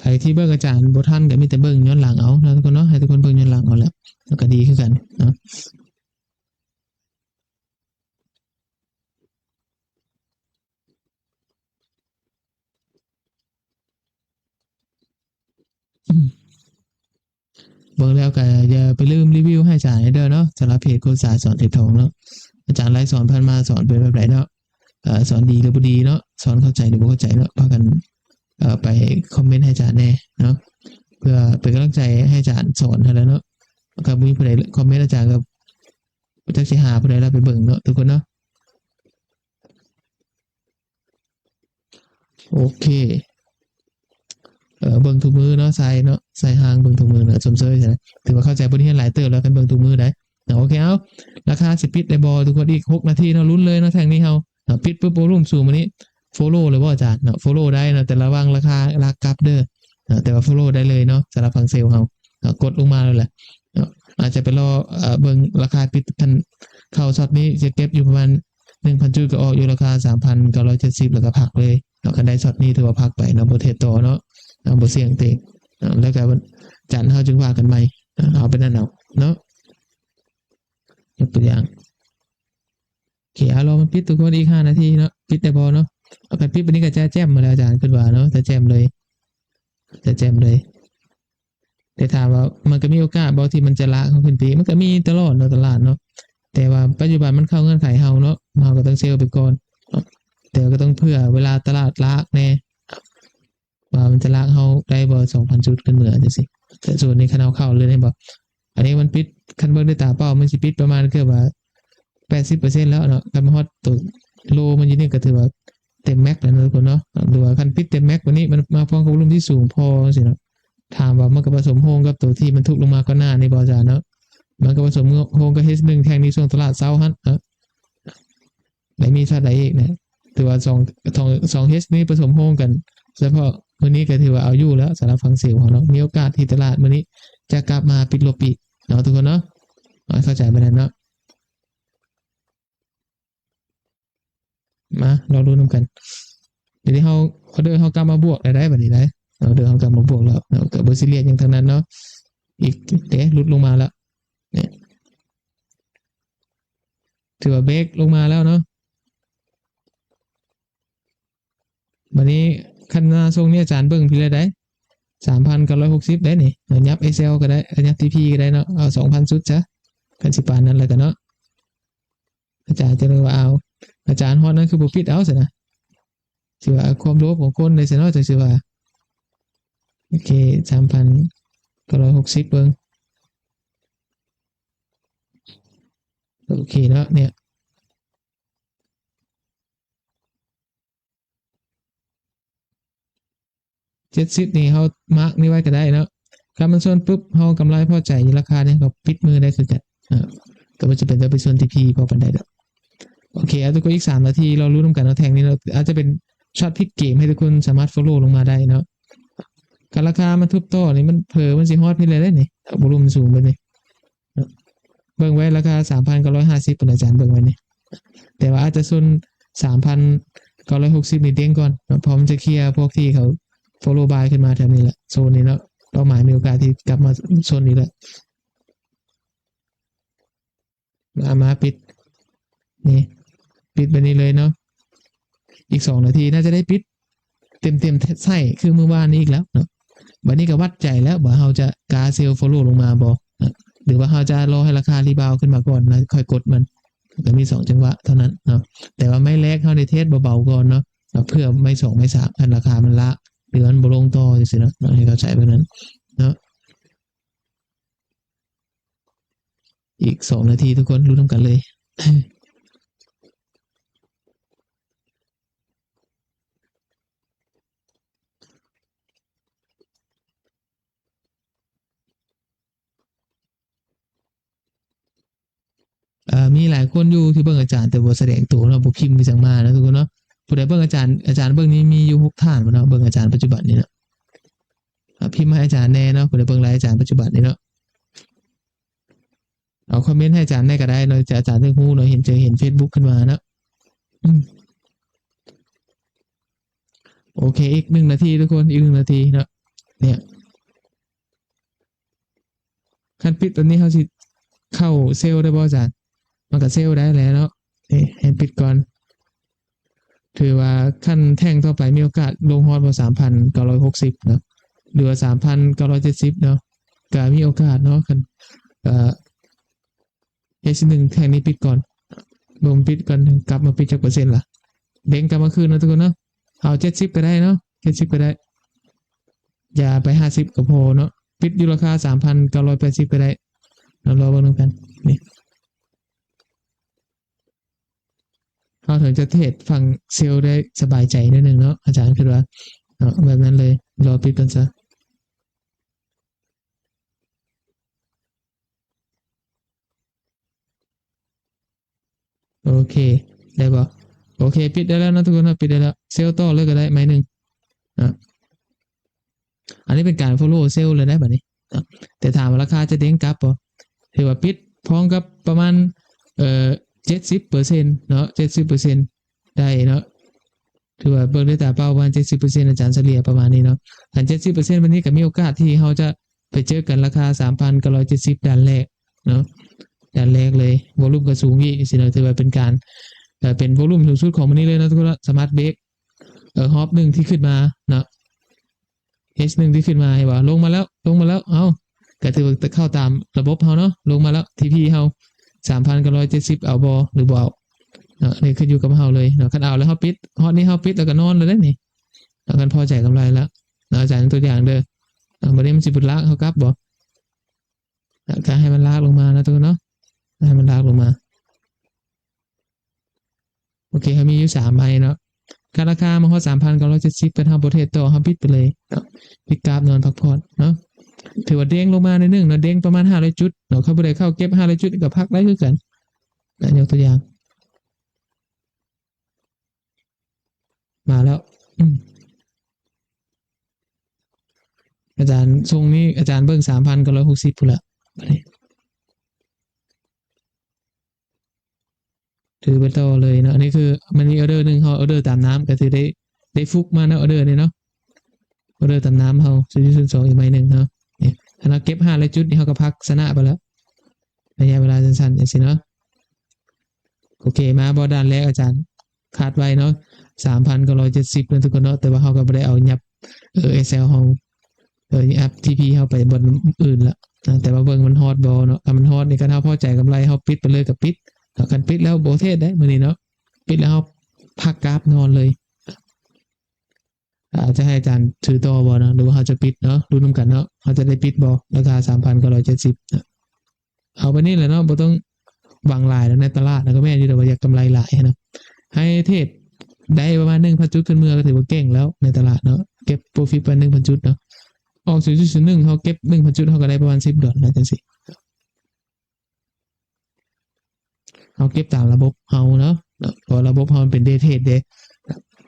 ใครที่เบิ่งอาจารย์บ่ทันก็มีแต่เบิ่งย้อนหลังเอาเนาะทุกคนเนาะให้ทุกคนเบิ่งย้อนหลังเอาแหละแล้วก็ดีคือกันเนาะเบิ่งแล้วก็อย่าไปลืมรีวิวให้อาจารย์เด้อเนาะสำหรับเพจโคชศาสตร์สอนเทรดทองเนาะอาจารย์ไลฟ์สอนผ่านมาสอนเป็นแบบไหนเนาะสอนดีหรือบ่ดีเนาะสอนเข้าใจหรือบ่เข้าใจเนาะพากันไปคอมเมนต์ให้อาจารย์แน่เนาะเพื่อเป็นกำลังใจให้อาจารย์สอนให้แล้วเนาะก็มีผู้ใดคอมเมนต์อาจารย์ก็จักสิหาผู้ใดแล้วไปเบิ่งเนาะทุกคนเนาะโอเคเบิ่งทุกมือเนาะใส่เนาะใส่หางเบิ่งทุกมือเนาะสมเสยใช่ไหมถือว่าเข้าใจบทเรียนหลายเติบแล้วกันเบิ่งทุกมือได้โอเคเอาราคาสิปิดได้บ่ทุกคนอีก6นาทีเนาะลุ้นเลยเนาะแท่งนี้เฮาปิดปุ๊บโวลุ่มสูงมื้อนี้โฟโล่เลยบ่อาจารย์เนาะโฟโล่ได้เนาะแต่ระวังราคาลากกลับเด้อแต่ว่าโฟโล่ได้เลยเนาะสำหรับฝั่งเซลล์เฮากดลงมาแล้วแหละอาจจะไปรอเบิ่งราคาปิดพันเข้าช็อตนี้จะเก็บอยู่ประมาณ 1,000 จุดก็ออกอยู่ราคา 3,970 แล้วก็พักเลยเนาะคันได้ช็อตนี้ถือว่าพักไปเนาะบ่เทรดต่อเนาะบ่เสี่ยงเตะแล้วก็จันทร์เฮาจึงว่ากันใหม่เอาไปนั่นเอาเนาะยกตัวอย่างโอเคเอารอมันปิดทุกคนอีก5นาทีเนาะปิดได้บ่เนาะเอาไปปิดวันนี้ก็จะแจ่มมาแล้วอาจารย์คิดว่าเนาะจะแจ่มเลยจะแจ่มเลยแต่ถามว่ามันก็มีโอกาสบ่ที่มันจะละเขาขึ้นไปมันก็มีตลอดเนาะตลาดเนาะแต่ว่าปัจจุบันมันเข้าเงื่อนไขเฮาเนาะเฮาก็ต้องเซลล์ไปก่อนแต่ก็ต้องเผื่อเวลาตลาดละแน่ว่ามันจะลากเฮาได้บ่ 2,000 จุดขึ้นเหนือจังซี่แต่ส่วนนี้คันเฮาเข้าเลยได้บ่อันนี้มันปิดคันเบิ่งด้วยตาเปล่ามันสิปิดประมาณเกือบว่า 80% แล้วเนาะคันมาฮอดตัวโลมันอยู่นี่ก็ถือว่าเต็มแม็กแล้วเนาะทุกคนเนาะหรือว่าคันปิดเต็มแม็กวันนี้มันมาพร้อมกับวอลุ่มที่สูงพอจังซี่เนาะถามว่ามันก็ผสมโฮงกับตัวที่มันทุกลงมาก็หน้านี่บ่อาจารย์เนาะมันก็ผสมโฮงกับ H1 แท่งนี้ช่วงตลาดเช้าหั่นแล้วมีช็อตใดอีกนะถือว่า2 H นี้ผสมโฮงกันเฉพาะมื้อนี้ก็ถือว่าเอาอยู่แล้วสำหรับฝั่งเซลล์ของเรามีโอกาสที่ตลาดมื้อนี้จะกลับมาปิดลบอีกเนาะทุกคนเนาะเข้าใจบ่นั้นเนาะมาเรารู้นำกันเดี๋ยวนี้เฮาออเดอร์เฮากลับมาบวกได้บัดนี้ได้ออเดอร์เฮากลับมาบวกแล้วเนาะก็บ่ซีเรียสหยังทั้งนั้นเนาะอีกเด้หลุดลงมาแล้วเนี่ยถือว่าเบรกลงมาแล้วเนาะบัดนี้คันหน้าทรงนี้อาจารย์เบิ่งพี่เลยได้ 3,960ได้นี่ยับ Excel ก็ได้ยับ TP ก็ได้เนาะเอา 2,000 จุดซะกันสิปานนั้นแหละกันเนาะอาจารย์จะเลยว่าเอาอาจารย์ฮอดนั้นคือบ่ปิดเอาซะนะสิว่าความโลภของคนในสิเนาะจังสิว่าโอเค 3,960 เบิ่งโอเคเนาะเนี่ย70นี่เฮามาร์กนี่ไว้ก็ได้เนาะคันมันส่วนปุ๊บเฮากำไรพอใจอยู่ราคาเนี่ยก็ปิดมือได้คือกันก็บ่จะเป็นไปส่วน TP พอปานใดดอกโอเคทุกคนอีก3นาทีเรารู้นำกันเนาะแทงนี้เราอาจจะเป็นช็อตพลิกเกมให้ทุกคนสามารถ follow ลงมาได้เนาะการราคามันทุบโต้นี่มันเผลอมันสิฮอดพี่เลยได้นี่ วอลุ่มสูงไปนี่เบิ่งไว้ราคา 3,950เป็นอาจารย์เบิ่งไว้นี่แต่ว่าอาจจะส่วน 3,960 นี่เด้งก่อนพร้อมจะเคลียร์พวกที่เขา follow buy ขึ้นมาแถวนี้แหละโซนนี้เนาะเป้าหมายมีโอกาสที่กลับมาโซนนี้แหละมาปิดนี่ปิดไปนี้เลยเนาะอีก2 นาทีน่าจะได้ปิดเต็มใส่คือเมื่อวานนี้อีกแล้วเนาะบัดนี้ก็วัดใจแล้วว่าเราจะกาเซลฟอลโล่ลงมาบ่หรือว่าเราจะรอให้ราคารีบาวขึ้นมาก่อนแล้วค่อยกดมันก็มี2จังหวะเท่านั้นเนาะแต่ว่าไม่แรกเฮาได้เทสเบาๆก่อนเนาะเพื่อไม่2ไม่3คันราคามันละหรือมันบ่ลงต่อจังซี่เนาะให้เข้าใจแบบนั้นเนาะอีก2 นาทีทุกคนรู้นำกันเลยมีหลายคนอยู่ที่เบิ่งอาจารย์แต่บ่แสดงตัวเนาะบ่พิมพ์ไปจังมานะทุกคนเนาะผู้ใดเบิ่งอาจารย์เบิ่งนี้มีอยู่6ท่านบ่เนาะเบิ่งอาจารย์ปัจจุบันนี้เนาะพิมพ์ให้อาจารย์แน่เนาะผู้ใดเบิ่งรายอาจารย์ปัจจุบันนี้เนาะเอาคอมเมนต์ให้อาจารย์ได้ก็ได้เนาะอาจารย์ได้ฮู้เนาะเห็น Facebook ขึ้นมาเนาะโอเคอีก1 นาทีทุกคนอีก1 นาทีเนาะเนี่ยคันปิดตอนนี้เฮาสิเข้าเซลล์ได้บ่อาจารย์มันก็เซลล์ได้แล้วเนาะให้ปิดก่อนถือว่าขั้นแท่งต่อไปมีโอกาสลงฮอดบ่ 3,960 เนาะหรือว่า 3,970 เนาะก็มีโอกาสเนาะคันH1 แท่งนี้ปิดก่อนลงปิดก่อนกลับมาปิดจักเปอร์เซ็นต์ล่ะเด้งกลับมาคืนนะทุกคนเนาะเอา70ก็ได้เนาะ70ก็ได้อย่าไป50ก็พอเนาะปิดอยู่ราคา 3,980 ก็ได้เรารอเบิ่งกันนี่เราถึงจะเทรดฝั่งเซลล์ได้สบายใจนิดนึงเนาะอาจารย์คิดว่าเนาะแบบนั้นเลยรอปิดกันซะโอเคได้บ่โอเคปิดได้แล้วนะทุกคนนะปิดได้แล้วเซลล์ต่อเลยก็ได้ไม้หนึ่งอันนี้เป็นการ follow เซลล์เลยได้แบบนี้แต่ถามว่าราคาจะเด้งกลับบ่ถือว่าปิดพร้อมกับประมาณ70%เนาะ70%ได้เนาะถือว่าเบิ่งด้วยตาเปล่าประมาณ70%อาจารย์เฉลี่ยประมาณนี้เนาะอัน70%วันนี้ก็มีโอกาสที่เราจะไปเจอกันราคา 3,970 ด้านแรกเนาะด้านแรกเลยวอลุ่มก็สูงอีกสิเนาะถือว่าเป็นการเป็นวอลุ่มสูงสุดของวันนี้เลยนะทุกคนสมาร์ทเบรกฮอป1ที่ขึ้นมาเนาะ H1 ที่ขึ้นมาให้ว่าลงมาแล้วเอาก็ถือว่าเข้าตามระบบเฮาเนาะลงมาแล้ว TP เฮา 3,970 เอาบ่หรือบ่เอานี่ขึ้นอยู่กับเฮาเลยเนาะคันเอาแล้วเฮาปิดฮอตนี้เฮาปิดแล้วก็นอนเลยได้นี่แล้วกันพอใจกำไรแล้วอาจารย์ตัวอย่างเด้อบ่ได้มันสิบ่ลากเฮากลับบ่ก็ให้มันลากลงมานะตัวเนาะให้มันลากลงมาโอเคเขามีอยู่3ใบเนาะการราคามาฮอด 3,970 เป็นเฮาบ่เทรดต่อเฮาปิดไปเลยเนาะปิดกราฟนอนพักผ่อนเนาะถือว่าเด้งลงมาในนึงเนาะเด้งประมาณ500จุดเนาะเขาบ่ได้เข้าเก็บ500จุดก็พักได้คือกันยกตัวอย่างมาแล้วอาจารย์ทรงนี้อาจารย์เบิ่ง 3,960 พุ่นละถือไปต่อเลยเนาะอันนี้คือมันมีออเดอร์นึงเฮาออเดอร์ตามน้ำก็ถือได้ฟุกมาเนาะออเดอร์นี่เนาะออเดอร์ตามน้ำเฮา0.02อีกใบนึงเนาะนี่ถ้าเราเก็บ500จุดนี่เฮาก็พักชนะไปแล้วระยะเวลาสั้นๆจังซี่เนาะโอเคมาบ่ด้านแรกอาจารย์คาดไว้เนาะ 3,970นะทุกคนเนาะแต่ว่าเฮาก็บ่ได้เอายับExcel เฮาอัพ TP เฮาไปบนอื่นละแต่ว่าเบิ่งมันฮอตบ่เนาะถ้ามันฮอตนี่ก็เฮาพอใจกำไรเฮาปิดไปเลยก็ปิดกันปิดแล้วบ่เทศได้มื้อนี้เนาะปิดแล้วเฮาพักกราฟนอนเลยจะให้อาจารย์ถือต่อบ่เนาะหรือว่าเฮาจะปิดเนาะดูนำกันเนาะเฮาจะได้ปิดบ่ราคา 3,970 เอาไปนี่แหละเนาะบ่ต้องหวังหลายแล้วในตลาดแล้วก็แม่นอยู่แต่ว่าอยากกำไรหลายนะให้เทรดได้ประมาณ 1,000 จุดขึ้นเมื่อก็ถือว่าเก่งแล้วในตลาดเนาะเก็บโปรฟิตไป 1,000 จุดเนาะออก 0.01 เฮาเก็บ 1,000 จุดเฮาก็ได้ประมาณ$10นะจังซี่เฮาเก็บตามระบบเฮาเนาะเพราะระบบเฮามันเป็นเดย์เทรดเด้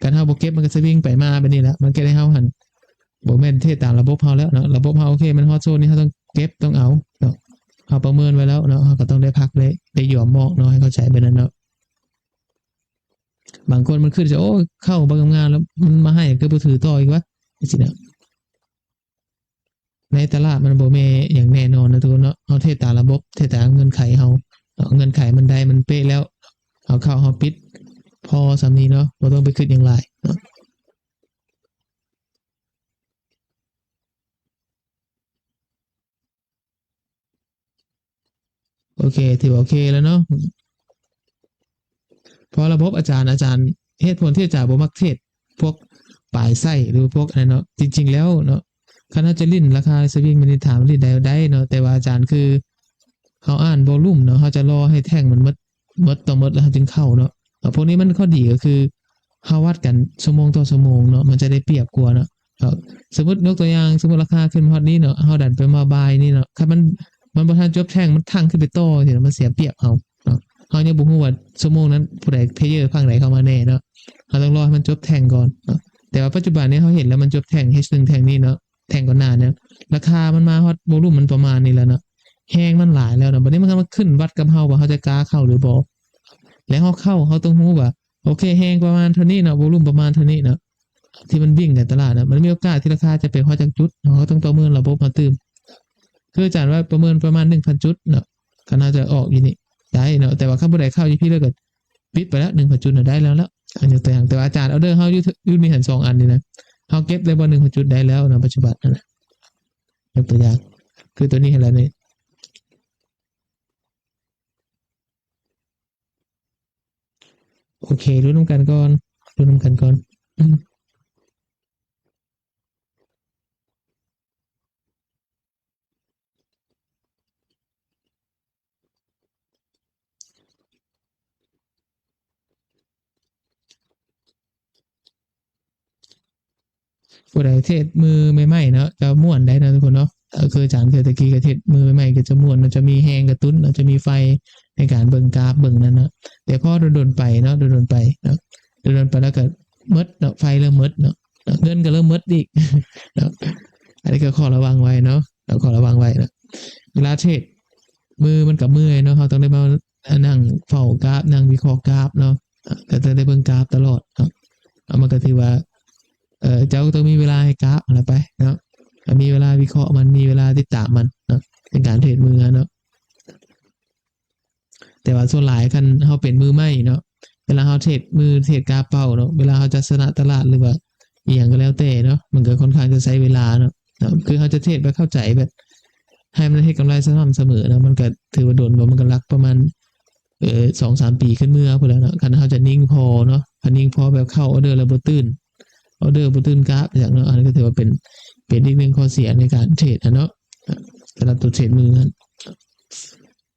การเฮาบ่เก็บมันก็จะวิ่งไปมาแบบนี้แหละมันก็ได้เฮาหั่นบ่แม่นเทรดตามระบบเฮาแล้วเนาะระบบเฮาโอเคมันฮอตโซนนี่เฮาต้อง เก็บต้องเอาเนาะเขาประเมินไว้แล้วเนาะเขาก็ต้องได้พักได้ยอมมอกเนาะให้เข้าใจไปนั้นเนาะบางคนมันขึ้นจะโอ้เข้าบางงานแล้วมันมาให้ก็บ่ถือต่ออีกวะสิเนาะในตลาดมันบ่แม่อย่างแน่นอนนะทุกคนเนาะเอาเทศตามระบบเทศตามเงื่อนไขเฮาเงื่อนไขมันได้มันเป๊ะแล้วเอาเข้าเฮาปิดพอสำนี้เนาะบ่ต้องไปคิดอย่างไรเนาะโอเคถือว่าโอเคแล้วเนาะพอระบบอาจารย์เหตุผลที่อาจารย์บ่มักเทศพวกปลายไส้หรือพวกอะไรเนาะจริงๆแล้วเนาะคันเฮาจะลิ้นราคาสวิงมันนี่ถามลิ้นได้เนาะแต่ว่าอาจารย์คือเฮาอ่านวอลลุ่มเนาะเฮาจะรอให้แท่งมันหมดต่อหมดแล้วเฮาจึงเข้าเนาะพวกนี้มันข้อดีก็คือเฮาวัดกันชั่วโมงต่อชั่วโมงเนาะมันจะได้เปรียบกว่าเนาะสมมุติยกตัวอย่างสมมุติราคาขึ้นฮอดนี้เนาะเฮาดันไปมาบายนี่เนาะคันมันบ่ทันจบแท่งมันทั้งขึ้นไปต่อสิเนาะมันเสียเปรียบเฮาเนาะเฮายังบ่ฮู้ว่าชั่วโมงนั้นผู้ใดเพลเยอร์ฝั่งไหนเข้ามาแน่เนาะเฮาต้องรอให้มันจบแท่งก่อนเนาะแต่ว่าปัจจุบันนี้เฮาเห็นแล้วมันจบแท่ง H1 แท่งนี้เนาะแท่งก่อนหน้าเนี่ยราคามันมาฮอดวอลุ่มมันประมาณนี้แล้วเนาะแฮงมันหลายแล้วเนาะบัดนี้มันก็มาขึ้นวัดกับเฮาว่าเฮาจะกล้าเข้าหรือบ่แล้วเฮาเข้าเฮาต้องฮู้ว่าโอเคแฮงประมาณเท่านี้เนาะวอลุ่มประมาณเท่านี้เนาะที่มันวิ่งในตลาดนะมันมีโอกาสที่ราคาจะไปฮอดจักจุดเฮาต้องประเมินระบบมาตื่มคืออาจารย์ว่าประเมินประมาณ 1,000 จุดเนาะก็น่าจะออกอีนี่ได้เนาะแต่ว่าคันบ่ได้เข้าอยู่พี่เลยก็ปิดไปแล้ว 1,000 จุดน่ะได้แล้วอันยกตัวอย่างแต่ว่าอาจารย์ออเดอร์เฮาอยู่มีหัน2อันนี่นะเฮาเก็บได้บ่ 1,000 จุดได้แล้วเนาะปัจจุบันนั่นน่ะยกตัวอย่างคือตัวนี้เห็นแล้วนี่โอเครู้นำกันก่อนรู้นำกันก่อนผู้ใดเทศมือใหม่ๆเนาะจะม่วนได้นะทุกคนเนาะคืออาจารย์คือตะกี้ก็เทศมือใหม่ๆก็จะม่วนมันจะมีแฮงกระตุ้นจะมีไฟในการเบิ่งกราฟเบิ่งนั้นเนาะแต่พอโดนๆไปเนาะโดนๆไปเนาะโดนๆไปแล้วก็หมดเนาะไฟเริ่มหมดเนาะเงินก็เริ่มหมดอีกเนาะอันนี้ก็ขอระวังไว้เนาะเราขอระวังไว้นะเวลาเทรดมือมันกับมือเนาะเขาต้องได้มานั่งเฝ้ากราฟนั่งวิเคราะห์กราฟเนาะก็จะได้เบิ่งกราฟตลอดเนาะมันก็ถือว่าเจ้าต้องมีเวลาให้กราฟอะไรไปเนาะมีเวลาวิเคราะห์มันมีเวลาติดตามมันเนาะในการเทรดมือเนาะแต่ว่าส่วนหลายคันเขาเป็นมือใหม่เนาะเวลาเขาเทรดมือเทรดกราฟเป้าเนาะเวลาเขาจะชนะตลาดหรือว่าอย่างก็แล้วแต่เนาะมันก็ค่อนข้างจะใช้เวลาเนาะคือเขาจะเทรดแบบเข้าใจแบบให้มันให้กำไรสม่ำเสมอนะมันก็ถือว่าโดนว่ามันก็รักประมาณ2-3 ปีขึ้นเมื่อพอแล้วเนาะคันเขาจะนิ่งพอเนาะคันนิ่งพอแบบเข้าออเดอร์แล้วบ่ตื่นออเดอร์บ่ตื่นกราฟอย่างเนาะอันนี้ก็ถือว่าเป็นอีกหนึ่งข้อเสียในการเทรดเนาะสำหรับตัวเทรดมือนั้น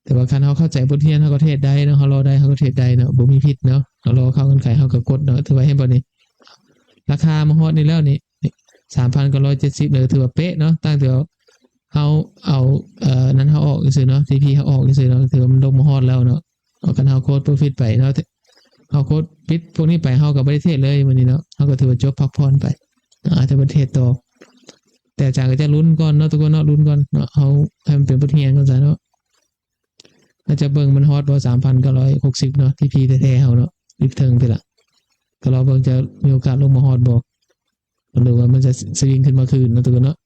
แต่ว่าคันเขาเข้าใจบทเรียนเขาก็เทรดได้เนาะเขารอได้เขาก็เทรดได้เนาะบ่มีผิดเนาะเขารอเข้าเงินไขเขาก็กดเนาะถือว่าให้บ่นี่ราคามาฮอดนี่แล้วนี่3,970เลยถือว่าเป๊ะเนาะตั้งแต่เขาเอานั้นเขาออกซื่อเนาะ TP เขาออกซื่อเนาะถือว่ามันลงมาฮอดแล้วเนาะเอาคันเขาโค้ด profit ไปเนาะเขาโค้ดปิดพวกนี้ไปเขาก็บ่ได้เทรดเลยมื้อนี้เนาะเขาก็ถือว่าจบพักผ่อนไปอาจจะบ่เทรดต่อแต่อาจารย์ก็จะลุ้นก่อนเนาะทุกคนเนาะลุ้นก่อนเนาะเขาให้มันเป็นบทเรียนก่อนซะเนาะอาจจะเบิ่งมันฮอตบ่3,960เนาะ TP แท้ๆเฮาเนาะรีบถึงไปละก็รอเบิ่งจะมีโอกาสลงมาฮอตบ่หรือว่ามันจะสวิงขึ้นมาคืนเนาะทุกคนเนาะ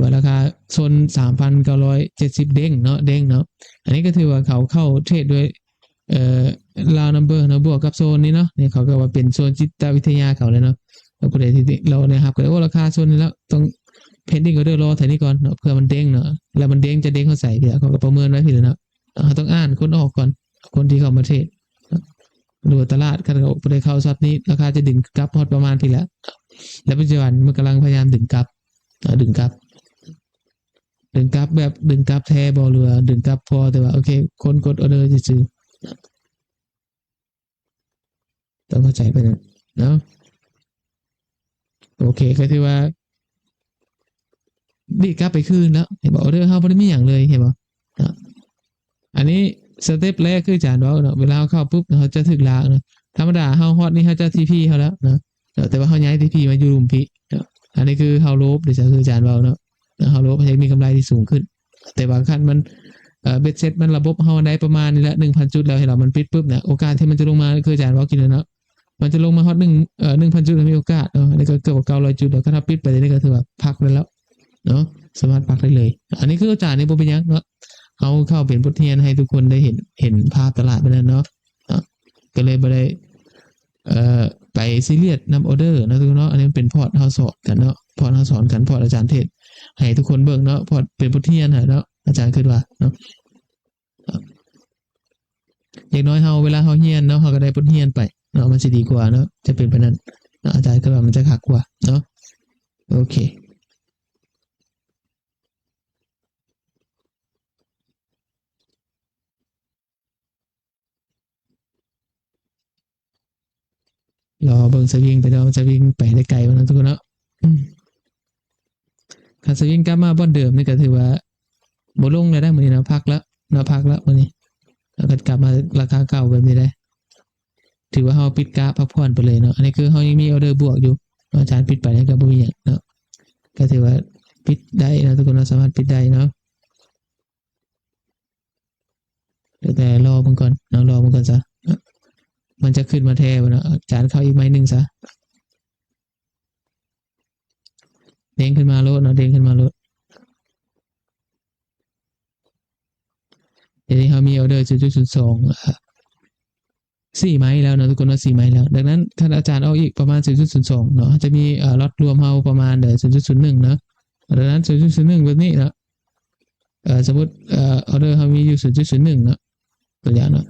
ว่าราคาโซน 3,970 เด้งเนาะเด้งเนาะอันนี้ก็ถือว่าเขาเข้าเทรดด้วยราวนัมเบอร์เนาะบวกกับโซนนี้เนาะนี่เขาก็ว่าเป็นโซนจิตวิทยาเขาเลยเนาะเราก็เลยที่เราเนี่ยครับก็เลยว่าราคาโซนนี้แล้วต้องเพนดิ้งออเดอร์รอถ่ายนี้ก่อนเนาะเพื่อมันเด้งเนาะแล้วมันเด้งจะเด้งเขาใส่เดี๋ยวเขาก็ประเมินไว้ผิดเนาะเขาต้องอ่านคนออกก่อนคนที่เข้ามาเทรดดูตลาดคันเขาไปเข้าช็อตนี้ราคาจะดึงกลับพอดประมาณทีละแล้วปัจจุบันมันกำลังพยายามดึงกลับดึงกลับแบบดึงกลับแท้บอเรือดึงกลับพอแต่ว่าโอเคคนกดออเดอร์จะซื้อต้องเข้าใจไปนะเนาะโอเคก็ถือว่าดีกลับไปคืนแล้วเห็นบอกออเดอร์เขาไม่ได้มีอย่างเลยเห็นบอกอันนี้สเต็ปแรกคือจานว่าเนาะเวลาเข้าปุ๊บเขาจะถึกลากเนาะ ธรรมดาเฮาฮอดนี่เฮาจะทีพีเฮาแล้วเนาะแต่ว่าเฮาย้ายทีพีมาอยู่ลุมพิเนาะอันนี้คือเฮาลบเดี๋ยวจะคืออาจารย์เว้าเนาะเฮาลบเฮาจะมีกำไรที่สูงขึ้นแต่บางครั้งมันเบ็ดเสร็จมันระบบเฮาได้ประมาณนี้ละ 1,000 จุดแล้วให้เรามันปิดปุ๊บเนี่ยโอกาสที่มันจะลงมาคืออาจารย์เว้ากินเนาะมันจะลงมาฮอด1,000 จุดมีโอกาสอันนี้ก็เกือบ900 จุดแล้วก็ถ้าปิดไปนี่ก็ถือว่าพักได้แล้วเนาะสามารถพักได้เลยอันนี้คืออาจารย์นี่บ่เป็นหยังเนาะเฮาเข้าเป็นบทเรียนให้ทุกคนได้เห็นภาพตลาดไปนั่นเนาะก็เลยบ่ได้ไปซีเรียสนำออเดอร์นะทุกคนเนาะอันนี้เป็นพอร์ตเฮาสอนกันเนาะพอร์ตเฮาสอนกันพอร์ตอาจารย์เทศให้ทุกคนเบิ่งเนาะพอร์ตเป็นบทเรียนเนาะอาจารย์คิดว่าเนาะอย่างน้อยเฮาเวลาเฮาเรียนเนาะเฮาก็ได้บทเรียนไปเนาะมันสิดีกว่าเนาะจะเป็นไปนั้นอาจารย์คิดว่ามันจะคักกว่าเนาะโอเครอเบิ่งสวิงไปเนาะสวิงไปได้ไกลว่านะทุกคนเนาะคันสวิงกลับมาบ่อนเดิมนี่ก็ถือว่าบ่ลงเลยได้มื้อนี้เนาะพักแล้วมื้อนี้แล้วก็กลับมาราคาเก่าแบบนี้ได้ถือว่าเฮาปิดกะพักผ่อนไปเลยเนาะอันนี้คือเฮายังมีออเดอร์บวกอยู่อาจารย์ปิดไปก็บ่มีหยังเนาะก็ถือว่าปิดได้นะทุกคนเราสามารถปิดได้เนาะแต่รอมันก่อนเนาะรอมันก่อนซะมันจะขึ้นมาแท้บ่เนาะอาจารย์เข้าอีกไม้นึงซะเด้งขึ้นมาโลดเนาะเด้งขึ้นมาโลดเดี๋ยวนี้เฮามีออเดอร์ 0.02 4 ไม้แล้วเนาะทุกคนว่า4 ไม้แล้วดังนั้นถ้าอาจารย์เอาอีกประมาณ 0.02 เนาะจะมีล็อตรวมเฮาประมาณ0.01 เนาะดังนั้น 0.01 แบบนี้เนาะสมมุติออเดอร์เฮามีอยู่ 0.01 เนาะตัวอย่างเนาะ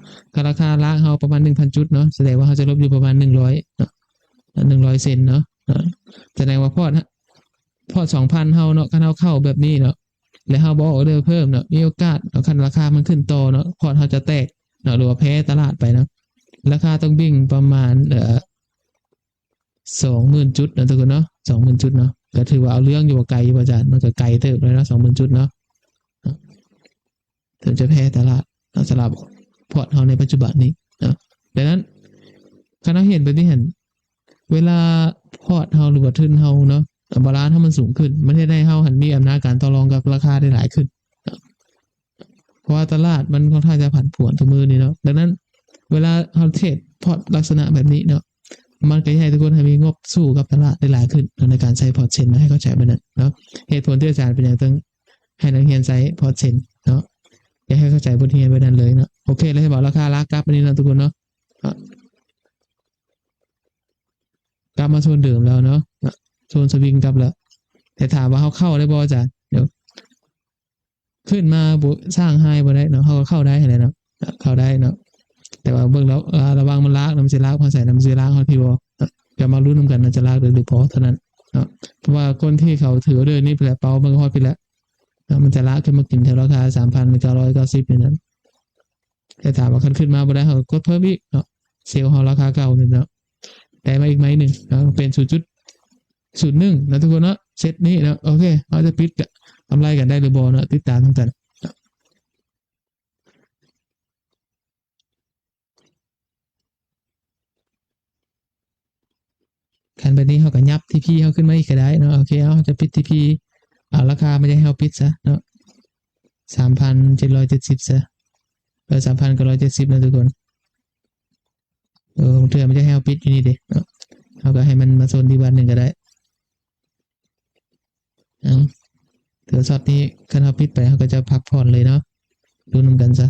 ราคาล้างเฮาประมาณ 1,000 จุดเนาะแสดงว่าเฮาจะลบอยู่ประมาณ100เนาะ100 เซนเนาะแสดงว่าพอร์ต 2,000 เฮาเนาะคันเฮาเข้าแบบนี้เนาะแล้วเฮาบ่ออเดอร์เพิ่มเนาะมีโอกาสเนาะคันราคามันขึ้นต่อเนาะพอร์ตเฮาจะแตกเนาะหรือว่าแพ้ตลาดไปเนาะราคาต้องบิ่งประมาณ20,000 จุดนะทุกคนเนาะ 20,000 จุดเนาะก็ถือว่าเอาเรื่องอยู่ไกลอยู่อาจารย์มันก็ไกลเติบเลยเนาะ 20,000 จุดเนาะถึงจะแพ้ตลาดสำหรับพอร์ตเฮาในปัจจุบันนี้นะดังนั้นคันเราเห็นแบบนี้เห็นเวลาพอร์ตเฮาหรือว่าทุนเฮาเนาะบาลานซ์ถ้ามันสูงขึ้นมันเฮ็ดให้เฮาหันมีอำนาจการต่อรองกับราคาได้หลายขึ้นเพราะว่าตลาดมันค่อนข้างจะผันผวนทุกมื้อนี้เนาะดังนั้นเวลาเฮาเทรดพอร์ตลักษณะแบบนี้เนาะมันก็ให้ทุกคนให้มีงบสู้กับตลาดได้หลายขึ้นในการใช้พอร์ตเชนมาให้เข้าใจแบบนั้นเนาะเหตุผลที่อาจารย์เป็นอย่างต้องให้นักเรียนใช้พอร์ตเชนเนาะอยากให้เข้าใจบทเรียนแบบนั้นเลยเนาะโอเคเลยให้บอกราคาลากกลับอันนี้นะทุกคนเนาะกลับมาโซนเดิมแล้วเนาะโซนสวิงกลับแล้วแต่ถามว่าเขาเข้าได้บ่อาจารย์เดี๋ยวขึ้นมาสร้างไฮบ่ได้เนาะเขาก็เข้าได้แหละเนาะเข้าได้เนาะแต่ว่าเบิ่งแล้วระวังมันลากมันสิลากพอใส่มันสิลากเฮาพี่บ่จะมาลุ้นนำกันมันจะลากหรือพอเท่านั้นเนาะเพราะว่าคนที่เขาถือเดินนี่แหละเป้ามันก็ฮอดไปแล้วมันจะลากขึ้นมากินแถวราคา 3,990 นี่นั้นแต่ถามว่าขึ้นมาบ่ได้เขาก็เพิ่มอีกเนาะเซลล์เฮาราคาเก่านี่เนาะได้มาอีกไม้นึงเนาะเป็น 0.01 นะทุกคนเนาะเซตนี้เนาะโอเคเฮาจะปิดกำไรกันได้หรือบ่เนาะติดตามกันคันแบบนี้เขาก็ยับทีพีเขาขึ้นมาอีกก็ได้เนาะโอเคเขาจะปิดทีพีราคาไม่ได้ให้เขาปิดซะเนาะ 3,770 ซะ3,970 นะทุกคนเทื่อไม่ได้ให้เขาปิดอยู่นี่เด้เนาะเขาก็ให้มันมาโซนที่วันหนึ่งก็ได้ถือช็อตนี้คันเขาปิดไปเขาก็จะพักผ่อนเลยเนาะดูนำกันซะ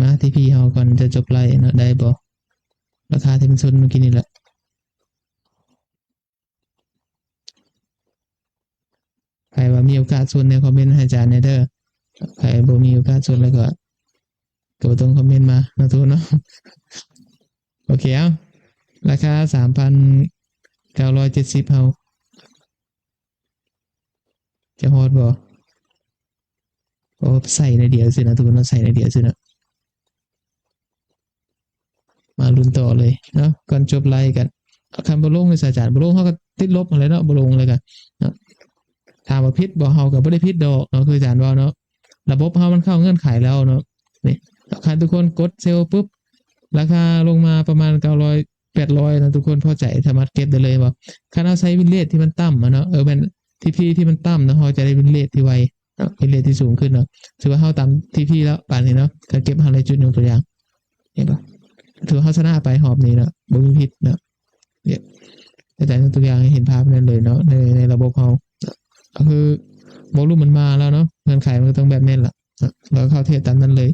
มาทีพีเขาก่อนจะจบไลน์เนาะได้บ่ราคาที่มันชนเมื่อกี้นี่แหละใครว่ามีโอกาสชนในคอมเมนต์ให้อาจารย์เด้อใครบ่มีโอกาสชนแล้วก็ต้องคอมเมนต์มานะทุกคนเนาะโอเคเอาราคา 3,970 เฮาจะฮอดบ่โอ้ใส่ในเดียวสินะทุกคนใส่ในเดียวสินะมาลุ้นต่อเลยเนาะก่อนจบไลฟ์กันคันบ่ลงในอาจารย์บ่ลงเฮาก็ติดลบอะไรเนาะบ่ลงเลยกันเนาะถามว่าผิดบ่เฮาก็บ่ได้ผิดดอกเนาะคืออาจารย์ว่าเนาะ ระบบเฮามันเข้าเงื่อนไขแล้วเนาะนี่คันทุกคนกดเซลล์ปุ๊บราคาลงมาประมาณ900 800นะทุกคนพอใจสามารถเก็บได้เลยบ่คันเราใช้วินเรทที่มันต่ำอะเนาะแม่นทีพีที่มันต่ำนะเฮาจะได้วินเรทที่ไวเนาะวินเรทที่สูงขึ้นเนาะถือว่าเฮาตามทีพีแล้วป่านนี้เนาะก็เก็บ500จุดยกตัวอย่างเห็นบ่ถือว่าเฮาชนะไปรอบนี้เนาะบ่มีผิดเนาะเนี่ยอาจารย์ยกตัวอย่างให้เห็นภาพนั่นเลยเนาะในระบบเฮาก็คือวอลุ่มมันมาแล้วเนาะเงื่อนไขมันก็ต้องแบบนั้นล่ะเราเข้าเทรดตามนั้นเลย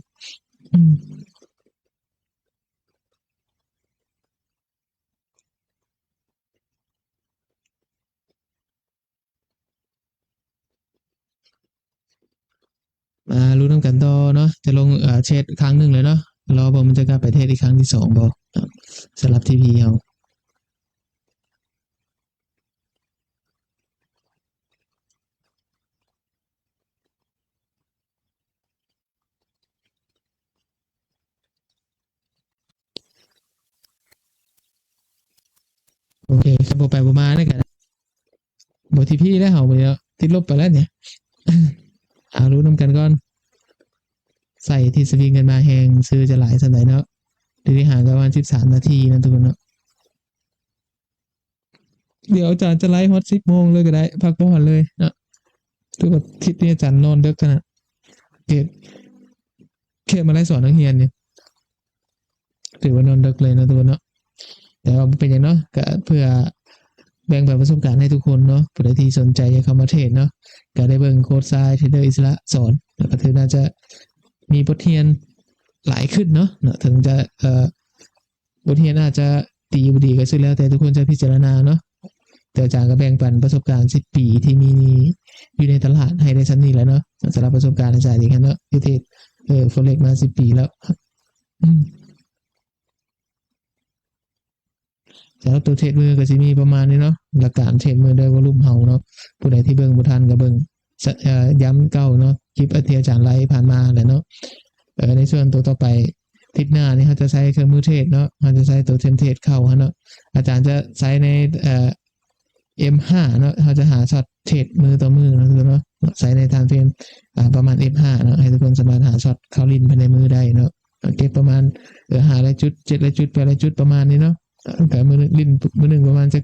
รู้นำกันต่อเนาะจะลงเทรดครั้งหนึ่งเลยเนาะรอบ่มันจะกลับไปเทรดอีกครั้งที่2บ่สำหรับทีพีเฮาโอเคครับบ่ไปบ่มาได้กันบ่ทีพีได้เฮาบ่แล้วติดลบไปแล้วเนี่ยรู้นำกันก่อนใส่ที่สวิงกันมาแฮงซื้อจะหลายสันใดเนาะเดี๋ยวนี้ห่างกันประมาณ13นาทีนะทุกคนเนาะเดี๋ยวอาจารย์จะไลฟ์ฮอต10 โมงเลยก็ได้พักผ่อนเลยเนาะทุกคนคิดนี่อาจารย์นอนดึกขนาดเก็บมาไลฟ์สอนนักเรียนเนี่ยถือว่านอนดึกเลยนะทุกคนเนาะแต่ว่าเป็นอย่างเนาะก็เพื่อแบ่งปันประสบการณ์ให้ทุกคนเนาะผู้ใดที่สนใจจะเข้ามาเทรดเนาะก็ได้เบิ่งโค้ดทรายเทรดเดอร์อิสระสอนแล้วก็ถือน่าจะมีบทเรียนหลายขึ้นเนาะถึงจะบทเรียนอาจจะดีบ่ดีก็สุดแล้วแต่ทุกคนจะพิจารณาเนาะแต่อาจารย์ก็แบ่งปันประสบการณ์10 ปีที่มีอยู่ในตลาดให้ได้ชั้นนี้แล้วเนาะสำหรับประสบการณ์อาจารย์อีกเนาะที่เทรดForex มา10 ปีแล้วสำหรับตัวเทรดมือก็สิมีประมาณนี้เนาะหลักการเทรดมือโดยวอลุ่มเฮาเนาะผู้ใดที่เบิ่งบ่ทันก็เบิ่งย้ำเก่าเนาะคลิปที่อาจารย์ไลฟ์ผ่านมาแหละเนาะในส่วนตัวต่อไปทิศหน้านี่เขาจะใช้เครื่องมือเทรดเนาะเขาจะใช้ตัวเทมเทรดเข้าเนาะอาจารย์จะใช้ในM5 เนาะเขาจะหาช็อตเทรดมือต่อมือเนาะใช้ในทางเฟรมประมาณ F5 เนาะให้ทุกคนสามารถหาช็อตเข้าลิ้นภายในมือได้เนาะเก็บประมาณ5จุด7จุด8จุดประมาณนี้เนาะแต่มือลิ้นมือหนึ่งประมาณจะ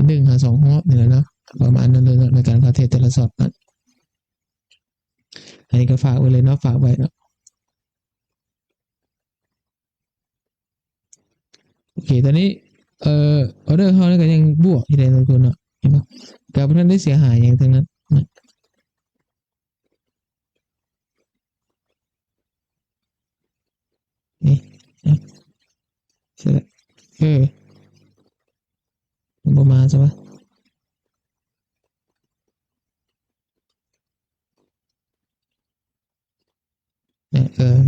1 หา 2 รอบนี่แหละเนาะประมาณนั้นเลยเนาะในการเข้าเทรดแต่ละช็อตนะอันนี้ก็ฝากไว้เลยเนาะฝากไว้เนาะโอเคตอนนี้ออเดอร์เขาก็ยังบวกอยู่เลยทุกคนเนาะเห็นปะแต่พวกนั้นได้เสียหายอย่างทั้งนั้นนี่เสร็จประมาณใช่ปะ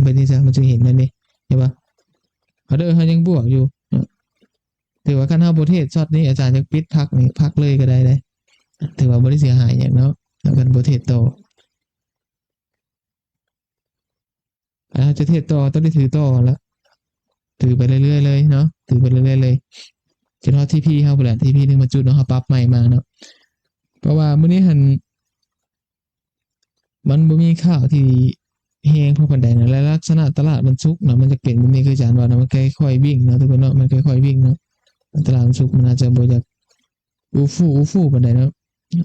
แบบนี้จะมันจะเห็นนั่นนี่ใช่ปะออเดอร์เขายังบวกอยู่ถือว่าขั้นเท่าโปรเทศช็อตนี้อาจารย์จะปิดพักนี่พักเลยก็ได้เลยถือว่าบริเสียหายอย่างเนาะแล้วกันโปรเทศโตจะเทศต่อต้องได้ถือต่อแล้วถือไปเรื่อยๆเลยเนาะถือไปเรื่อยๆเลยจนว่าทีพีเข้าไปแล้วทีพีหนึ่งมาจุดเนาะเขาปรับใหม่มาเนาะเพราะว่ามื้อนี้หันมันบ่มีข่าวที่แฮงพอปานใดนะและลักษณะตลาดมันสุกเนาะมันจะเป็นแบบนี้คืออาจารย์ว่านะมันค่อยๆวิ่งเนาะทุกคนเนาะมันค่อยๆวิ่งเนาะตลาดมันสุกมันอาจจะบ่อยากอู้ฟู่ปานใดเนาะ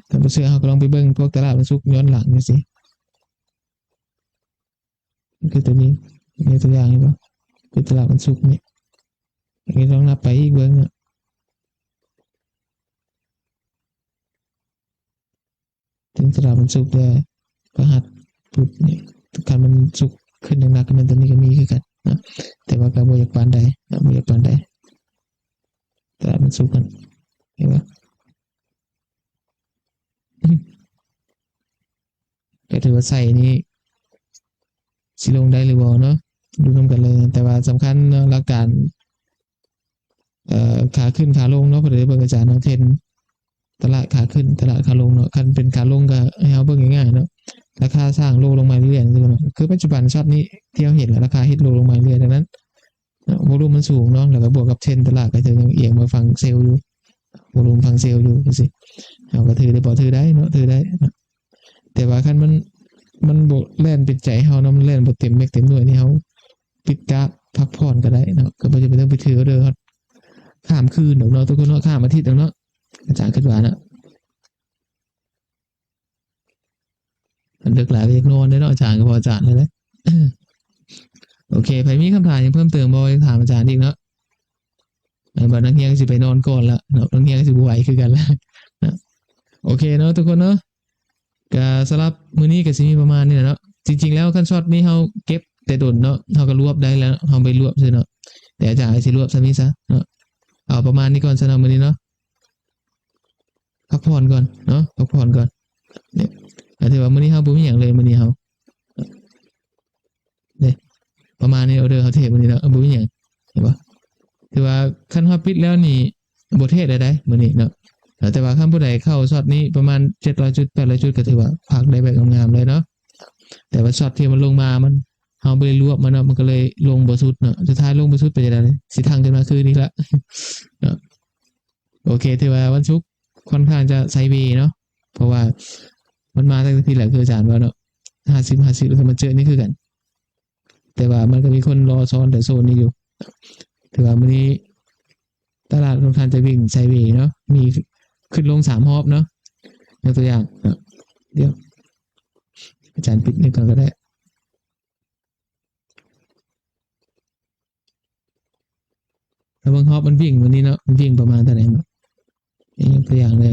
ถ้าบ่เชื่อเฮาก็ลองไปเบิ่งพวกตลาดมันสุกย้อนหลังดูสิคือตัวนี้มีตัวอย่างอยู่บ่คือตลาดมันสุกนี่อันนี้ลองนับไปอีกเบิ่งเนาะถึงตลาดมันสุกได้พฤหัสพุธนี่ทุกครั้งมันสุกขึ้นหนักๆก็มันตัวนี้ก็มีคือกันนะแต่ว่าก็บ่อยากปานใดนะบ่อยากปานใดตลาดมันสุกกันเห็นบ่ก็ถือว่าใส่นี่สิลงได้หรือบ่เนาะดูนำกันเลยแต่ว่าสำคัญเนาะหลักการขาขึ้นขาลงเนาะพอได้เบิ่งอาจารย์เนาะเทรนตลาดขาขึ้นตลาดขาลงเนาะคันเป็นขาลงก็ให้เฮาเบิ่งง่ายๆเนาะราคาสร้างโลลงมาเรื่อยๆเนาะคือปัจจุบันช็อตนี้ที่เราเห็นราคาฮิตโลลงมาเรื่อยดังนั้นวอลุ่มมันสูงเนาะแล้วก็บวกกับเทรนตลาดก็จะยังเอียงมาฝั่งเซลล์อยู่วอลุ่มฝั่งเซลล์อยู่จังซี่เฮาก็ถือได้บ่ถือได้เนาะถือได้แต่ว่าคันมัน มันบ่แล่นเป็นใจเฮาเนาะมันแล่นบ่เต็มเม็ดเต็มหน่วยนี่เฮาปิดกะพักผ่อนก็ได้เนาะก็บ่จำเป็นต้องไปถือออเดอร์ครับข้ามคืนดอกเนาะทุกคนเนาะข้ามอาทิตย์ดอกเนาะอาจารย์คิดว่านะมันดึกหลายก็อยากนอนได้เนาะอาจารย์ก็พออาจารย์เลยแหละ โอเคไผมีคำถามหยังเพิ่มเติมบ่อยากถามอาจารย์อีกเนาะบัดนักเรียนก็สิไปนอนก่อนแล้วเนาะนักเรียนก็สิบ่ไหวคือกันแล้วนะโอเคเนาะทุกคนเนาะก็สำหรับมื้อนี้ก็สิมีประมาณนี้แหละเนาะจริงๆแล้วคันช็อตนี้เฮาเก็บแต่ดนเนาะเฮาก็รวบได้แล้วเฮาไปรวบซื่อเนาะแต่อาจารย์ก็สิรวบซะนี้ซะเนาะเอาประมาณนี้ก่อนสำหรับมื้อนี้เนาะพักผ่อนก่อนเนาะพักผ่อนก่อนเนี่ยก็ถือว่ามื้อนี้เฮาบ่มีหยังเลยมื้อนี้เฮาเนี่ยประมาณนี้ออเดอร์เฮาเทมื้อนี้เนาะบ่มีหยังเห็นบ่ถือว่าคันเฮาปิดแล้วนี่บ่เทศได้มื้อนี้เนาะแต่ว่าคันผู้ใดเข้าช็อตนี้ประมาณ700จุด800จุดก็ถือว่าพักได้แบบงามๆเลยเนาะแต่ว่าช็อตที่มันลงมามันเฮาบ่ได้รวบมันเนาะมันก็เลยลงบ่สุดเนาะสุดท้ายลงบ่สุดไปจังได๋สิทางจนมาคืนนี้ละ เนาะโอเคถือว่าวันศุกร์ค่อนข้างจะไซด์เวย์เนาะเพราะว่ามันมาตั้งแต่ทีแรกคืออาจารย์ว่าเนาะ50-50แล้วก็มาเจอนี่คือกัน แต่ว่ามันก็มีคนรอซ้อนแต่โซนนี้อยู่ถือว่ามื้อนี้ตลาดค่อนข้างจะวิ่งไซด์เวย์เนาะมีขึ้นลง3รอบเนาะยกตัวอย่างเนาะเดี๋ยวอาจารย์ปิดนี่ก่อนก็ได้แล้วบางรอบมันวิ่งวันนี้เนาะมันวิ่งประมาณเท่าไหร่เนาะยกตัวอย่างเลย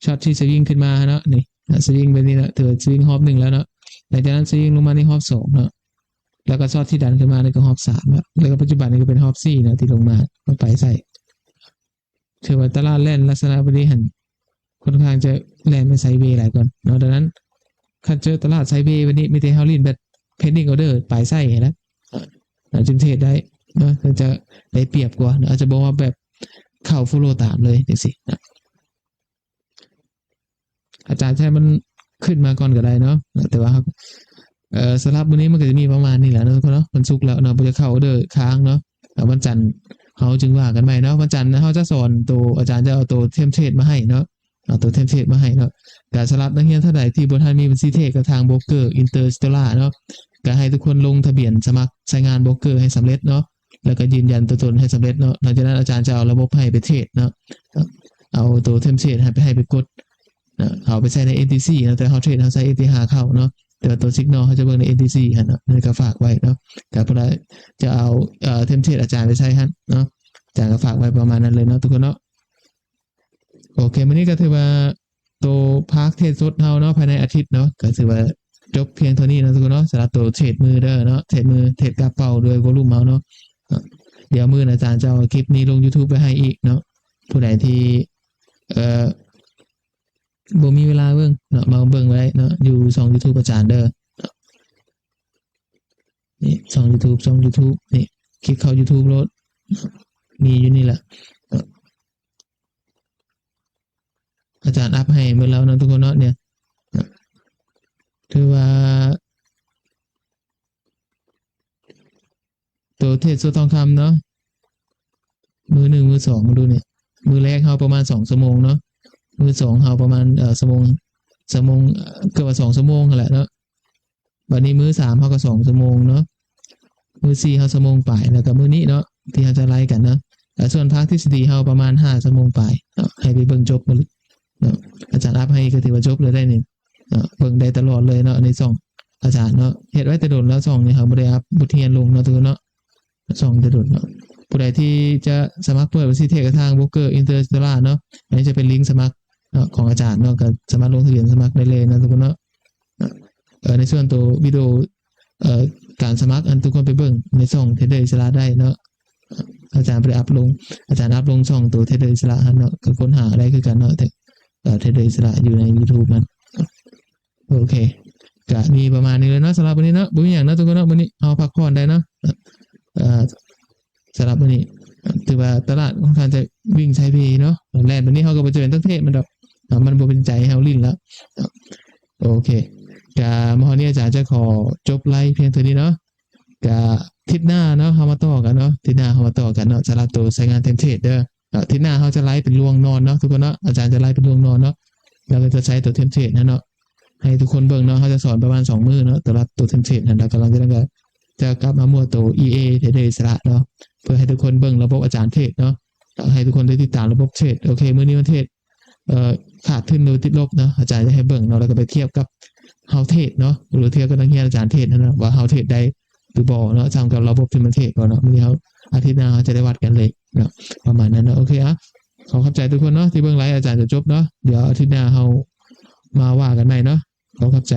ช็อตที่สวิงขึ้นมาเนาะนี่สวิงไปนี่เนาะถือสวิงรอบ1แล้วเนาะหลังจากนั้นสวิงลงมาในรอบ2เนาะแล้วก็ช็อตที่ดันขึ้นมาในก็รอบ3แล้วก็ปัจจุบันนี้ก็เป็นรอบ4นะที่ลงมาไปใส่ถือว่าตลาดแล่นลักษณะแบบนี้หันค่อนข้างจะแล่นเป็นไซด์เวย์หลายก่อนเนาะดังนั้นคันเจอตลาดไซด์เวย์วันนี้มีแต่เฮาลินแบบเพนดิ้งออเดอร์ปลายไส้แล้วจึงเทรดได้เนาะจะได้เปรียบกว่าอาจจะบอกว่าแบบเข้าฟอลโลตามเลยจังซี่นะอาจารย์ใช้มันขึ้นมาก่อนก็ได้เนาะแต่ว่าสำหรับวันนี้มันก็จะมีประมาณนี้แหละเนาะเนาะมันสุกแล้วเนาะบ่จะเข้าออเดอร์ค้างเนาะแล้ววันจันทร์เฮาจึงว่ากันใหม่เนาะวันจันทร์เฮาจะสอนตัวอาจารย์จะเอาตัวเทมเพลตมาให้เนาะเอาตัวเทมเพลตมาให้เนาะก็สำหรับนักเรียนท่านใดที่บ่ทันมีบัญชีเทรดกับทางโบรกเกอร์อินเตอร์สเตลล่าเนาะก็ให้ทุกคนลงทะเบียนสมัครใช้งานโบรกเกอร์ให้สำเร็จเนาะแล้วก็ยืนยันตัวตนให้สำเร็จเนาะหลังจากนั้นอาจารย์จะเอาระบบให้ไปเทรดเนาะเอาตัวเทมเพลตให้ไปกดเอาไปใช้ใน NTC นะแต่เฮาเทรดเฮาใช้ ETH เข้าเนาะแต่ว่าตัว Signal เขาจะเบิ่งใน NTC หั่นเนาะนี่ก็ฝากไว้เนาะก็ผู้ใดจะเอาเทมเพลตอาจารย์ไปใช้หั่นเนาะอาจารย์ก็ฝากไว้ประมาณนั้นเลยเนาะทุกคนเนาะโอเคมื้อนี้ก็ถือว่าตัวพาร์คเทรดสดเฮาเนาะภายในอาทิตย์เนาะก็ถือว่าจบเพียงเท่านี้นะทุกคนเนาะสำหรับตัวเทรดมือเด้อเนาะเทรดมือเทรดกระเป๋าด้วยวอลุ่มเฮาเนาะเดี๋ยวมื้ออาจารย์จะเอาคลิปนี้ลง YouTube ไปให้อีกเนาะผู้ใดที่บ่มีเวลาเบิ่งเนาะมาเบิ่งไว้เนาะอยู่ช่อง YouTube อาจารย์เด้อนี่ช่อง YouTube นี่คลิกเข้า YouTube โลดมีอยู่นี่แหละอาจารย์อัปให้เมื่อแล้วเนาะทุกคนเนาะเนี่ยถือว่าตัวเทรดสดทองคำเนาะมือ1มือ2มาดูเนี่ยมือแรกเฮาประมาณ2ชั่วโมงเนาะมือ2เฮาประมาณชั่วโมงเกือบว่า2ชั่วโมงนั่นแหละเนาะบัดนี้มือ3เฮาก็2ชั่วโมงเนาะมือ4เฮาชั่วโมงปลายแล้วก็มื้อนี้เนาะที่เฮาจะไล่กันเนาะแต่ส่วนภาคทฤษฎีเฮาประมาณ5ชั่วโมงปลายเนาะให้ไปเบิ่งจบเนาะอาจารย์อัปให้ก็ถือว่าจบเลยได้นี่เนาะเบิ่งได้ตลอดเลยเนาะในช่องอาจารย์เนาะเฮ็ดไว้แต่โดนแล้วช่องนี่ครับบ่ได้อัปบทเรียนลงเนาะทุกคนเนาะช่องแต่โดนเนาะผู้ใดที่จะสมัครเปิดบัญชีเทรดกับทางโบรกเกอร์อินเตอร์สเตลล่าเนาะอันนี้จะเป็นลิงก์สมัครของอาจารย์เนาะก็สามารถลงทะเบียนสมัครได้เลยนะทุกคนเนาะในส่วนตัววิดีโอการสมัครอันทุกคนไปเบิ่งในช่องเทรดเดอร์อิสระได้เนาะอาจารย์ไปอัพลงอาจารย์อัพลงช่องตัวเทรดเดอร์อิสระเนาะก็ค้นหาได้คือกันเนาะแต่เทรดเดอร์อิสระอยู่ใน YouTube มันโอเคก็มีประมาณนี้เลยเนาะสำหรับวันนี้เนาะบ่มีหยังเนาะทุกคนเนาะวันนี้เอาพักผ่อนได้เนาะสำหรับวันนี้ถือว่าตลาดค่อนข้างจะวิ่งไซด์เวย์เนาะแล่นวันนี้เฮาก็บ่เจอทั้งเทศมันดอกมันบ่เป็นใจเฮาลิ้นแล้วโอเคก็มื้อนี้อาจารย์จะขอจบไลฟ์เพียงเท่านี้เนาะก็ทิศหน้าเนาะเฮามาต่อกันเนาะทิศหน้าเฮามาต่อกันเนาะสำหรับตัวใช้งานเทมเพลตเด้อทิศหน้าเฮาจะไลฟ์เป็นลวงนอนเนาะทุกคนเนาะอาจารย์จะไลฟ์เป็นลวงนอนเนาะแล้วก็จะใช้ตัวเทมเพลตนะเนาะ ให้ทุกคนเบิ่งเนาะเขาจะสอนประมาณ2มื้อเนาะแต่ละตัวเทมเพลตนั่นแล้วกำลังจะกลับมามั่วตัว EA เทรดอิสระเนาะเพื่อให้ทุกคนเบิ่งระบบอาจารย์เทรดเนาะแล้วให้ทุกคนได้ติดตามระบบเทรดโอเคมื้อนี้มันเทรดขาดทุนหรือติดลบเนาะอาจารย์จะให้เบิ่งเนาะแล้วก็ไปเทียบกับเฮาเทรดเนาะหรือเทียบกับนักเรียนอาจารย์เทรดนั่นนะว่าเฮาเทรดได้หรือบ่เนาะจำกับระบบที่มันเทรดก่อนเนาะมื้อนี้เฮาอาทิตย์หน้าเฮาจะได้วัดกันเลยเนาะประมาณนั้นเนาะโอเคอ่ะขอขอบใจทุกคนเนาะที่เบิ่งไลฟ์อาจารย์จะจบเนาะเดี๋ยวอาทิตย์หน้าเฮามาว่ากันใหม่เนาะขอขอบใจ